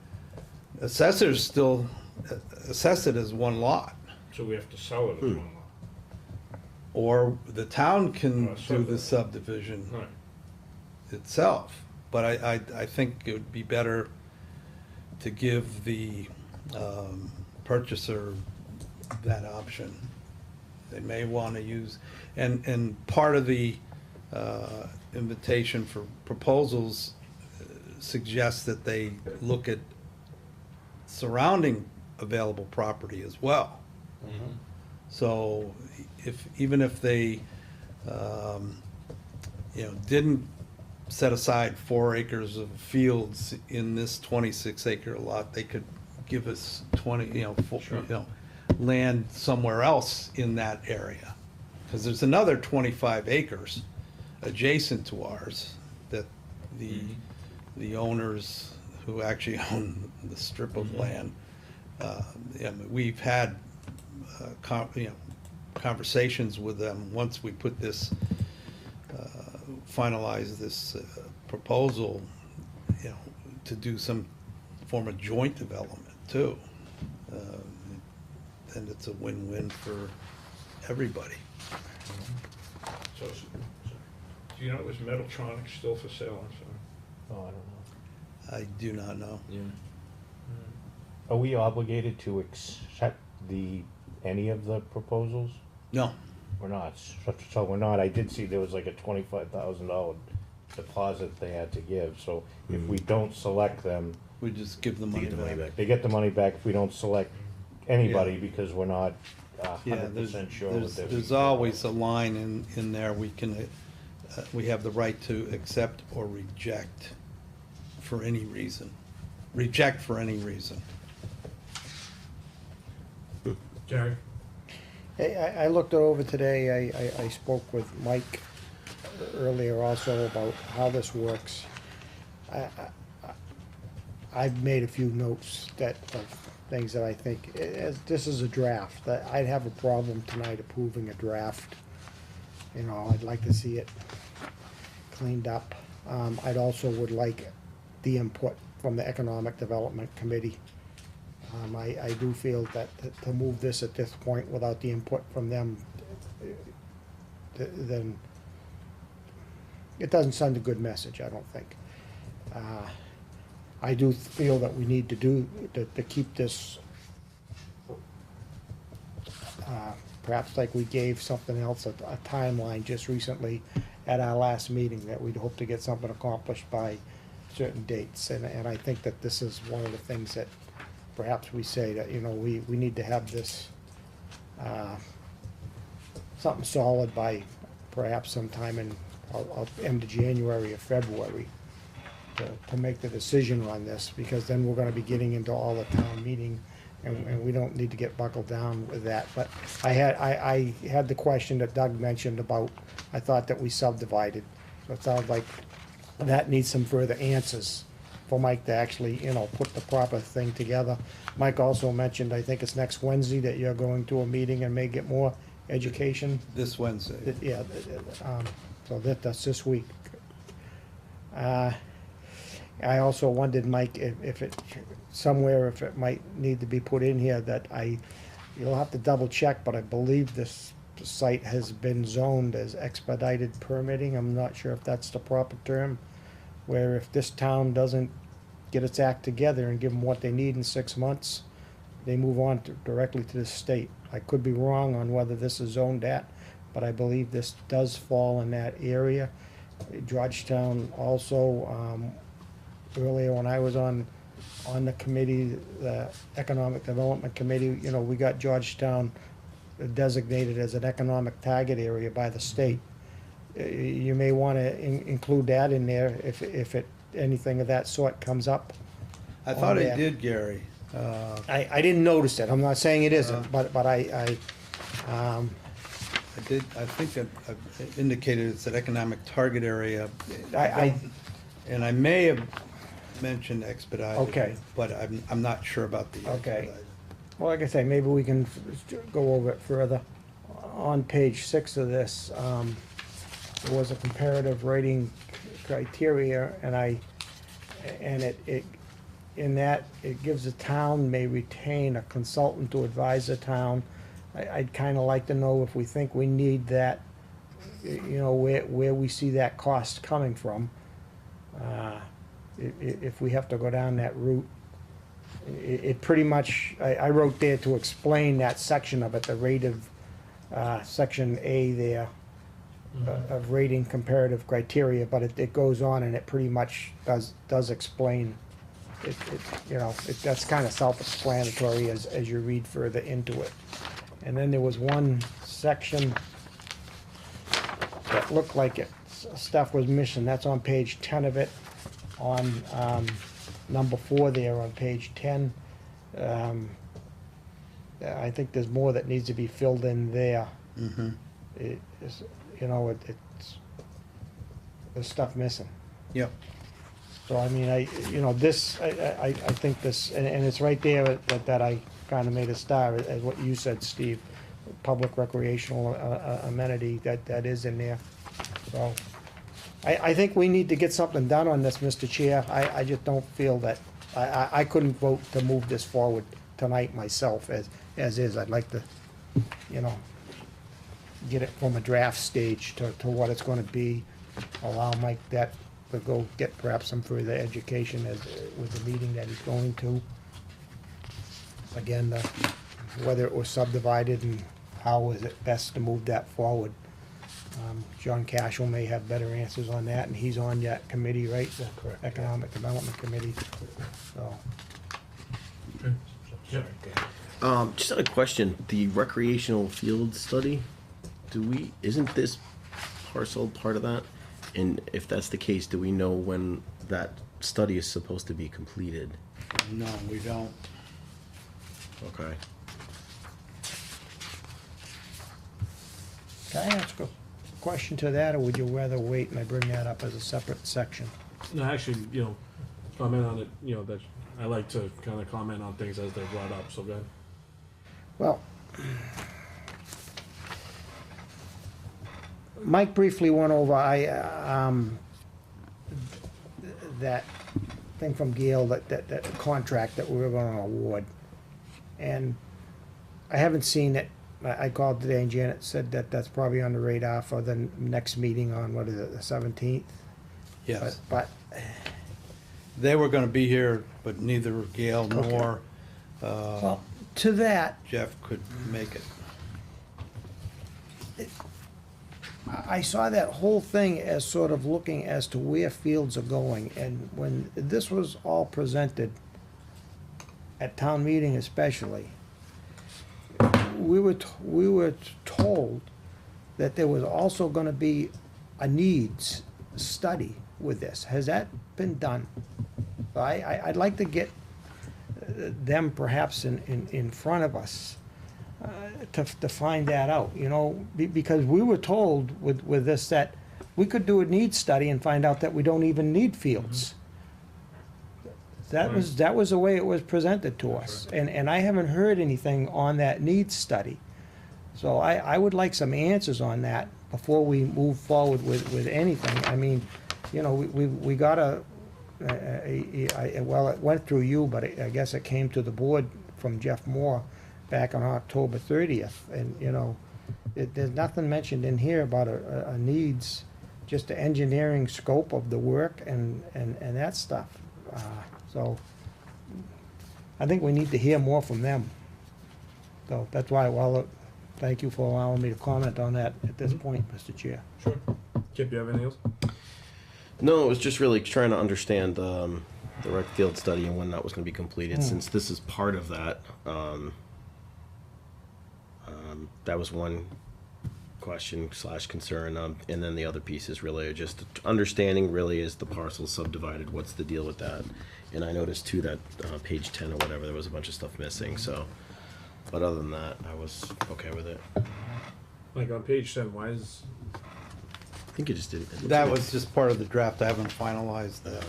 Speaker 13: assessors still assess it as 1 lot.
Speaker 2: So we have to sell it as 1 lot.
Speaker 13: Or the town can
Speaker 2: Or
Speaker 13: do the subdivision
Speaker 2: Right.
Speaker 13: itself. But I think it would be better to give the purchaser that option. They may want to use, and part of the invitation for proposals suggests that they look at surrounding available property as well. So even if they, didn't set aside 4 acres of fields in this 26-acre lot, they could give us 20, land somewhere else in that area. Because there's another 25 acres adjacent to ours that the owners who actually own the strip of land, we've had conversations with them once we put this, finalize this proposal, to do some form of joint development too. And it's a win-win for everybody.
Speaker 2: So, do you know, is Metaltronics still for sale? I'm sorry.
Speaker 11: Oh, I don't know.
Speaker 13: I do not know.
Speaker 1: Yeah.
Speaker 11: Are we obligated to accept any of the proposals?
Speaker 13: No.
Speaker 11: We're not. So we're not. I did see there was like a $25,000 deposit they had to give. So if we don't select them,
Speaker 13: We just give the money back.
Speaker 11: they get the money back. If we don't select anybody because we're not
Speaker 13: Yeah,
Speaker 11: 100% sure
Speaker 13: there's,
Speaker 11: what
Speaker 13: there's always a line in there, we can, we have the right to accept or reject for any reason. Reject for any reason.
Speaker 1: Jerry?
Speaker 3: Hey, I looked it over today, I spoke with Mike earlier also about how this works. I've made a few notes of things that I think, this is a draft, that I'd have a problem tonight approving a draft. I'd like to see it cleaned up. I'd also would like the input from the Economic Development Committee. I do feel that to move this at this point without the input from them, then it doesn't send a good message, I don't think. I do feel that we need to keep this, perhaps like we gave something else a timeline just recently at our last meeting, that we'd hope to get something accomplished by certain dates. And I think that this is one of the things that perhaps we say that, we need to have this, something solid by perhaps sometime in, end of January or February to make the decision on this, because then we're gonna be getting into all the town meeting, and we don't need to get buckled down with that. But I had the question that Doug mentioned about, I thought that we subdivided. So it sounds like that needs some further answers for Mike to actually, put the proper thing together. Mike also mentioned, I think it's next Wednesday, that you're going to a meeting and may get more education.
Speaker 13: This Wednesday.
Speaker 3: Yeah, so that's this week. I also wondered, Mike, if it, somewhere, if it might need to be put in here that you'll have to double check, but I believe this site has been zoned as expedited permitting. I'm not sure if that's the proper term, where if this town doesn't get its act together and give them what they need in 6 months, they move on directly to the state. I could be wrong on whether this is zoned at, but I believe this does fall in that area. Georgetown also, earlier when I was on the committee, the Economic Development Committee, we got Georgetown designated as an economic target area by the state. You may want to include that in there if anything of that sort comes up.
Speaker 13: I thought
Speaker 3: on
Speaker 13: it
Speaker 3: there.
Speaker 13: did, Gary.
Speaker 3: I didn't notice it, I'm not saying it isn't, but
Speaker 13: I did, I think I indicated it's an economic target area. And I may have mentioned expedited.
Speaker 3: Okay.
Speaker 13: But I'm not sure about the
Speaker 3: Okay.
Speaker 13: expedited.
Speaker 3: Well, like I say, maybe we can go over it further. On page 6 of this, there was a comparative rating criteria, and it in that, it gives the town may retain a consultant to advise the town. I'd kinda like to know if we think we need that, where we see that cost coming from. If we have to go down that route. It pretty much, I wrote there to explain that section of it, the rate of, section A there, of rating comparative criteria, but it goes on and it pretty much does explain you know, that's kind of self-explanatory as you read further into it. And then there was one section that looked like stuff was missing. That's on page 10 of it. On number 4 there on page 10. I think there's more that needs to be filled in there.
Speaker 13: Mm-hmm.
Speaker 3: It's, you know, there's stuff missing.
Speaker 13: Yep.
Speaker 3: So I mean, I think this, and it's right there that I kind of made a star, as what you said, Steve, public recreational amenity, that is in there. So, I think we need to get something done on this, Mr. Chair. I just don't feel that, I couldn't vote to move this forward tonight myself as is. I'd like to, you know, get it from a draft stage to what it's gonna be. Allow Mike that to go get perhaps some further education with the meeting that he's going to. Again, whether it was subdivided and how is it best to move that forward. John Cashel may have better answers on that, and he's on that committee, right? The
Speaker 2: Correct.
Speaker 3: Economic Development Committee, so.
Speaker 6: Just had a question. The recreational field study, isn't this parcel part of that? And if that's the case, do we know when that study is supposed to be completed?
Speaker 13: No, we don't.
Speaker 6: Okay.
Speaker 3: Can I ask a question to that, or would you rather wait and I bring that up as a separate section?
Speaker 1: No, actually, you know, comment on it, you know, that I like to kind of comment on things as they're brought up, so go ahead.
Speaker 3: Well, Mike briefly went over, that thing from Gail, that contract that we were gonna award. And I haven't seen it. I called today and Janet said that that's probably on the radar for the next meeting on, what is it, the 17th?
Speaker 13: Yes.
Speaker 3: But
Speaker 13: They were gonna be here, but neither Gail nor
Speaker 3: well, to that,
Speaker 13: Jeff could make it.
Speaker 3: I saw that whole thing as sort of looking as to where fields are going, and when this was all presented, at town meeting especially, we were told that there was also gonna be a needs study with this. Has that been done? I'd like to get them perhaps in front of us to find that out, you know, because we were told with this that we could do a needs study and find out that we don't even need fields. That was the way it was presented to us, and I haven't heard anything on that needs study. So I would like some answers on that before we move forward with anything. I mean, you know, we got well, it went through you, but I guess it came to the board from Jeff Moore back on October 30th, and, you know, there's nothing mentioned in here about a needs, just the engineering scope of the work and that stuff. So I think we need to hear more from them. So that's why, well, thank you for allowing me to comment on that at this point, Mr. Chair.
Speaker 1: Sure. Kip, you have anything else?
Speaker 6: No, it was just really trying to understand the rec field study and when that was going to be completed. Since this is part of that, that was one question / concern, and then the other piece is really just understanding. Really, is the parcel subdivided? What's the deal with that? And I noticed too that page 10 or whatever, there was a bunch of stuff missing. So, but other than that, I was okay with it.
Speaker 1: Like on page 10, why is?
Speaker 6: I think it just didn't. It
Speaker 13: That
Speaker 6: looks
Speaker 13: was just part of the draft. I haven't finalized that.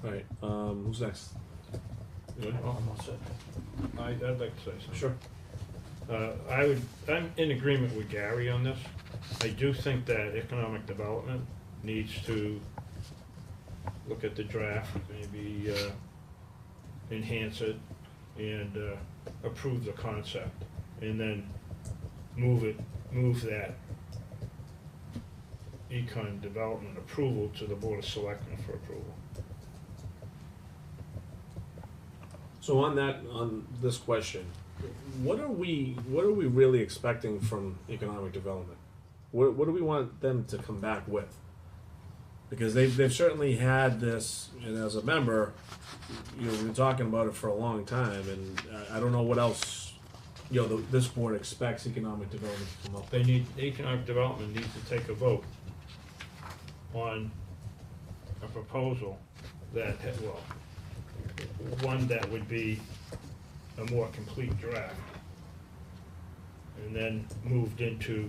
Speaker 1: All right. Who's next? You good?
Speaker 2: I'm all set. I'd like to say something.
Speaker 1: Sure.
Speaker 2: I'm in agreement with Gary on this. I do think that economic development needs to look at the draft, maybe enhance it and approve the concept, and then move that econ development approval to the Board of Selectmen for approval.
Speaker 1: So on this question, what are we really expecting from economic development? What do we want them to come back with? because they've certainly had this, and as a member, we've been talking about it for a long time, and I don't know what else, this board expects economic development to come up.
Speaker 2: Economic development needs to take a vote on a proposal that, one that would be a more complete draft, and then moved into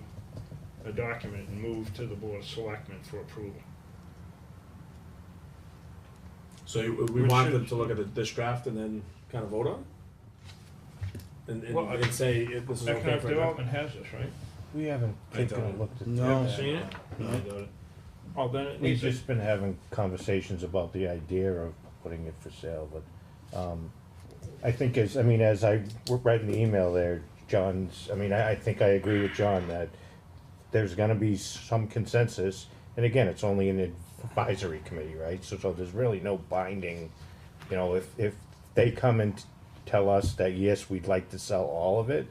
Speaker 2: a document and moved to the Board of Selectmen for approval.
Speaker 1: So we want them to look at this draft and then kind of vote on it? And say, this is okay
Speaker 2: Economic
Speaker 1: for
Speaker 2: development has this, right?
Speaker 11: We haven't
Speaker 1: I
Speaker 11: taken a
Speaker 1: don't.
Speaker 11: look at
Speaker 2: You
Speaker 13: No.
Speaker 2: haven't seen it? No, I got it. Oh, then it
Speaker 11: We've
Speaker 2: needs to,
Speaker 11: just been having conversations about the idea of putting it for sale, but, I think as I read in the email there, I think I agree with John that there's gonna be some consensus, and again, it's only an advisory committee, right? So there's really no binding, if they come and tell us that, yes, we'd like to sell all of it,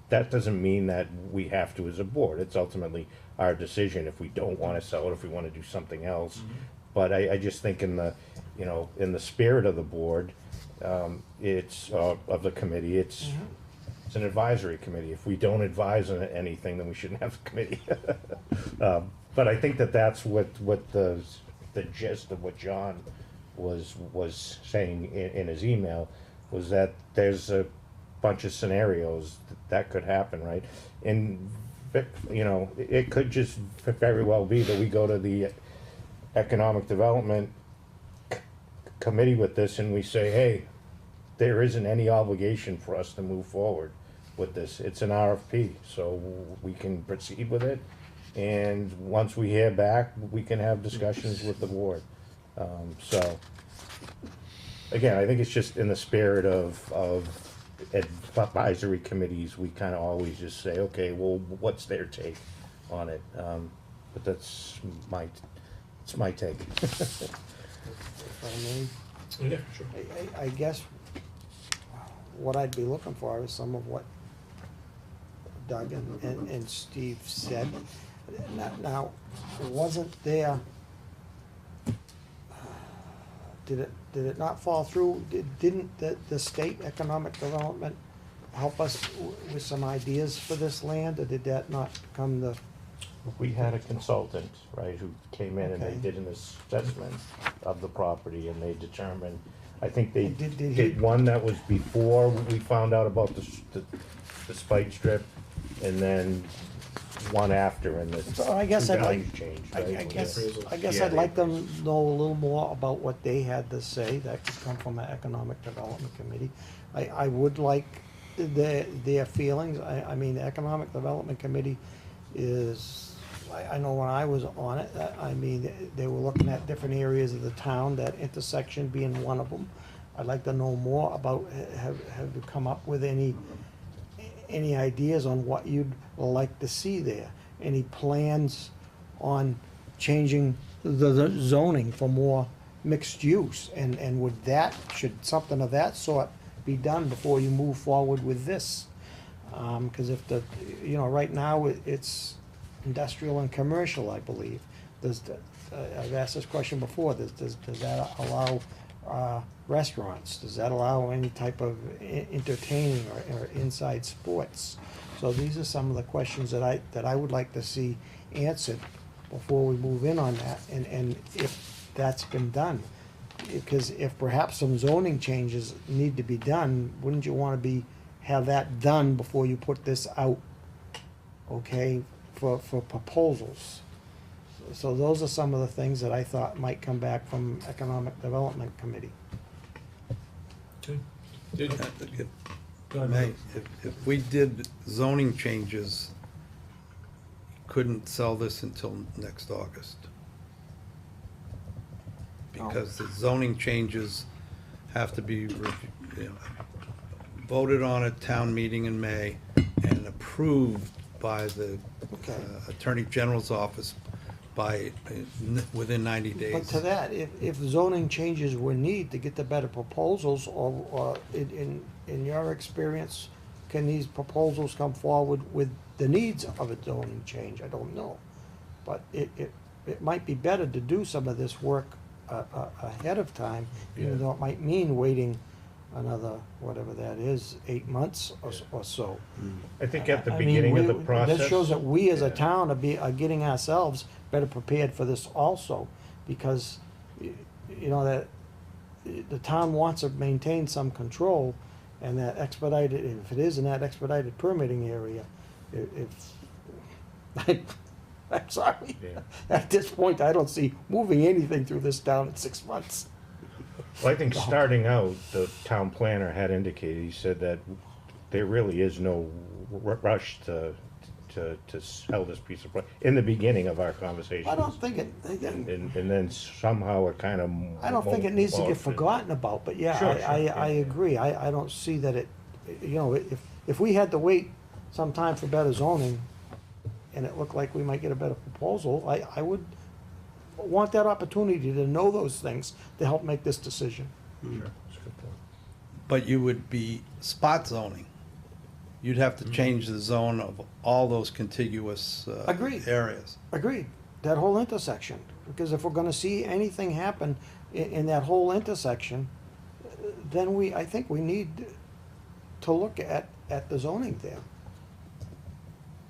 Speaker 11: that doesn't mean that we have to as a board. It's ultimately our decision if we don't wanna sell it, if we wanna do something else. But I just think in the spirit of the board, it's, of the committee, it's an advisory committee. If we don't advise on anything, then we shouldn't have a committee. But I think that's what the gist of what John was saying in his email, was that there's a bunch of scenarios that could happen, right? And, it could just very well be that we go to the Economic Development Committee with this and we say, hey, there isn't any obligation for us to move forward with this. It's an RFP, so we can proceed with it. And once we hear back, we can have discussions with the board. So, again, I think it's just in the spirit of advisory committees, we kind of always just say, okay, well, what's their take on it? But that's my take.
Speaker 3: If I may,
Speaker 1: Yeah, sure.
Speaker 3: I guess what I'd be looking for is some of what Doug and Steve said. Now, wasn't there, did it not fall through? Didn't the state economic development help us with some ideas for this land, or did that not come the?
Speaker 11: We had a consultant, right, who came in and they
Speaker 3: Okay.
Speaker 11: did an assessment of the property and they determined, I think they
Speaker 3: Did he-
Speaker 11: did one that was before we found out about the spike strip, and then one after, and the
Speaker 3: So I guess I'd
Speaker 11: value
Speaker 3: like,
Speaker 11: changed,
Speaker 3: I
Speaker 11: right?
Speaker 3: guess
Speaker 11: Yeah,
Speaker 3: I'd like them to know a little more about what they had to say. That could come from an economic development committee. I would like their feelings. I mean, the economic development committee is, I know when I was on it, I mean, they were looking at different areas of the town, that intersection being one of them. I'd like to know more about, have you come up with any ideas on what you'd like to see there? Any plans on changing the zoning for more mixed use? And should something of that sort be done before you move forward with this? Cause if right now it's industrial and commercial, I believe. I've asked this question before, does that allow restaurants? Does that allow any type of entertaining or inside sports? So these are some of the questions that I would like to see answered before we move in on that, and if that's been done. Because if perhaps some zoning changes need to be done, wouldn't you wanna have that done before you put this out, okay, for proposals? So those are some of the things that I thought might come back from Economic Development Committee.
Speaker 13: If we did zoning changes, couldn't sell this until next August. Because the zoning changes have to be voted on at town meeting in May and approved by the
Speaker 3: Okay.
Speaker 13: Attorney General's office within 90 days.
Speaker 3: But to that, if zoning changes were needed to get the better proposals, or in your experience, can these proposals come forward with the needs of a zoning change? I don't know. But it might be better to do some of this work ahead of time, even though it might mean waiting another, whatever that is, 8 months or so.
Speaker 11: I think at the
Speaker 3: I mean,
Speaker 11: beginning of the
Speaker 3: we-
Speaker 11: process.
Speaker 3: That shows that we as a
Speaker 11: Yeah.
Speaker 3: town are getting ourselves better prepared for this also, because, you know, that the town wants to maintain some control, and that expedited, if it is in that expedited permitting area, I'm sorry.
Speaker 11: Yeah.
Speaker 3: At this point, I don't see moving anything through this town in 6 months.
Speaker 11: Well, I think starting out, the town planner had indicated, he said that there really is no rush to sell this piece of property, in the beginning of our conversation.
Speaker 3: I don't think it,
Speaker 11: And then somehow it kind of.
Speaker 3: I don't think it needs to get
Speaker 11: morphed in.
Speaker 3: forgotten about, but yeah,
Speaker 11: Sure,
Speaker 3: I
Speaker 11: yeah.
Speaker 3: agree. I don't see that it, you know, if we had to wait some time for better zoning, and it looked like we might get a better proposal, I would want that opportunity to know those things to help make this decision.
Speaker 11: Sure, that's a good point.
Speaker 13: But you would be spot zoning. You'd have to change the zone of all those contiguous
Speaker 3: Agreed.
Speaker 13: areas.
Speaker 3: Agreed, that whole intersection, because if we're gonna see anything happen in that whole intersection, then I think we need to look at the zoning there.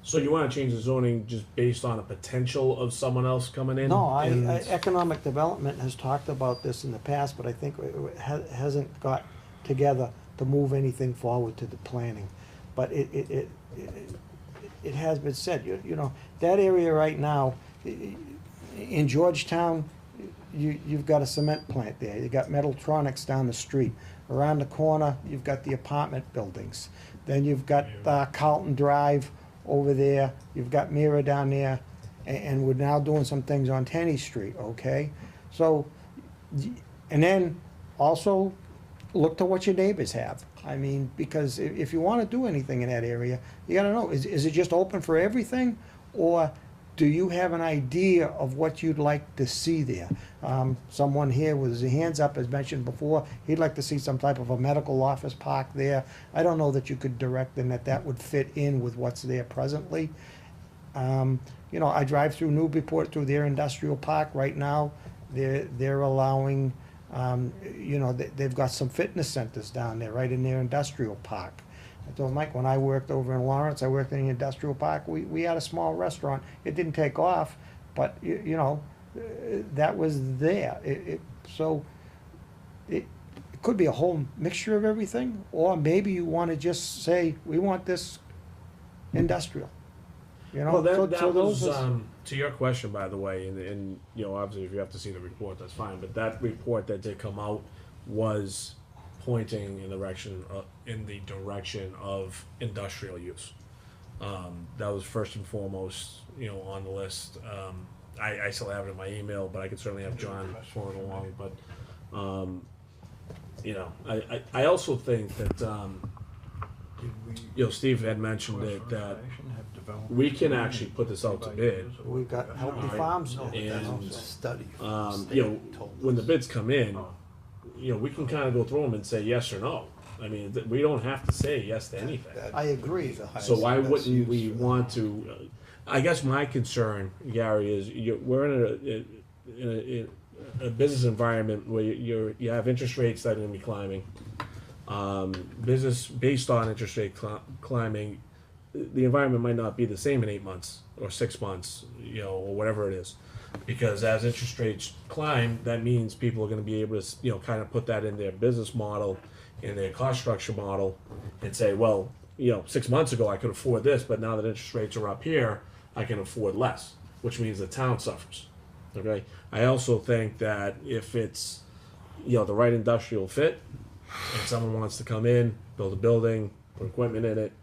Speaker 1: So you wanna change the zoning just based on a potential of someone else coming in?
Speaker 3: No,
Speaker 1: and-
Speaker 3: economic development has talked about this in the past, but I think it hasn't got together to move anything forward to the planning. But it has been said, you know, that area right now, in Georgetown, you've got a cement plant there, you got Metaltronics down the street. Around the corner, you've got the apartment buildings. Then you've got Carlton Drive over there, you've got Mira down there, and we're now doing some things on Tenny Street, okay? So, and then also, look to what your neighbors have. I mean, because if you wanna do anything in that area, you gotta know, is it just open for everything? Or do you have an idea of what you'd like to see there? Someone here with his hands up has mentioned before, he'd like to see some type of a medical office park there. I don't know that you could direct them that would fit in with what's there presently. You know, I drive through Newburyport through their industrial park right now. They're allowing, you know, they've got some fitness centers down there, right in their industrial park. I told Mike, when I worked over in Lawrence, I worked in the industrial park, we had a small restaurant. It didn't take off, but, you know, that was there. So it could be a whole mixture of everything, or maybe you wanna just say, we want this industrial. You know,
Speaker 1: Well,
Speaker 3: so
Speaker 1: that
Speaker 3: those
Speaker 1: was,
Speaker 3: is-
Speaker 1: to your question, by the way, and, you know, obviously if you have to see the report, that's fine, but that report that did come out was pointing in the direction of industrial use. That was first and foremost, you know, on the list. I still have it in my email, but I could certainly have John forward along, but, you know, I also think that, you know, Steve had mentioned that we can actually put this out to bid.
Speaker 3: We've got healthy farms there.
Speaker 1: And,
Speaker 13: Study.
Speaker 1: you know, when the bids come in, you know, we can kind of go through them and say yes or no. I mean, we don't have to say yes to anything.
Speaker 3: I agree.
Speaker 1: So why wouldn't we want to? I guess my concern, Gary, is we're in a business environment where you have interest rates that are going to be climbing. Business based on interest rate climbing, the environment might not be the same in 8 months or 6 months, you know, or whatever it is. Because as interest rates climb, that means people are going to be able to, you know, kind of put that in their business model, in their cost structure model, and say, well, you know, 6 months ago I could afford this, but now that interest rates are up here, I can afford less, which means the town suffers. Okay. I also think that if it's, you know, the right industrial fit, and someone wants to come in, build a building, put equipment in it,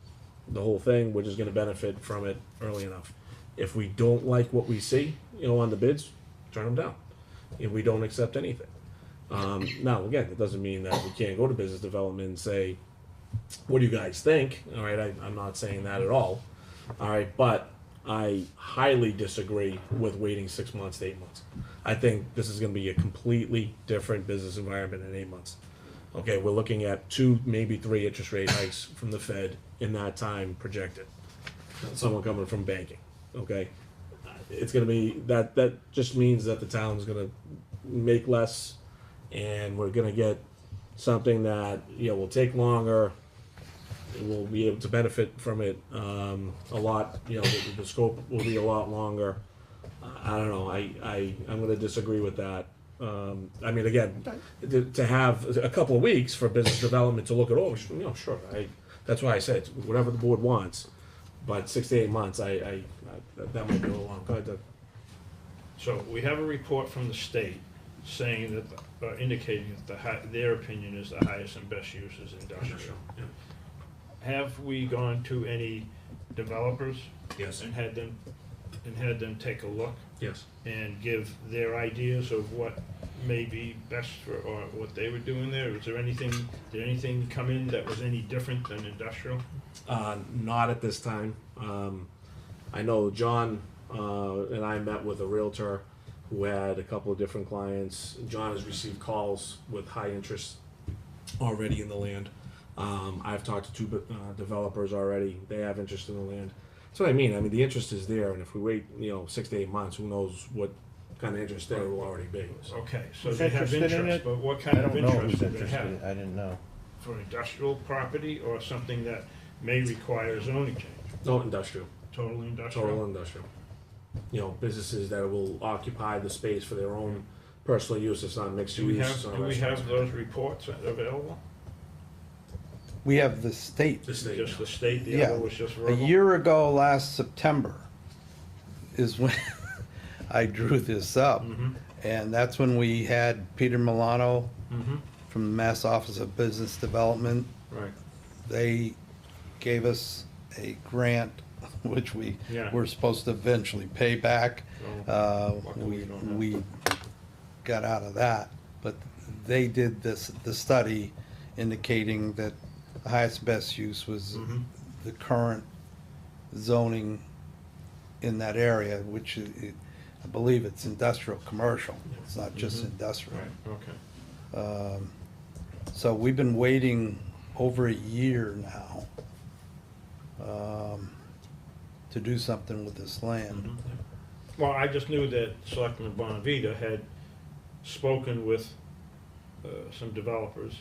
Speaker 1: the whole thing, we're just going to benefit from it early enough. If we don't like what we see, you know, on the bids, turn them down. If we don't accept anything. Now, again, it doesn't mean that we can't go to business development and say, what do you guys think? All right, I'm not saying that at all. All right, but I highly disagree with waiting 6 months to 8 months. I think this is going to be a completely different business environment in 8 months. Okay, we're looking at 2, maybe 3 interest rate hikes from the Fed in that time projected. Someone coming from banking, okay? it's gonna be, that just means that the town's gonna make less, and we're gonna get something that, will take longer. We'll be able to benefit from it, a lot, the scope will be a lot longer. I don't know, I'm gonna disagree with that. I mean, again, to have a couple of weeks for business development to look it over, sure, that's why I said, whatever the board wants, but 6 to 8 months, that might be a little long. Go ahead, Doug.
Speaker 2: So we have a report from the state saying that, indicating that their opinion is the highest and best use is industrial.
Speaker 1: Yeah.
Speaker 2: Have we gone to any developers?
Speaker 1: Yes.
Speaker 2: And had them take a look
Speaker 1: Yes.
Speaker 2: and give their ideas of what may be best for, or what they were doing there? Was there anything, did anything come in that was any different than industrial?
Speaker 1: Not at this time. I know John and I met with a realtor who had a couple of different clients. John has received calls with high interest already in the land. I've talked to two developers already. They have interest in the land. That's what I mean. I mean, the interest is there, and if we wait, 6 to 8 months, who knows what kind of interest there will already be. So.
Speaker 2: Okay, so
Speaker 11: Who's
Speaker 2: they have
Speaker 11: interested in
Speaker 2: interest,
Speaker 11: it?
Speaker 2: but what kind
Speaker 11: I
Speaker 2: of
Speaker 11: don't know
Speaker 2: interest
Speaker 11: who's
Speaker 2: do they
Speaker 11: interested.
Speaker 2: have?
Speaker 11: I didn't know.
Speaker 2: For industrial property or something that may require zoning change?
Speaker 1: No, industrial.
Speaker 2: Totally industrial?
Speaker 1: Total industrial. Businesses that will occupy the space for their own personal use. It's not mixed
Speaker 2: Do we
Speaker 1: use.
Speaker 2: have,
Speaker 1: it's not
Speaker 2: do we
Speaker 1: restaurants.
Speaker 2: have those reports available?
Speaker 13: We have the state.
Speaker 1: The state,
Speaker 2: Just
Speaker 1: yeah.
Speaker 2: the state, the
Speaker 13: Yeah,
Speaker 2: other was just
Speaker 13: a
Speaker 2: verbal?
Speaker 13: year ago, last September, is when I drew this up.
Speaker 2: Mhm.
Speaker 13: And that's when we had Peter Milano
Speaker 2: Mhm.
Speaker 13: from the Mass Office of Business Development.
Speaker 2: Right.
Speaker 13: They gave us a grant, which we
Speaker 2: Yeah.
Speaker 13: were supposed to eventually pay back.
Speaker 2: Luckily we don't have
Speaker 13: We got out of that, but they did the study indicating that the highest best use was
Speaker 2: Mhm.
Speaker 13: the current zoning in that area, which I believe it's industrial commercial. It's not just
Speaker 2: Mhm.
Speaker 13: industrial.
Speaker 2: Right, okay.
Speaker 13: So we've been waiting over a year now to do something with this land.
Speaker 2: Mhm. Well, I just knew that Selectman Bonavita had spoken with some developers,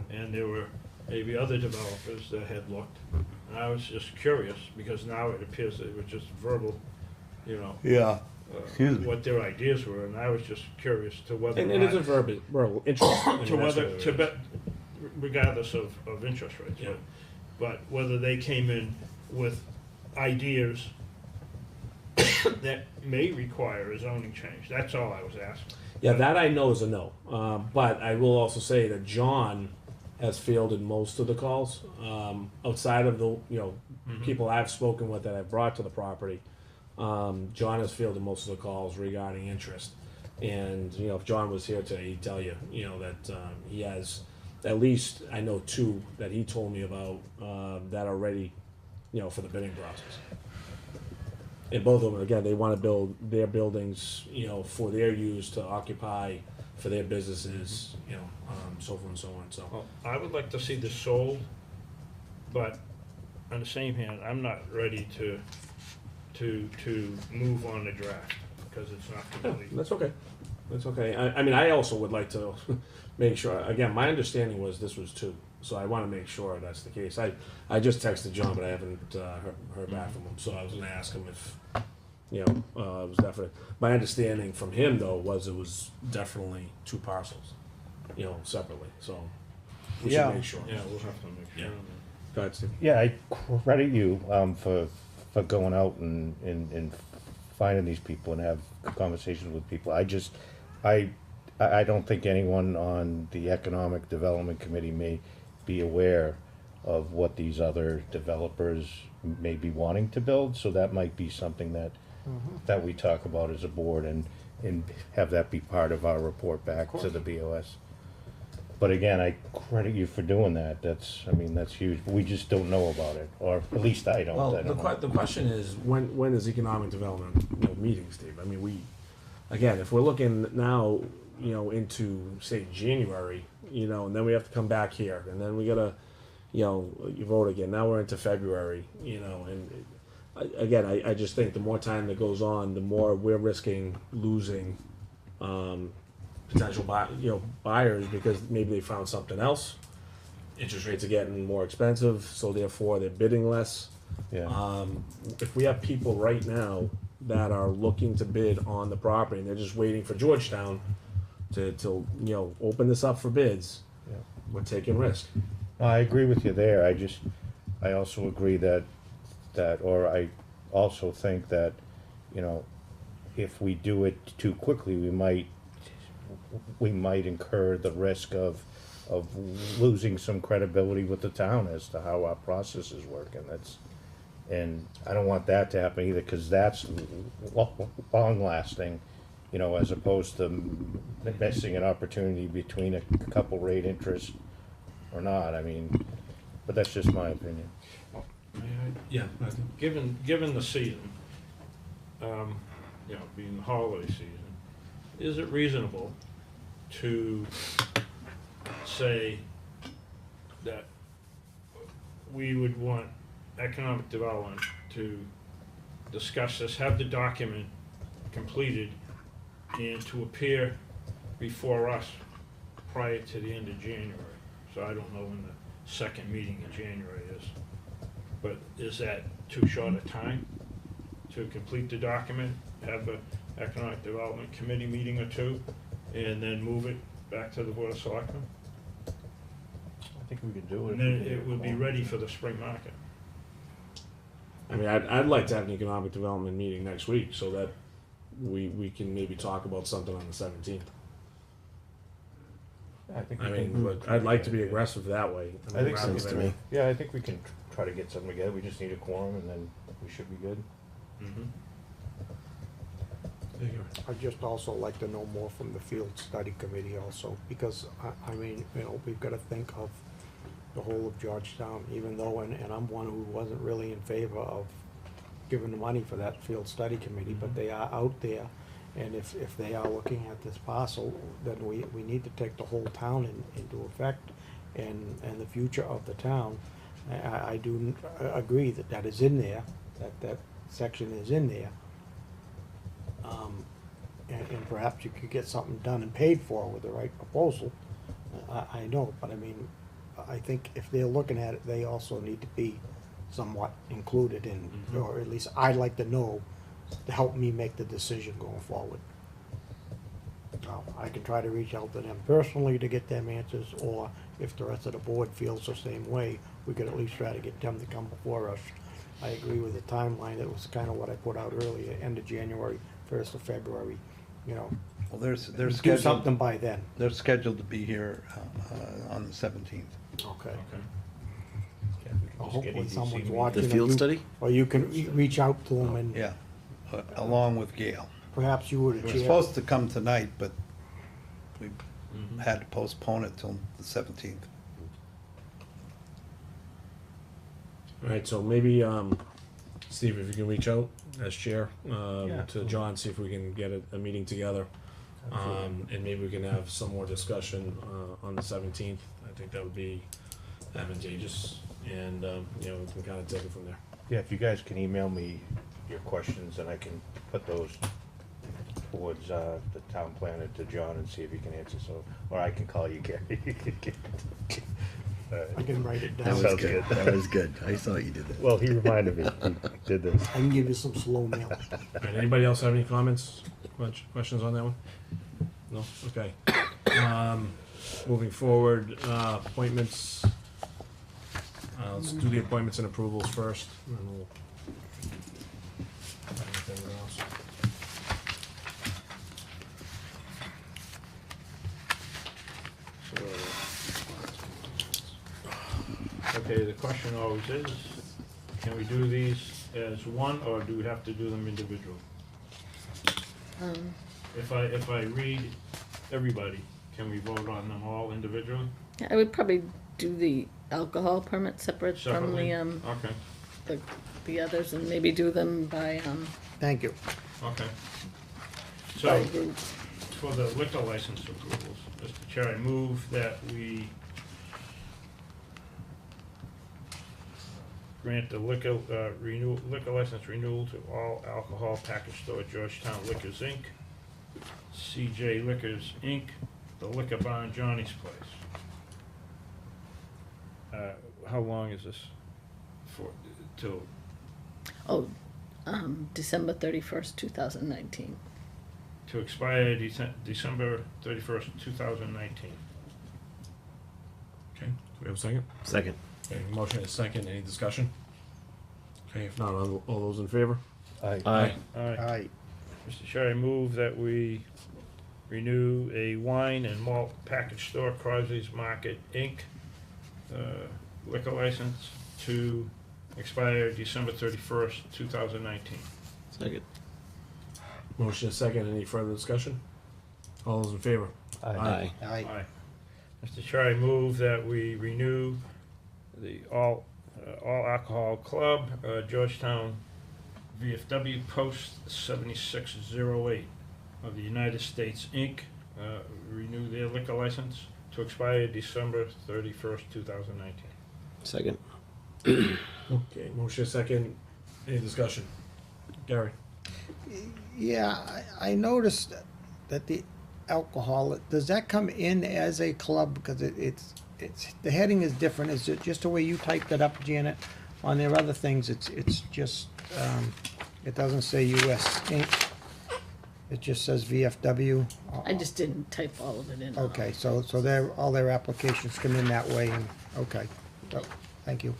Speaker 2: and there were maybe other developers that had looked. And I was just curious, because now it appears that it was just verbal,
Speaker 13: Yeah. Excuse me.
Speaker 2: what their ideas were, and I was just curious to whether
Speaker 1: And
Speaker 2: or
Speaker 1: it is a
Speaker 2: not,
Speaker 1: verbal interest. I mean,
Speaker 2: to
Speaker 1: that's
Speaker 2: whether,
Speaker 1: what it
Speaker 2: to
Speaker 1: is.
Speaker 2: bet, regardless of interest rates,
Speaker 1: Yeah.
Speaker 2: but whether they came in with ideas that may require a zoning change. That's all I was asking.
Speaker 1: Yeah, that I know is a no. But I will also say that John has fielded most of the calls, outside of the, people I've spoken with that I've brought to the property. John has fielded most of the calls regarding interest. And, if John was here today, he'd tell you, that, he has at least, I know 2 that he told me about, that are ready, for the bidding process. And both of them, again, they wanna build their buildings, for their use to occupy, for their businesses, so forth and so on, so.
Speaker 2: Well, I would like to see this sold, but on the same hand, I'm not ready to move on the draft, because it's not
Speaker 1: Yeah,
Speaker 2: complete.
Speaker 1: that's okay. That's okay. I mean, I also would like to make sure, again, my understanding was this was 2, so I wanna make sure that's the case. I just texted John, but I haven't, heard back from him, so I was gonna ask him if, it was definite. My understanding from him, though, was it was definitely 2 parcels, separately, so we
Speaker 13: Yeah.
Speaker 1: should make sure.
Speaker 2: Yeah, we'll have to make sure.
Speaker 1: Yeah. Go ahead, Steve.
Speaker 11: Yeah, I credit you for going out and finding these people and have conversations with people. I don't think anyone on the Economic Development Committee may be aware of what these other developers may be wanting to build, so that might be something that we talk about as a board and have that be part of our report back to the BOS. But again, I credit you for doing that. That's huge. We just don't know about it, or at least I don't.
Speaker 1: Well,
Speaker 11: I don't know.
Speaker 1: the question is, when is economic development, meeting, Steve? I mean, again, if we're looking now, into, say, January, and then we have to come back here, and then we gotta, you vote again. Now we're into February, and I just think the more time that goes on, the more we're risking losing potential buyers because maybe they found something else. Interest rates are getting more expensive, so therefore they're bidding less.
Speaker 11: Yeah.
Speaker 1: If we have people right now that are looking to bid on the property and they're just waiting for Georgetown to open this up for bids,
Speaker 11: Yeah.
Speaker 1: we're taking risk.
Speaker 11: I agree with you there. I also agree or I also think that, if we do it too quickly, we might incur the risk of losing some credibility with the town as to how our processes work, and I don't want that to happen either, because that's long lasting, as opposed to missing an opportunity between a couple rate interests or not. I mean, but that's just my opinion.
Speaker 1: Yeah.
Speaker 2: Given the season, being the holiday season, is it reasonable to say that we would want economic development to discuss this, have the document completed, and to appear before us prior to the end of January? So I don't know when the second meeting in January is, but is that too short a time to complete the document, have an economic development committee meeting or two, and then move it back to the Board of Selectmen?
Speaker 11: I think we could do it.
Speaker 2: And then it would be ready for the spring market.
Speaker 1: I mean, I'd like to have an economic development meeting next week so that we can maybe talk about something on the 17th. I mean, but I'd like to be aggressive that way.
Speaker 11: I think
Speaker 1: rather
Speaker 11: so.
Speaker 1: than-
Speaker 11: Yeah, I think we can try to get something together. We just need a quorum, and then we should be good.
Speaker 3: I'd just also like to know more from the field study committee also, because I mean, we've gotta think of the whole of Georgetown, even though, and I'm one who wasn't really in favor of giving the money for that field study committee, but they are out there. And if they are looking at this parcel, then we need to take the whole town into effect and the future of the town. I do agree that is in there, that section is in there. And perhaps you could get something done and paid for with the right proposal. I know, but I mean, I think if they're looking at it, they also need to be somewhat included in, or at least I'd like to know to help me make the decision going forward. I can try to reach out to them personally to get them answers, or if the rest of the board feels the same way, we could at least try to get them to come before us. I agree with the timeline. It was kind of what I put out earlier, end of January, 1st of February,
Speaker 13: Well, they're
Speaker 3: do
Speaker 13: scheduled.
Speaker 3: something by then.
Speaker 13: They're scheduled to be here on the 17th.
Speaker 3: Okay.
Speaker 11: Yeah, we can
Speaker 3: Well,
Speaker 11: just get
Speaker 3: hopefully
Speaker 11: EDC
Speaker 3: someone's
Speaker 11: meeting.
Speaker 3: watching.
Speaker 6: The
Speaker 3: or
Speaker 6: field
Speaker 3: you-
Speaker 6: study?
Speaker 3: Or you can reach out to them and
Speaker 13: Yeah, along with Gail.
Speaker 3: perhaps you would
Speaker 13: They were
Speaker 3: chair.
Speaker 13: supposed to come tonight, but we had to postpone it till the 17th.
Speaker 1: All right, so maybe, Steve, if you can reach out as chair,
Speaker 11: Yeah.
Speaker 1: to John, see if we can get a meeting together. And maybe we can have some more discussion, on the 17th. I think that would be advantageous, and, we can kind of take it from there.
Speaker 11: Yeah, if you guys can email me your questions, and I can put those towards the town planner to John and see if he can answer, or I can call you, Gary.
Speaker 3: I can write it
Speaker 6: That
Speaker 3: down.
Speaker 6: was
Speaker 11: Sounds
Speaker 6: good.
Speaker 11: good.
Speaker 6: That was good. I saw you did that.
Speaker 11: Well, he reminded me, he did this.
Speaker 3: I can give you some slow mail.
Speaker 1: All right, anybody else have any comments, questions on that one? No? Okay. Moving forward, appointments. Let's do the appointments and approvals first, and then we'll. Anything else?
Speaker 2: Okay, the question always is, can we do these as one, or do we have to do them individually? If I read everybody, can we vote on them all individually?
Speaker 8: I would probably do the alcohol permit separate from
Speaker 2: Separately?
Speaker 8: the,
Speaker 2: Okay,
Speaker 8: the others, and maybe do them by,
Speaker 3: Thank you.
Speaker 2: okay.
Speaker 8: by
Speaker 2: So,
Speaker 8: group.
Speaker 2: for the liquor license approvals, Mr. Chair, I move that we grant the liquor license renewal to all alcohol package store Georgetown Liquors Inc., CJ Liquors Inc., the Liquor Barn Johnny's Place. How long is this for, till?
Speaker 8: Oh, December 31st, 2019.
Speaker 2: To expire December 31st, 2019.
Speaker 1: Okay, do we have a second?
Speaker 6: Second.
Speaker 1: Okay, motion is second, any discussion? Okay, if not, all those in favor?
Speaker 11: Aye.
Speaker 2: Aye.
Speaker 3: Aye.
Speaker 2: Mr. Chair, I move that we renew a wine and malt package store, Crosby's Market, Inc., liquor license to expire December 31st, 2019.
Speaker 6: Second.
Speaker 1: Motion is second, any further discussion? All those in favor?
Speaker 6: Aye.
Speaker 3: Aye.
Speaker 2: Mr. Chair, I move that we renew the all alcohol club, Georgetown VFW Post 7608 of the United States, Inc., renew their liquor license to expire December 31st, 2019.
Speaker 6: Second.
Speaker 1: Okay, motion is second, any discussion? Gary?
Speaker 3: Yeah, I noticed that the alcohol, does that come in as a club? Because it's, the heading is different. Is it just the way you typed it up, Janet? On their other things, it's just, it doesn't say US Inc. It just says VFW.
Speaker 8: I just didn't type all of it in.
Speaker 3: Okay, so all their applications come in that way, and, okay, so, thank you.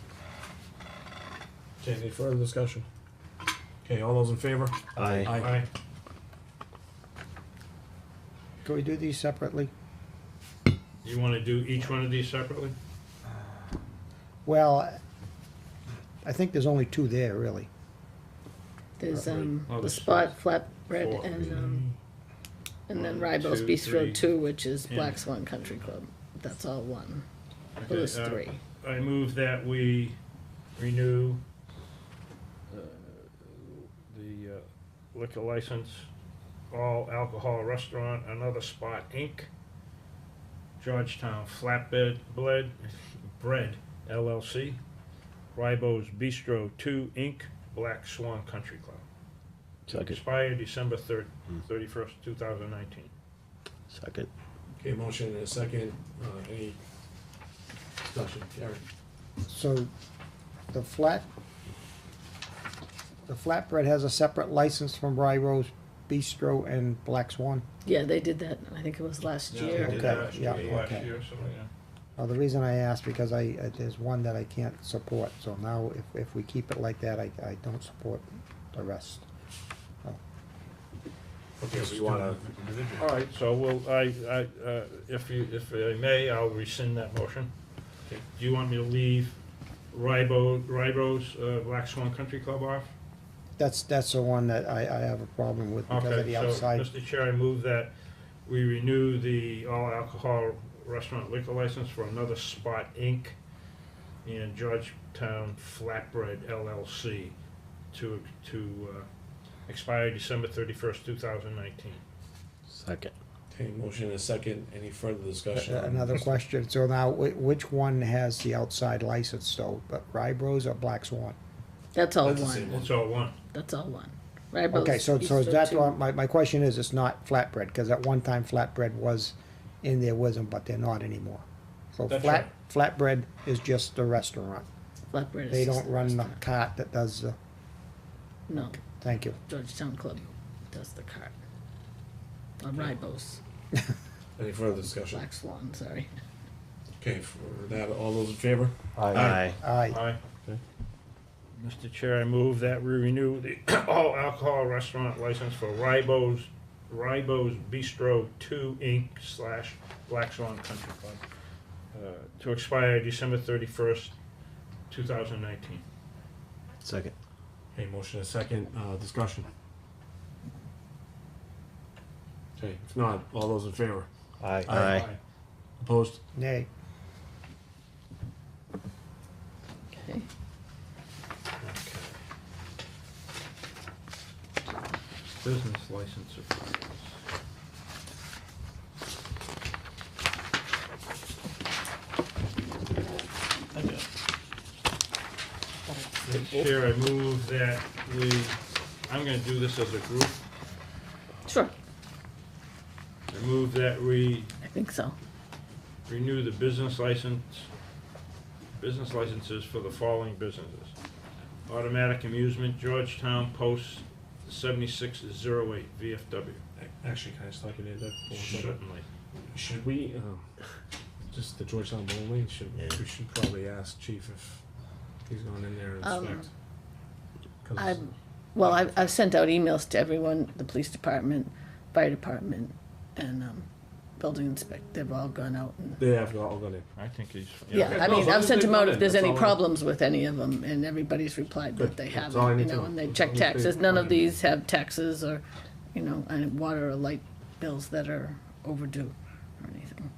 Speaker 1: Okay, any further discussion? Okay, all those in favor?
Speaker 6: Aye.
Speaker 2: Aye.
Speaker 3: Can we do these separately?
Speaker 2: You want to do each one of these separately?
Speaker 3: Well, I think there's only two there, really.
Speaker 8: There's,
Speaker 2: Oh,
Speaker 8: the
Speaker 2: there's
Speaker 8: Spot
Speaker 2: four.
Speaker 8: Flatbread and then
Speaker 2: One,
Speaker 8: Ribos
Speaker 2: two,
Speaker 8: Bistro
Speaker 2: three.
Speaker 8: 2, which is
Speaker 2: Yeah.
Speaker 8: Black Swan Country Club. That's all one.
Speaker 2: Okay,
Speaker 8: Those three.
Speaker 2: I move that we renew the liquor license, all alcohol restaurant, Another Spot, Inc., Georgetown Flatbed Bread LLC, Ribos Bistro 2, Inc., Black Swan Country Club.
Speaker 6: Second.
Speaker 2: Expire December 31st, 2019.
Speaker 6: Second.
Speaker 1: Okay, motion and a second, any discussion? Gary?
Speaker 3: So, the flatbread has a separate license from Ribos Bistro and Black Swan?
Speaker 8: Yeah, they did that, I think it was last
Speaker 2: Yeah,
Speaker 8: year.
Speaker 2: we did
Speaker 3: Okay,
Speaker 2: that last
Speaker 3: yeah,
Speaker 2: year, last
Speaker 3: okay.
Speaker 2: year, so, yeah.
Speaker 3: Well, the reason I asked, because there's one that I can't support, so now if we keep it like that, I don't support the rest.
Speaker 1: Okay, so you wanna,
Speaker 2: All right, so we'll, if I may, I'll rescind that motion.
Speaker 1: Okay.
Speaker 2: Do you want me to leave Ribos Black Swan Country Club off?
Speaker 3: That's the one that I have a problem with because of
Speaker 2: Okay,
Speaker 3: the
Speaker 2: so,
Speaker 3: outside.
Speaker 2: Mr. Chair, I move that we renew the all alcohol restaurant liquor license for Another Spot, Inc. and Georgetown Flatbread LLC to expire December 31st, 2019.
Speaker 6: Second.
Speaker 1: okay, motion and a second, any further discussion?
Speaker 3: Another question, so now, which one has the outside license though, but Ribos or Black Swan?
Speaker 8: That's all
Speaker 1: That's the same
Speaker 8: one.
Speaker 2: It's all one.
Speaker 8: That's all one. Ribos
Speaker 3: Okay, so
Speaker 8: Bistro
Speaker 3: that's
Speaker 8: 2.
Speaker 3: what, my question is, it's not flatbread, because at one time flatbread was in there with them, but they're not anymore. So
Speaker 2: That's right.
Speaker 3: flatbread is just the restaurant.
Speaker 8: Flatbread is
Speaker 3: They
Speaker 8: just
Speaker 3: don't run the
Speaker 8: restaurant.
Speaker 3: cart that does the,
Speaker 8: No,
Speaker 3: thank you.
Speaker 8: Georgetown Club does the cart. Ribos,
Speaker 1: Any further discussion?
Speaker 8: Black Swan, sorry.
Speaker 1: Okay, for that, all those in favor?
Speaker 6: Aye.
Speaker 3: Aye.
Speaker 2: Aye.
Speaker 1: Okay.
Speaker 2: Mr. Chair, I move that we renew the all alcohol restaurant license for Ribos Bistro 2, Inc. / Black Swan Country Club to expire December 31st, 2019.
Speaker 6: Second.
Speaker 1: Okay, motion and a second, discussion? Okay, if not, all those in favor?
Speaker 11: Aye.
Speaker 6: Aye.
Speaker 1: Opposed?
Speaker 3: Nay.
Speaker 8: Okay.
Speaker 2: Business license approvals. Chair, I move that I'm gonna do this as a group.
Speaker 8: Sure,
Speaker 2: I move that we
Speaker 8: I think so.
Speaker 2: renew the business licenses for the following businesses. Automatic Amusement, Georgetown Post, 7608 VFW.
Speaker 1: Actually, can I just talk to you, Dave?
Speaker 2: Certainly.
Speaker 1: Should we, just the Georgetown Bowling, we should probably ask Chief if he's going in there and inspect. 'Cause-
Speaker 8: I've sent out emails to everyone, the police department, fire department, and, building inspector, they've all gone out and,
Speaker 1: They have all gone in.
Speaker 2: I think he's.
Speaker 8: yeah,
Speaker 1: Okay.
Speaker 8: I
Speaker 1: No, as
Speaker 8: mean,
Speaker 1: long
Speaker 8: I've
Speaker 1: as
Speaker 8: sent
Speaker 1: they've
Speaker 8: them out
Speaker 1: gone
Speaker 8: if
Speaker 1: in,
Speaker 8: there's
Speaker 1: that's
Speaker 8: any
Speaker 1: all I-
Speaker 8: problems with any of them, and everybody's replied
Speaker 1: Good.
Speaker 8: that they
Speaker 1: That's
Speaker 8: haven't,
Speaker 1: all I
Speaker 8: you
Speaker 1: need to
Speaker 8: know,
Speaker 1: know.
Speaker 8: and they
Speaker 1: As
Speaker 8: check
Speaker 1: long as
Speaker 8: taxes,
Speaker 1: they-
Speaker 8: none of these have taxes or, you know, and water or light bills that are overdue or anything.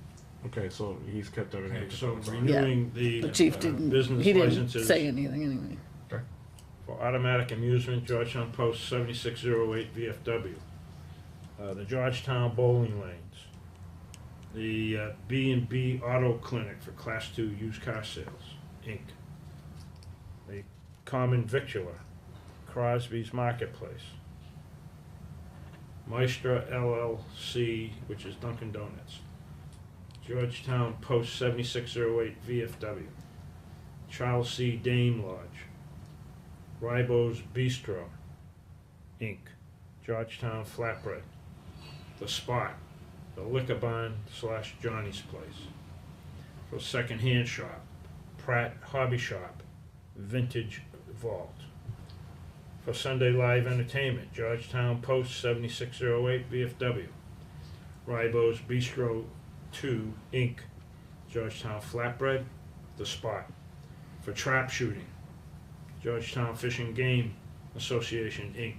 Speaker 1: Okay, so he's kept everything.
Speaker 2: Okay, so
Speaker 1: so-
Speaker 2: renewing the
Speaker 8: The chief didn't,
Speaker 2: business
Speaker 8: he didn't
Speaker 2: licenses
Speaker 8: say anything anyway.
Speaker 2: for Automatic Amusement, Georgetown Post, 7608 VFW. The Georgetown Bowling Lanes. The B&B Auto Clinic for Class 2 Used Car Sales, Inc. The Common Victular, Crosby's Marketplace. Maestra LLC, which is Dunkin' Donuts. Georgetown Post 7608 VFW. Charles C. Dane Lodge. Ribo's Bistro, Inc. Georgetown Flatbread. The Spot, the Liquor Barn / Johnny's Place. For Secondhand Shop, Pratt Hobby Shop, Vintage Vault. For Sunday Live Entertainment, Georgetown Post 7608 VFW. Ribo's Bistro 2, Inc. Georgetown Flatbread, The Spot. For Trap Shooting, Georgetown Fish and Game Association, Inc.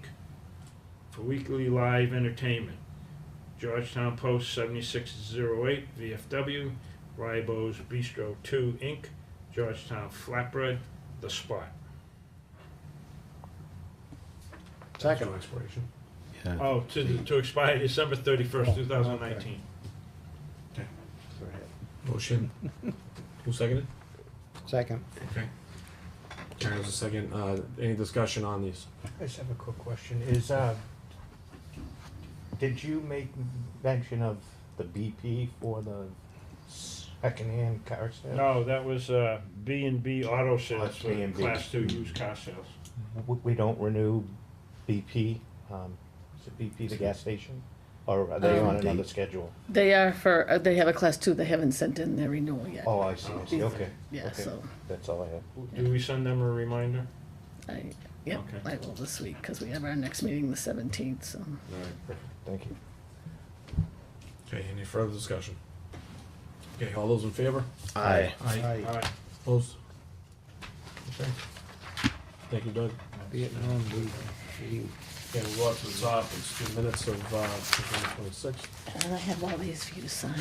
Speaker 2: For Weekly Live Entertainment, Georgetown Post 7608 VFW, Ribo's Bistro 2, Inc., Georgetown Flatbread, The Spot.
Speaker 1: Second expiration.
Speaker 2: Oh, to expire December 31st, 2019.
Speaker 1: Motion. Who seconded?
Speaker 3: Second.
Speaker 1: Okay. Karen was a second. Any discussion on these?
Speaker 11: I just have a quick question. Did you make mention of the BP for the secondhand car sales?
Speaker 2: No, that was B&B Auto Sales
Speaker 11: That's
Speaker 2: for
Speaker 11: B&B.
Speaker 2: Class 2 used car sales.
Speaker 11: We don't renew BP, is it BP the gas station? Or are they on another schedule?
Speaker 8: They are for, they have a class 2, they haven't sent in their renewal yet.
Speaker 11: Oh, I see, okay.
Speaker 8: Yeah,
Speaker 11: Okay.
Speaker 8: so,
Speaker 11: That's all I have.
Speaker 2: Do we send them a reminder?
Speaker 8: yep,
Speaker 2: Okay.
Speaker 8: I will this week, because we have our next meeting the 17th, so.
Speaker 1: All right.
Speaker 11: Perfect, thank you.
Speaker 1: Okay, any further discussion? Okay, all those in favor?
Speaker 6: Aye.
Speaker 3: Aye.
Speaker 2: All right.
Speaker 1: Opposed? Okay. Thank you, Doug.
Speaker 3: Vietnam,
Speaker 1: Okay, we'll go up to the top. It's 2 minutes of September 26th.
Speaker 8: And I have all these for you to sign.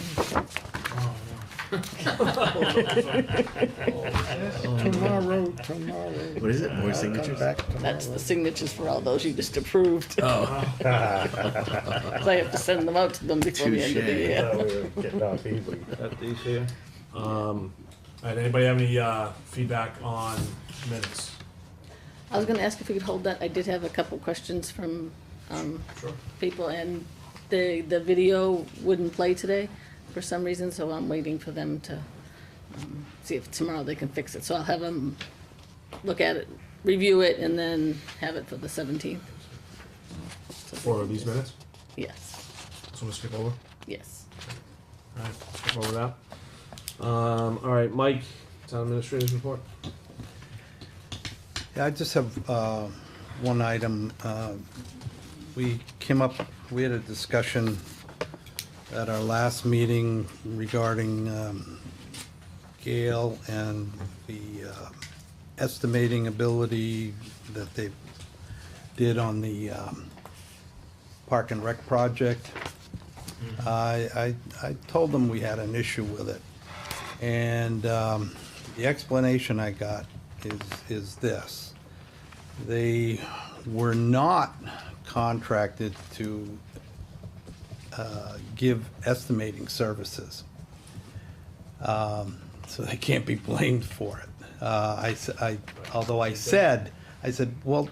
Speaker 3: Tomorrow.
Speaker 6: What is it? More
Speaker 3: Come
Speaker 6: signatures?
Speaker 3: back tomorrow.
Speaker 8: That's the signatures for all those you just approved.
Speaker 6: Oh.
Speaker 8: 'Cause I have to send them out to them before the end of the
Speaker 6: Touche.
Speaker 8: year.
Speaker 11: We were getting off easy.
Speaker 2: Got these here?
Speaker 1: All right, anybody have any feedback on minutes?
Speaker 8: I was gonna ask if we could hold that, I did have a couple questions from,
Speaker 1: Sure.
Speaker 8: people, and the video wouldn't play today for some reason, so I'm waiting for them to, see if tomorrow they can fix it, so I'll have them look at it, review it, and then have it for the 17th.
Speaker 1: For these minutes?
Speaker 8: Yes,
Speaker 1: So we'll skip over?
Speaker 8: yes.
Speaker 1: All right, skip over that. All right, Mike, town administrator's report?
Speaker 13: Yeah, I just have one item. We had a discussion at our last meeting regarding Gale and the estimating ability that they did on the Park and Rec project. I told them we had an issue with it. And the explanation I got is this. They were not contracted to give estimating services. So they can't be blamed for it. Although I said I said, well,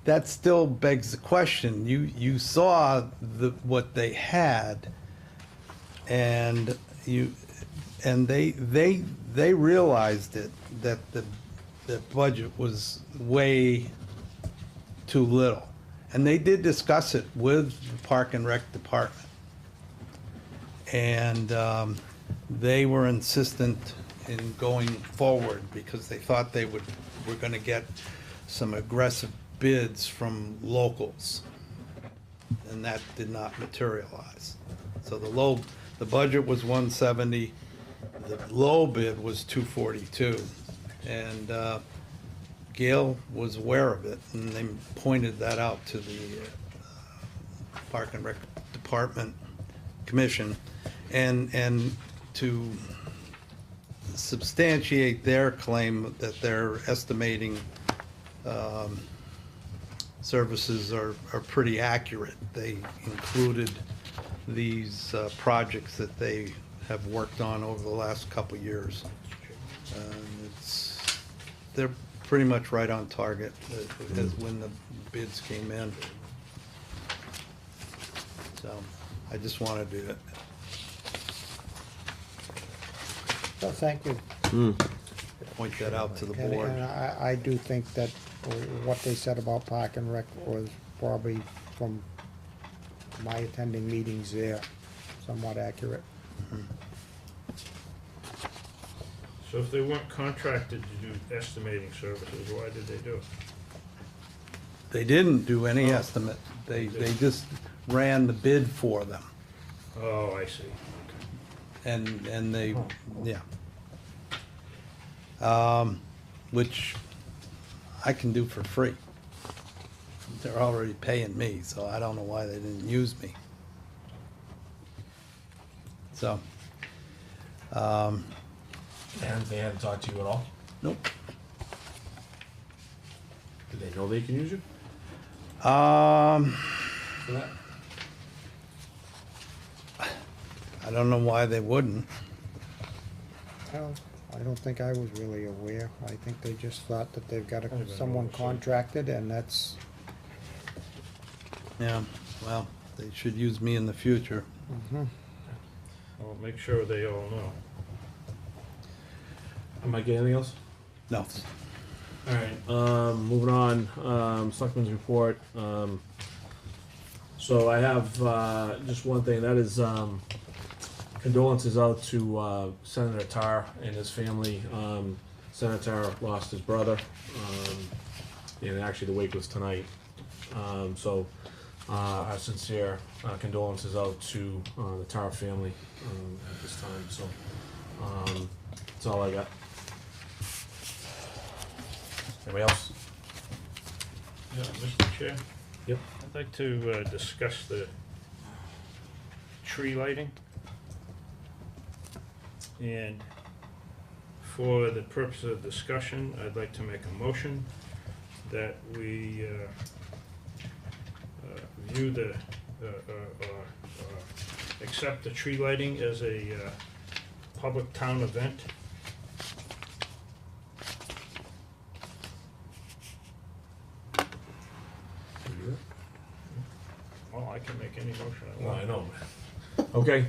Speaker 13: that still begs the question. You saw what they had, and they realized that the budget was way too little. And they did discuss it with the Park and Rec Department. And they were insistent in going forward because they thought were gonna get some aggressive bids from locals. And that did not materialize. So the budget was 170, the low bid was 242. And Gail was aware of it, and they pointed that out to the Park and Rec Department Commission. And to substantiate their claim that they're estimating services are pretty accurate, they included these projects that they have worked on over the last couple of years. They're pretty much right on target as when the bids came in. So I just wanted to
Speaker 3: thank you.
Speaker 13: point that out to the
Speaker 3: And
Speaker 13: board.
Speaker 3: I do think that what they said about Park and Rec was probably, from my attending meetings there, somewhat accurate.
Speaker 2: So if they weren't contracted to do estimating services, why did they do it?
Speaker 13: They didn't do any estimate. They just ran the bid for them.
Speaker 2: Oh, I see.
Speaker 13: And they, yeah. Which I can do for free. They're already paying me, so I don't know why they didn't use me. So,
Speaker 1: And they hadn't talked to you at all?
Speaker 13: nope.
Speaker 1: Did they know they can use you
Speaker 13: Um,
Speaker 1: for that?
Speaker 13: I don't know why they wouldn't.
Speaker 3: Well, I don't think I was really aware. I think they just thought that they've got
Speaker 2: been
Speaker 3: someone
Speaker 2: oversight.
Speaker 3: contracted, and that's,
Speaker 13: Yeah, well, they should use me in the future.
Speaker 2: I'll make sure they all know.
Speaker 1: Mike, anything else?
Speaker 13: No.
Speaker 1: All right, moving on, Selectmen's report. So I have, just one thing, that is, condolences out to, Senator Tarr and his family. Senator Tarr lost his brother, and actually the wake was tonight. So, our sincere condolences out to, the Tarr family, at this time, so, that's all I got. Anybody else?
Speaker 2: Yeah, Mr. Chair?
Speaker 1: Yep.
Speaker 2: I'd like to discuss the tree lighting. And for the purpose of discussion, I'd like to make a motion that we view the, accept the tree lighting as a public town event. Well, I can make any motion I
Speaker 1: Well,
Speaker 2: want.
Speaker 1: I know. Okay.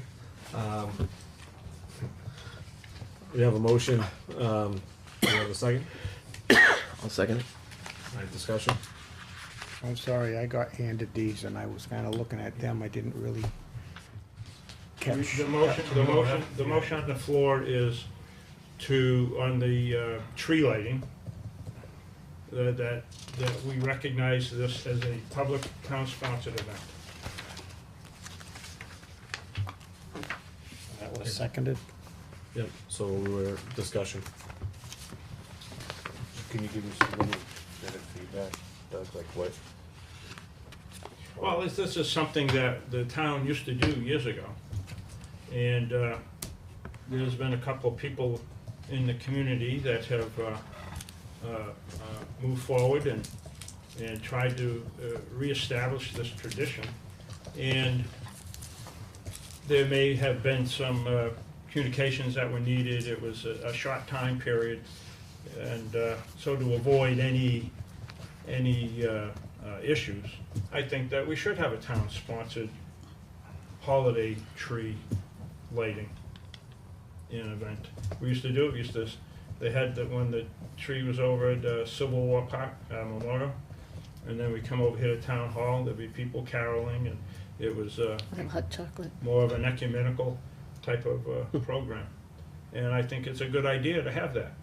Speaker 1: We have a motion. We have a second.
Speaker 6: I'll second it.
Speaker 1: All right, discussion.
Speaker 3: I'm sorry, I got handed these and I was kinda looking at them. I didn't really catch.
Speaker 2: The motion on the floor is to, on the tree lighting, that we recognize this as a public town-sponsored event.
Speaker 3: That was seconded.
Speaker 1: Yep, so we were discussion.
Speaker 11: Can you give me some little bit of feedback, Doug, like what?
Speaker 2: Well, this is something that the town used to do years ago. And there's been a couple of people in the community that have moved forward and tried to reestablish this tradition. And there may have been some communications that were needed. It was a short time period. And so to avoid any any issues, I think that we should have a town-sponsored holiday tree lighting in event. We used to do it, they had that when the tree was over at Civil War Park, Memorial, and then we come over here to Town Hall, there'd be people caroling, and it was
Speaker 8: Have hot chocolate.
Speaker 2: more of an ecumenical type of program. And I think it's a good idea to have that.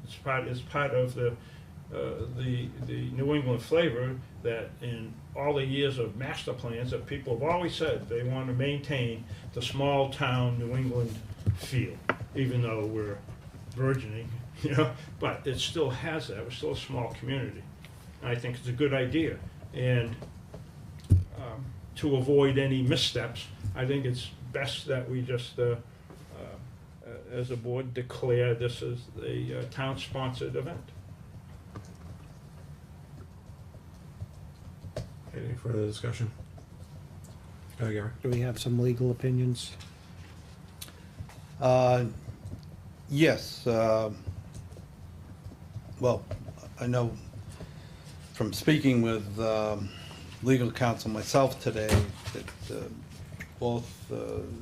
Speaker 2: It's part of the New England flavor that in all the years of master plans that people have always said they want to maintain the small town New England feel, even though we're burgeoning, but it still has that. We're still a small community. And I think it's a good idea. And to avoid any missteps, I think it's best that we just, as a board, declare this as a town-sponsored event.
Speaker 4: Any further discussion? Gary?
Speaker 3: Do we have some legal opinions?
Speaker 13: Yes, well, I know from speaking with legal counsel myself today that both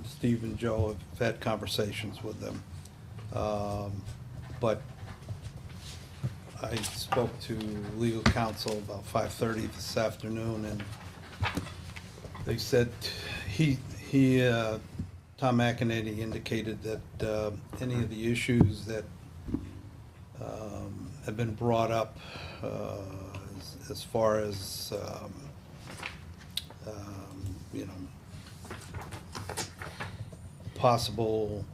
Speaker 13: Steve and Joe have had conversations with them. But I spoke to legal counsel about 5:30 this afternoon, and they said Tom McEnany indicated that any of the issues that have been brought up as far as possible,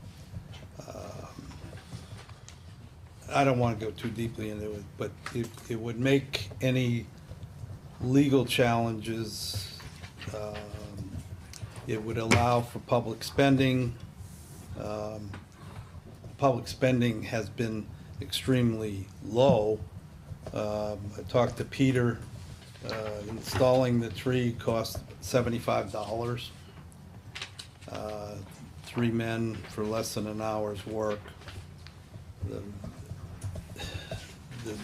Speaker 13: I don't want to go too deeply into it, but it would make any legal challenges, it would allow for public spending. Public spending has been extremely low. I talked to Peter, installing the tree cost $75. 3 men for less than an hour's work.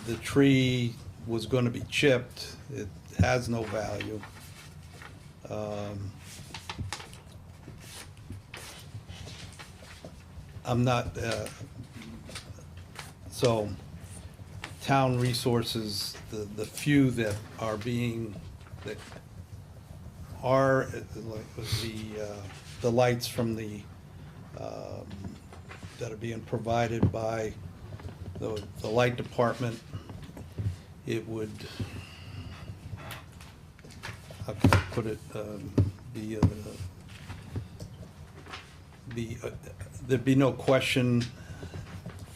Speaker 13: The tree was going to be chipped. It has no value. I'm not, so town resources, the few that are being, that are, like the lights from the, that are being provided by the light department, it would, how can I put it, there'd be no question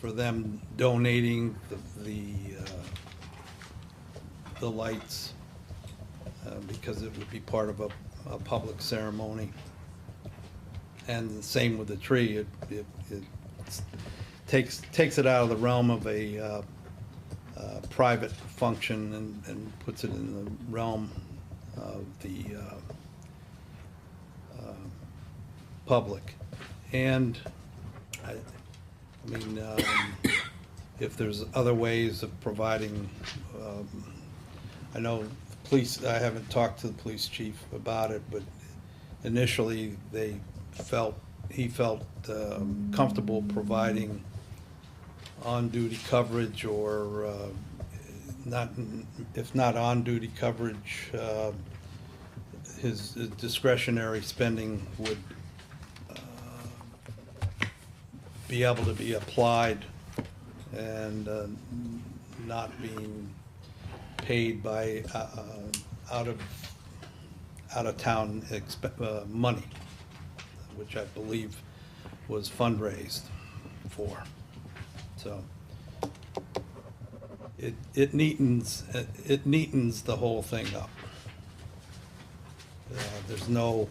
Speaker 13: for them donating the lights, because it would be part of a public ceremony. And the same with the tree, it takes it out of the realm of a private function and puts it in the realm of the public. And I mean, if there's other ways of providing, I know the police, I haven't talked to the police chief about it, but initially he felt comfortable providing on-duty coverage, or if not on-duty coverage, his discretionary spending would be able to be applied and not being paid by out of town money, which I believe was fundraised for. So it neatens the whole thing up. There's no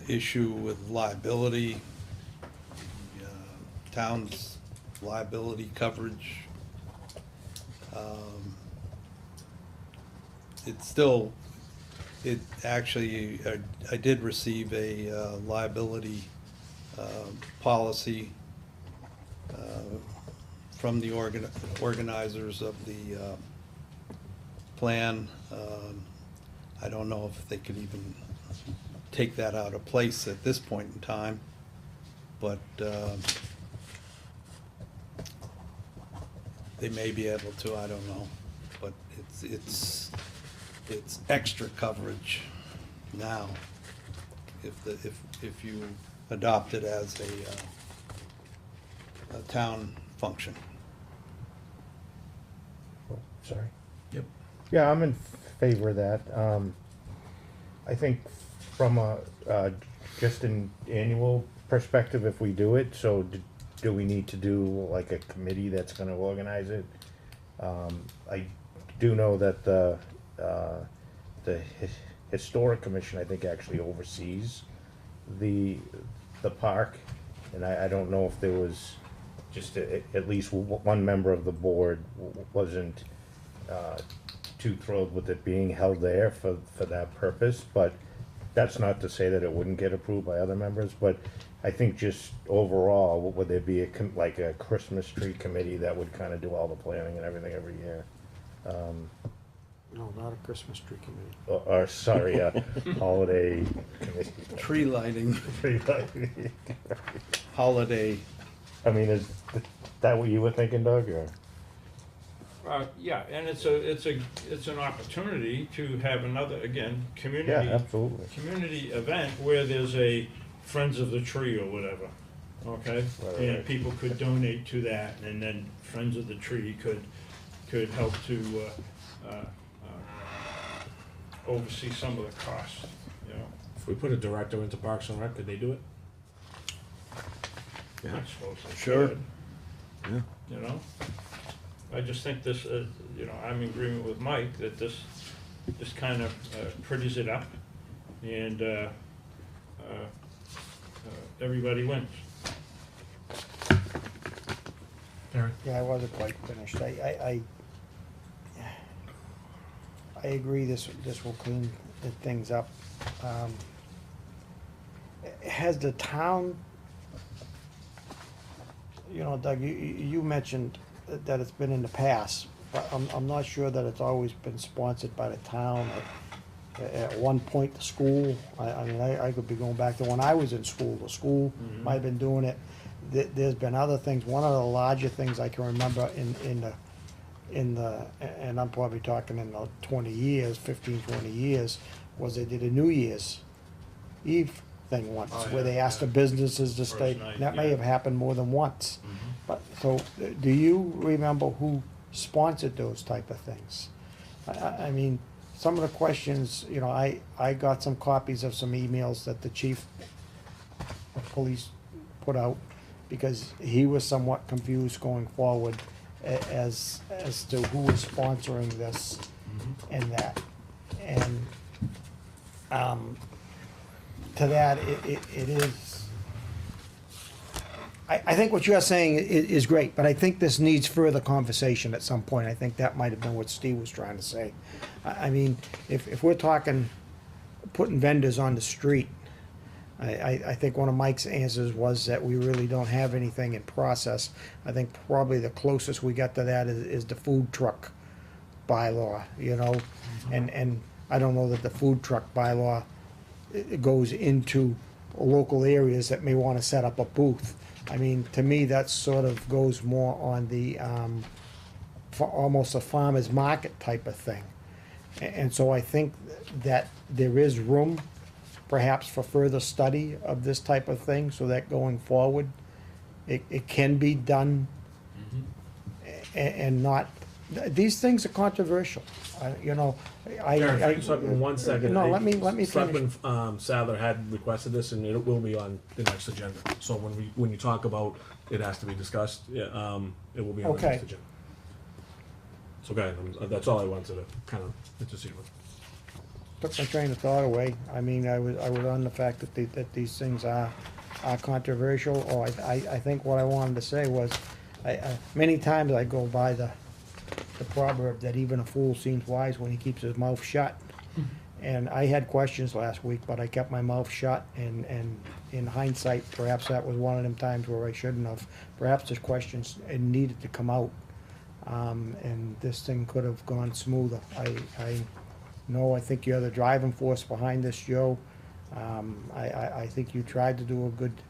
Speaker 13: issue with liability. Town's liability coverage. Actually, I did receive a liability policy from the organizers of the plan. I don't know if they could even take that out of place at this point in time, but they may be able to, I don't know. But it's extra coverage now if you adopt it as a town function.
Speaker 11: Sorry.
Speaker 1: Yep.
Speaker 11: Yeah, I'm in favor of that. I think from a, just an annual perspective, if we do it, so do we need to do like a committee that's gonna organize it? I do know that the Historic Commission, I think, actually oversees the park, and I don't know if there was just at least one member of the board wasn't too thrilled with it being held there for that purpose, but that's not to say that it wouldn't get approved by other members, but I think just overall, would there be like a Christmas tree committee that would kind of do all the planning and everything every year?
Speaker 3: No, not a Christmas tree committee.
Speaker 11: Or sorry, holiday committee.
Speaker 13: Tree lighting,
Speaker 11: Tree lighting.
Speaker 13: holiday.
Speaker 11: I mean, is that what you were thinking, Doug, or?
Speaker 2: Yeah, and it's an opportunity to have another, again,
Speaker 11: Yeah,
Speaker 2: community
Speaker 11: absolutely.
Speaker 2: event where there's a Friends of the Tree or whatever, okay?
Speaker 11: Right,
Speaker 2: And
Speaker 11: right.
Speaker 2: people could donate to that, and then Friends of the Tree could help to oversee some of the costs, you know?
Speaker 1: If we put a director into Parks and Rec, could they do it?
Speaker 2: I suppose they
Speaker 13: Sure.
Speaker 2: could,
Speaker 1: Yeah.
Speaker 2: you know? I just think this, you know, I'm in agreement with Mike that this kind of pretties it up, and everybody wins.
Speaker 3: Yeah, I wasn't quite finished. I agree this will clean the things up. Has the town, you know, Doug, you mentioned that it's been in the past, but I'm not sure that it's always been sponsored by the town. At one point, the school, I mean, I could be going back to when I was in school. The school might have been doing it. There's been other things. One of the larger things I can remember in the, and I'm probably talking in the 20 years, 15, 20 years, was they did a New Year's Eve thing once, where they asked the businesses to stay.
Speaker 2: night,
Speaker 3: That may
Speaker 2: yeah.
Speaker 3: have happened more than once. But, so, do you remember who sponsored those type of things? I mean, some of the questions, you know, I got some copies of some emails that the chief of police put out, because he was somewhat confused going forward as to who was sponsoring this and that. And, to that, it is, I think what you're saying is great, but I think this needs further conversation at some point. I think that might have been what Steve was trying to say. I mean, if we're talking putting vendors on the street, I think one of Mike's answers was that we really don't have anything in process. I think probably the closest we got to that is the food truck bylaw, you know? And I don't know that the food truck bylaw goes into local areas that may want to set up a booth. I mean, to me, that sort of goes more on the, for almost a farmer's market type of thing. And so I think that there is room perhaps for further study of this type of thing, so that going forward, it can be done and not, these things are controversial. You know,
Speaker 1: Karen, if you stop me 1 second.
Speaker 3: No, let me finish.
Speaker 1: Selectman Sadler had requested this, and it will be on the next agenda. So when you talk about it has to be discussed, yeah, it will be on the
Speaker 3: Okay.
Speaker 1: next agenda. So, okay, that's all I wanted to kind of intercede with.
Speaker 3: Took my train of thought away. I mean, I was on the fact that these things are controversial, or I think what I wanted to say was, many times I go by the proverb that even a fool seems wise when he keeps his mouth shut. And I had questions last week, but I kept my mouth shut, and in hindsight, perhaps that was one of them times where I shouldn't have. Perhaps there's questions needed to come out. and this thing could have gone smoother. I know, I think you're the driving force behind this, Joe. I think you tried to do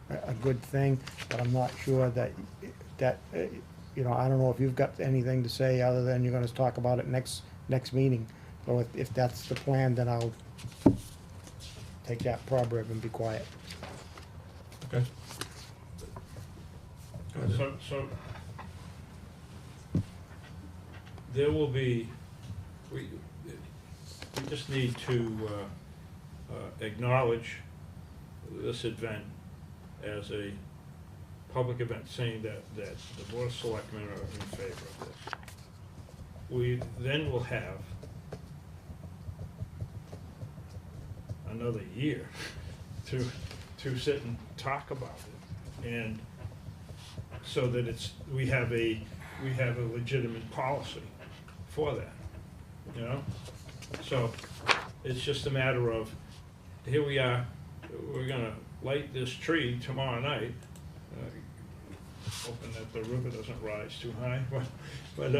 Speaker 3: a good thing, but I'm not sure that, you know, I don't know if you've got anything to say other than you're gonna talk about it next meeting. So if that's the plan, then I'll take that proverb and be quiet.
Speaker 1: Okay.
Speaker 2: So there will be, we just need to acknowledge this event as a public event, saying that the Board of Selectmen are in favor of this. We then will have another year to sit and talk about it, and so that we have a legitimate policy for that, you know? So it's just a matter of, here we are, we're gonna light this tree tomorrow night, hoping that the river doesn't rise too high, but we're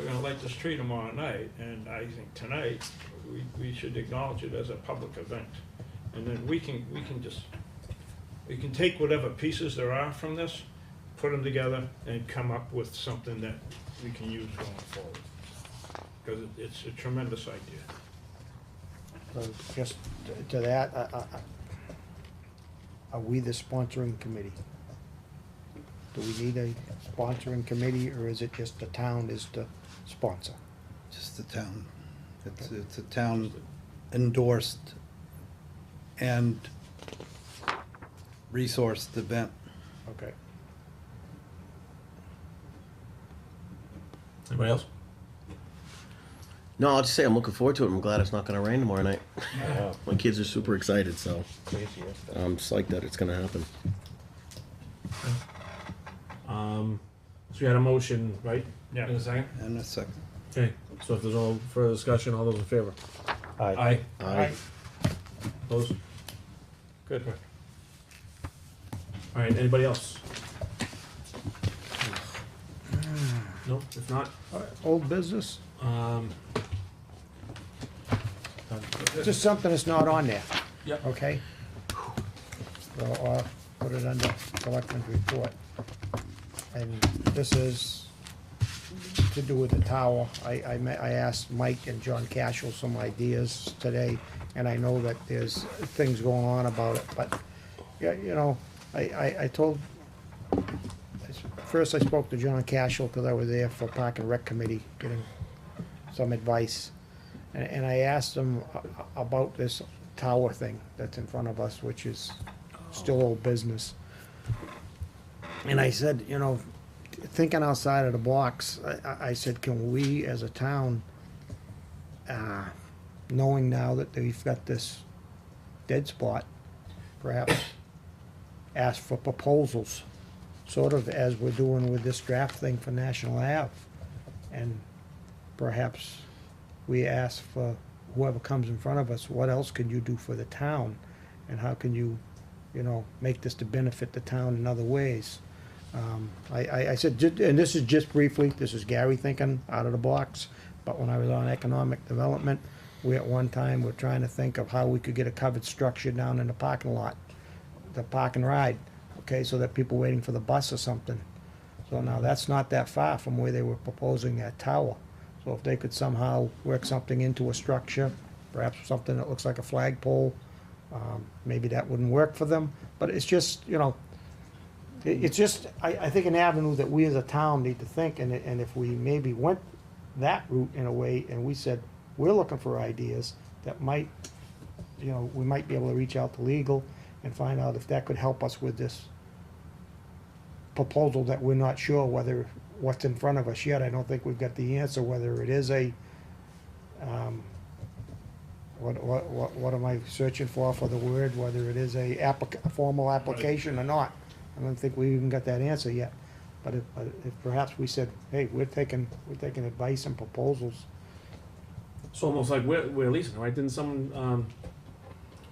Speaker 2: gonna light this tree tomorrow night, and I think tonight, we should acknowledge it as a public event. And then we can take whatever pieces there are from this, put them together, and come up with something that we can use going forward. Because it's a tremendous idea.
Speaker 3: So just to that, are we the sponsoring committee? Do we need a sponsoring committee, or is it just the town is the sponsor?
Speaker 13: Just the town. It's a town endorsed and resourced event.
Speaker 3: Okay.
Speaker 1: Anybody else?
Speaker 6: No, I'll just say I'm looking forward to it. I'm glad it's not gonna rain tomorrow night. My kids are super excited, so I'm psyched that it's gonna happen.
Speaker 1: So we had a motion, right?
Speaker 2: Yeah.
Speaker 1: In a second?
Speaker 13: And a second.
Speaker 1: Okay, so if there's no further discussion, all those in favor?
Speaker 11: Aye.
Speaker 6: Aye.
Speaker 1: Opposed? Good. All right, anybody else? No, if not,
Speaker 3: Old business?
Speaker 1: um.
Speaker 3: Just something that's not on there,
Speaker 1: Yep.
Speaker 3: okay? So, put it under Selectmen's report. And this is to do with the tower. I asked Mike and John Cashel some ideas today, and I know that there's things going on about it, but, yeah, you know, I told, first I spoke to John Cashel, because I was there for Park and Rec Committee, getting some advice. And I asked him about this tower thing that's in front of us, which is still old business. And I said, you know, thinking outside of the box, I said, can we as a town, knowing now that we've got this dead spot, perhaps ask for proposals, sort of as we're doing with this draft thing for National Ave. And perhaps we ask for whoever comes in front of us, what else can you do for the town? And how can you, you know, make this to benefit the town in other ways? I said, and this is just briefly, this is Gary thinking out of the box, but when I was on economic development, we at one time were trying to think of how we could get a covered structure down in the parking lot, the park and ride, okay, so that people waiting for the bus or something. So now that's not that far from where they were proposing that tower. So if they could somehow work something into a structure, perhaps something that looks like a flagpole, maybe that wouldn't work for them. But it's just, you know, it's just, I think an avenue that we as a town need to think, and if we maybe went that route in a way, and we said, we're looking for ideas that might, you know, we might be able to reach out to legal and find out if that could help us with this proposal that we're not sure whether what's in front of us yet. I don't think we've got the answer whether it is a, what am I searching for the word, whether it is a formal application or not. I don't think we even got that answer yet. But if perhaps we said, hey, we're taking advice and proposals.
Speaker 1: It's almost like we're leasing, right? Didn't someone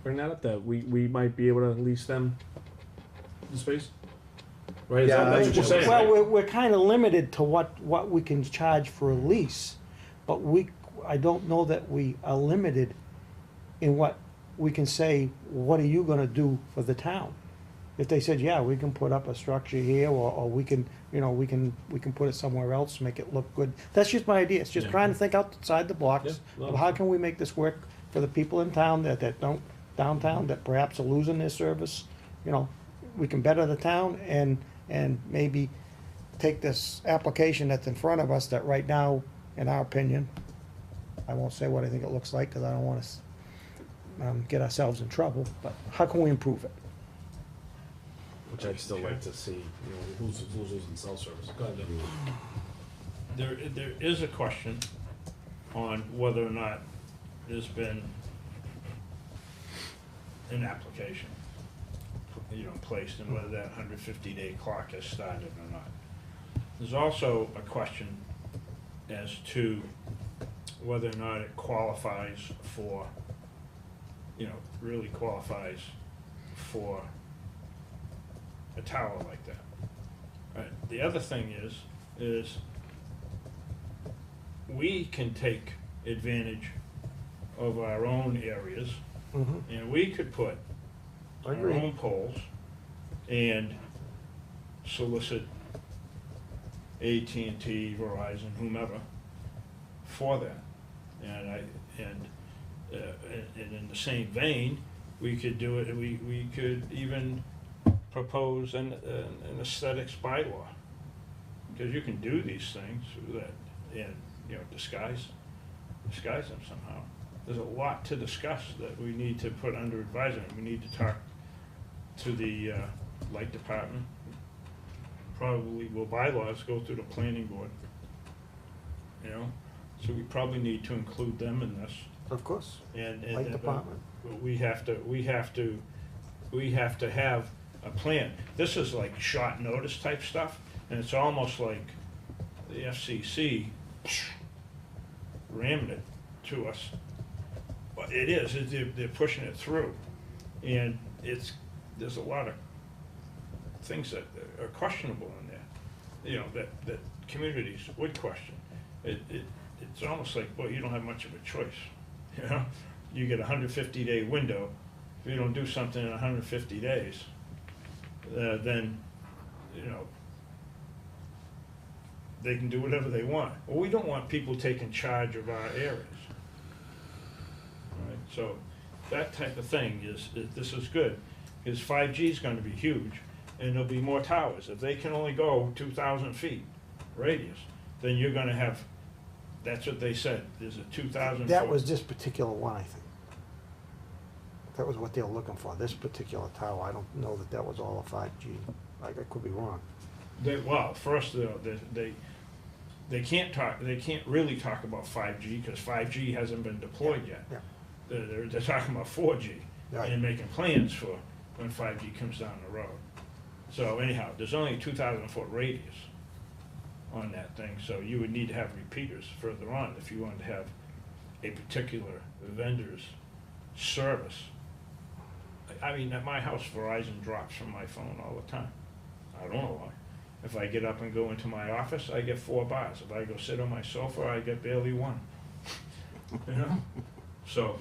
Speaker 1: bring that up, that we might be able to lease them the space? right? Is that-
Speaker 3: Yeah,
Speaker 1: that's what you're saying,
Speaker 3: well,
Speaker 1: right?
Speaker 3: we're kind of limited to what we can charge for a lease, but I don't know that we are limited in what we can say, what are you gonna do for the town? If they said, yeah, we can put up a structure here, or we can, you know, we can put it somewhere else, make it look good. That's just my idea, it's just
Speaker 1: Yeah.
Speaker 3: trying to think outside the box.
Speaker 1: Yeah, no.
Speaker 3: Of how can we make this work for the people in town that don't, downtown, that perhaps are losing their service? You know, we can better the town and maybe take this application that's in front of us that right now, in our opinion, I won't say what I think it looks like, cause I don't wanna get ourselves in trouble, but how can we improve it?
Speaker 1: Which I'd still like to see, you know, who's losing cell service. Go ahead, Dave.
Speaker 2: There is a question on whether or not there's been an application, you know, placed, and whether that 150-day clock has started or not. There's also a question as to whether or not it qualifies for, you know, really qualifies for a tower like that. Right. The other thing is we can take advantage of our own areas, and we could put
Speaker 3: I
Speaker 2: our
Speaker 3: agree.
Speaker 2: own poles and solicit AT&T, Verizon, whomever, for that. And in the same vein, we could do it, we could even propose an aesthetics bylaw. Because you can do these things that, and, you know, disguise them somehow. There's a lot to discuss that we need to put under advisement. We need to talk to the light department. Probably will bylaws go through the planning board, you know? So we probably need to include them in this.
Speaker 3: Of course.
Speaker 2: And
Speaker 3: Light department.
Speaker 2: we have to have a plan. This is like short notice type stuff, and it's almost like the FCC ramming it to us. But it is, they're pushing it through, and there's a lot of things that are questionable in there, you know, that communities would question. It's almost like, well, you don't have much of a choice, you know? You get a 150-day window. If you don't do something in 150 days, then, you know, they can do whatever they want. Well, we don't want people taking charge of our areas. Right? So that type of thing this is good, because 5G is going to be huge, and there'll be more towers. If they can only go 2,000 feet radius, then you're going to have, that's what they said, there's a 2,000
Speaker 3: That
Speaker 2: foot.
Speaker 3: was this particular one, I think. That was what they were looking for, this particular tower. I don't know that was all a 5G. I could be wrong.
Speaker 2: Well, first, they can't really talk about 5G, because 5G hasn't been deployed yet.
Speaker 3: Yeah.
Speaker 2: They're talking about 4G,
Speaker 3: Right.
Speaker 2: and making plans for when 5G comes down the road. So anyhow, there's only a 2,000 foot radius on that thing, so you would need to have repeaters further on if you wanted to have a particular vendor's service. I mean, at my house, Verizon drops from my phone all the time. I don't know why. If I get up and go into my office, I get 4 bars. If I go sit on my sofa, I get barely 1. You know? So,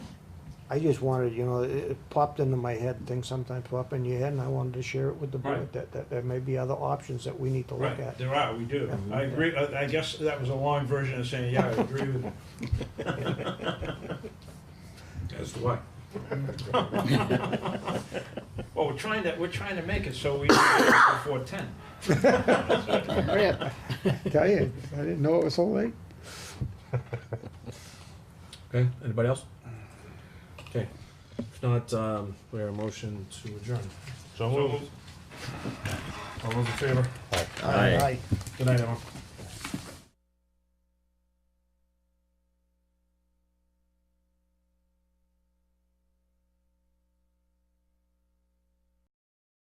Speaker 3: I just wanted, you know, it popped into my head, things sometimes pop in your head, and I wanted to share it with the board,
Speaker 2: Right.
Speaker 3: that there may be other options that we need to look
Speaker 2: right,
Speaker 3: at.
Speaker 2: there are, we do. I agree, I guess that was a long version of saying, yeah, I agree with you.
Speaker 1: As do I.
Speaker 2: Well, we're trying to make it so we can do it before 10.
Speaker 8: Hurry up.
Speaker 3: Tell you, I didn't know it was so late.
Speaker 1: Okay, anybody else? Okay, if not, we have a motion to adjourn.
Speaker 2: So moved.
Speaker 1: All those in favor?
Speaker 3: Aye.
Speaker 1: Good night, everyone.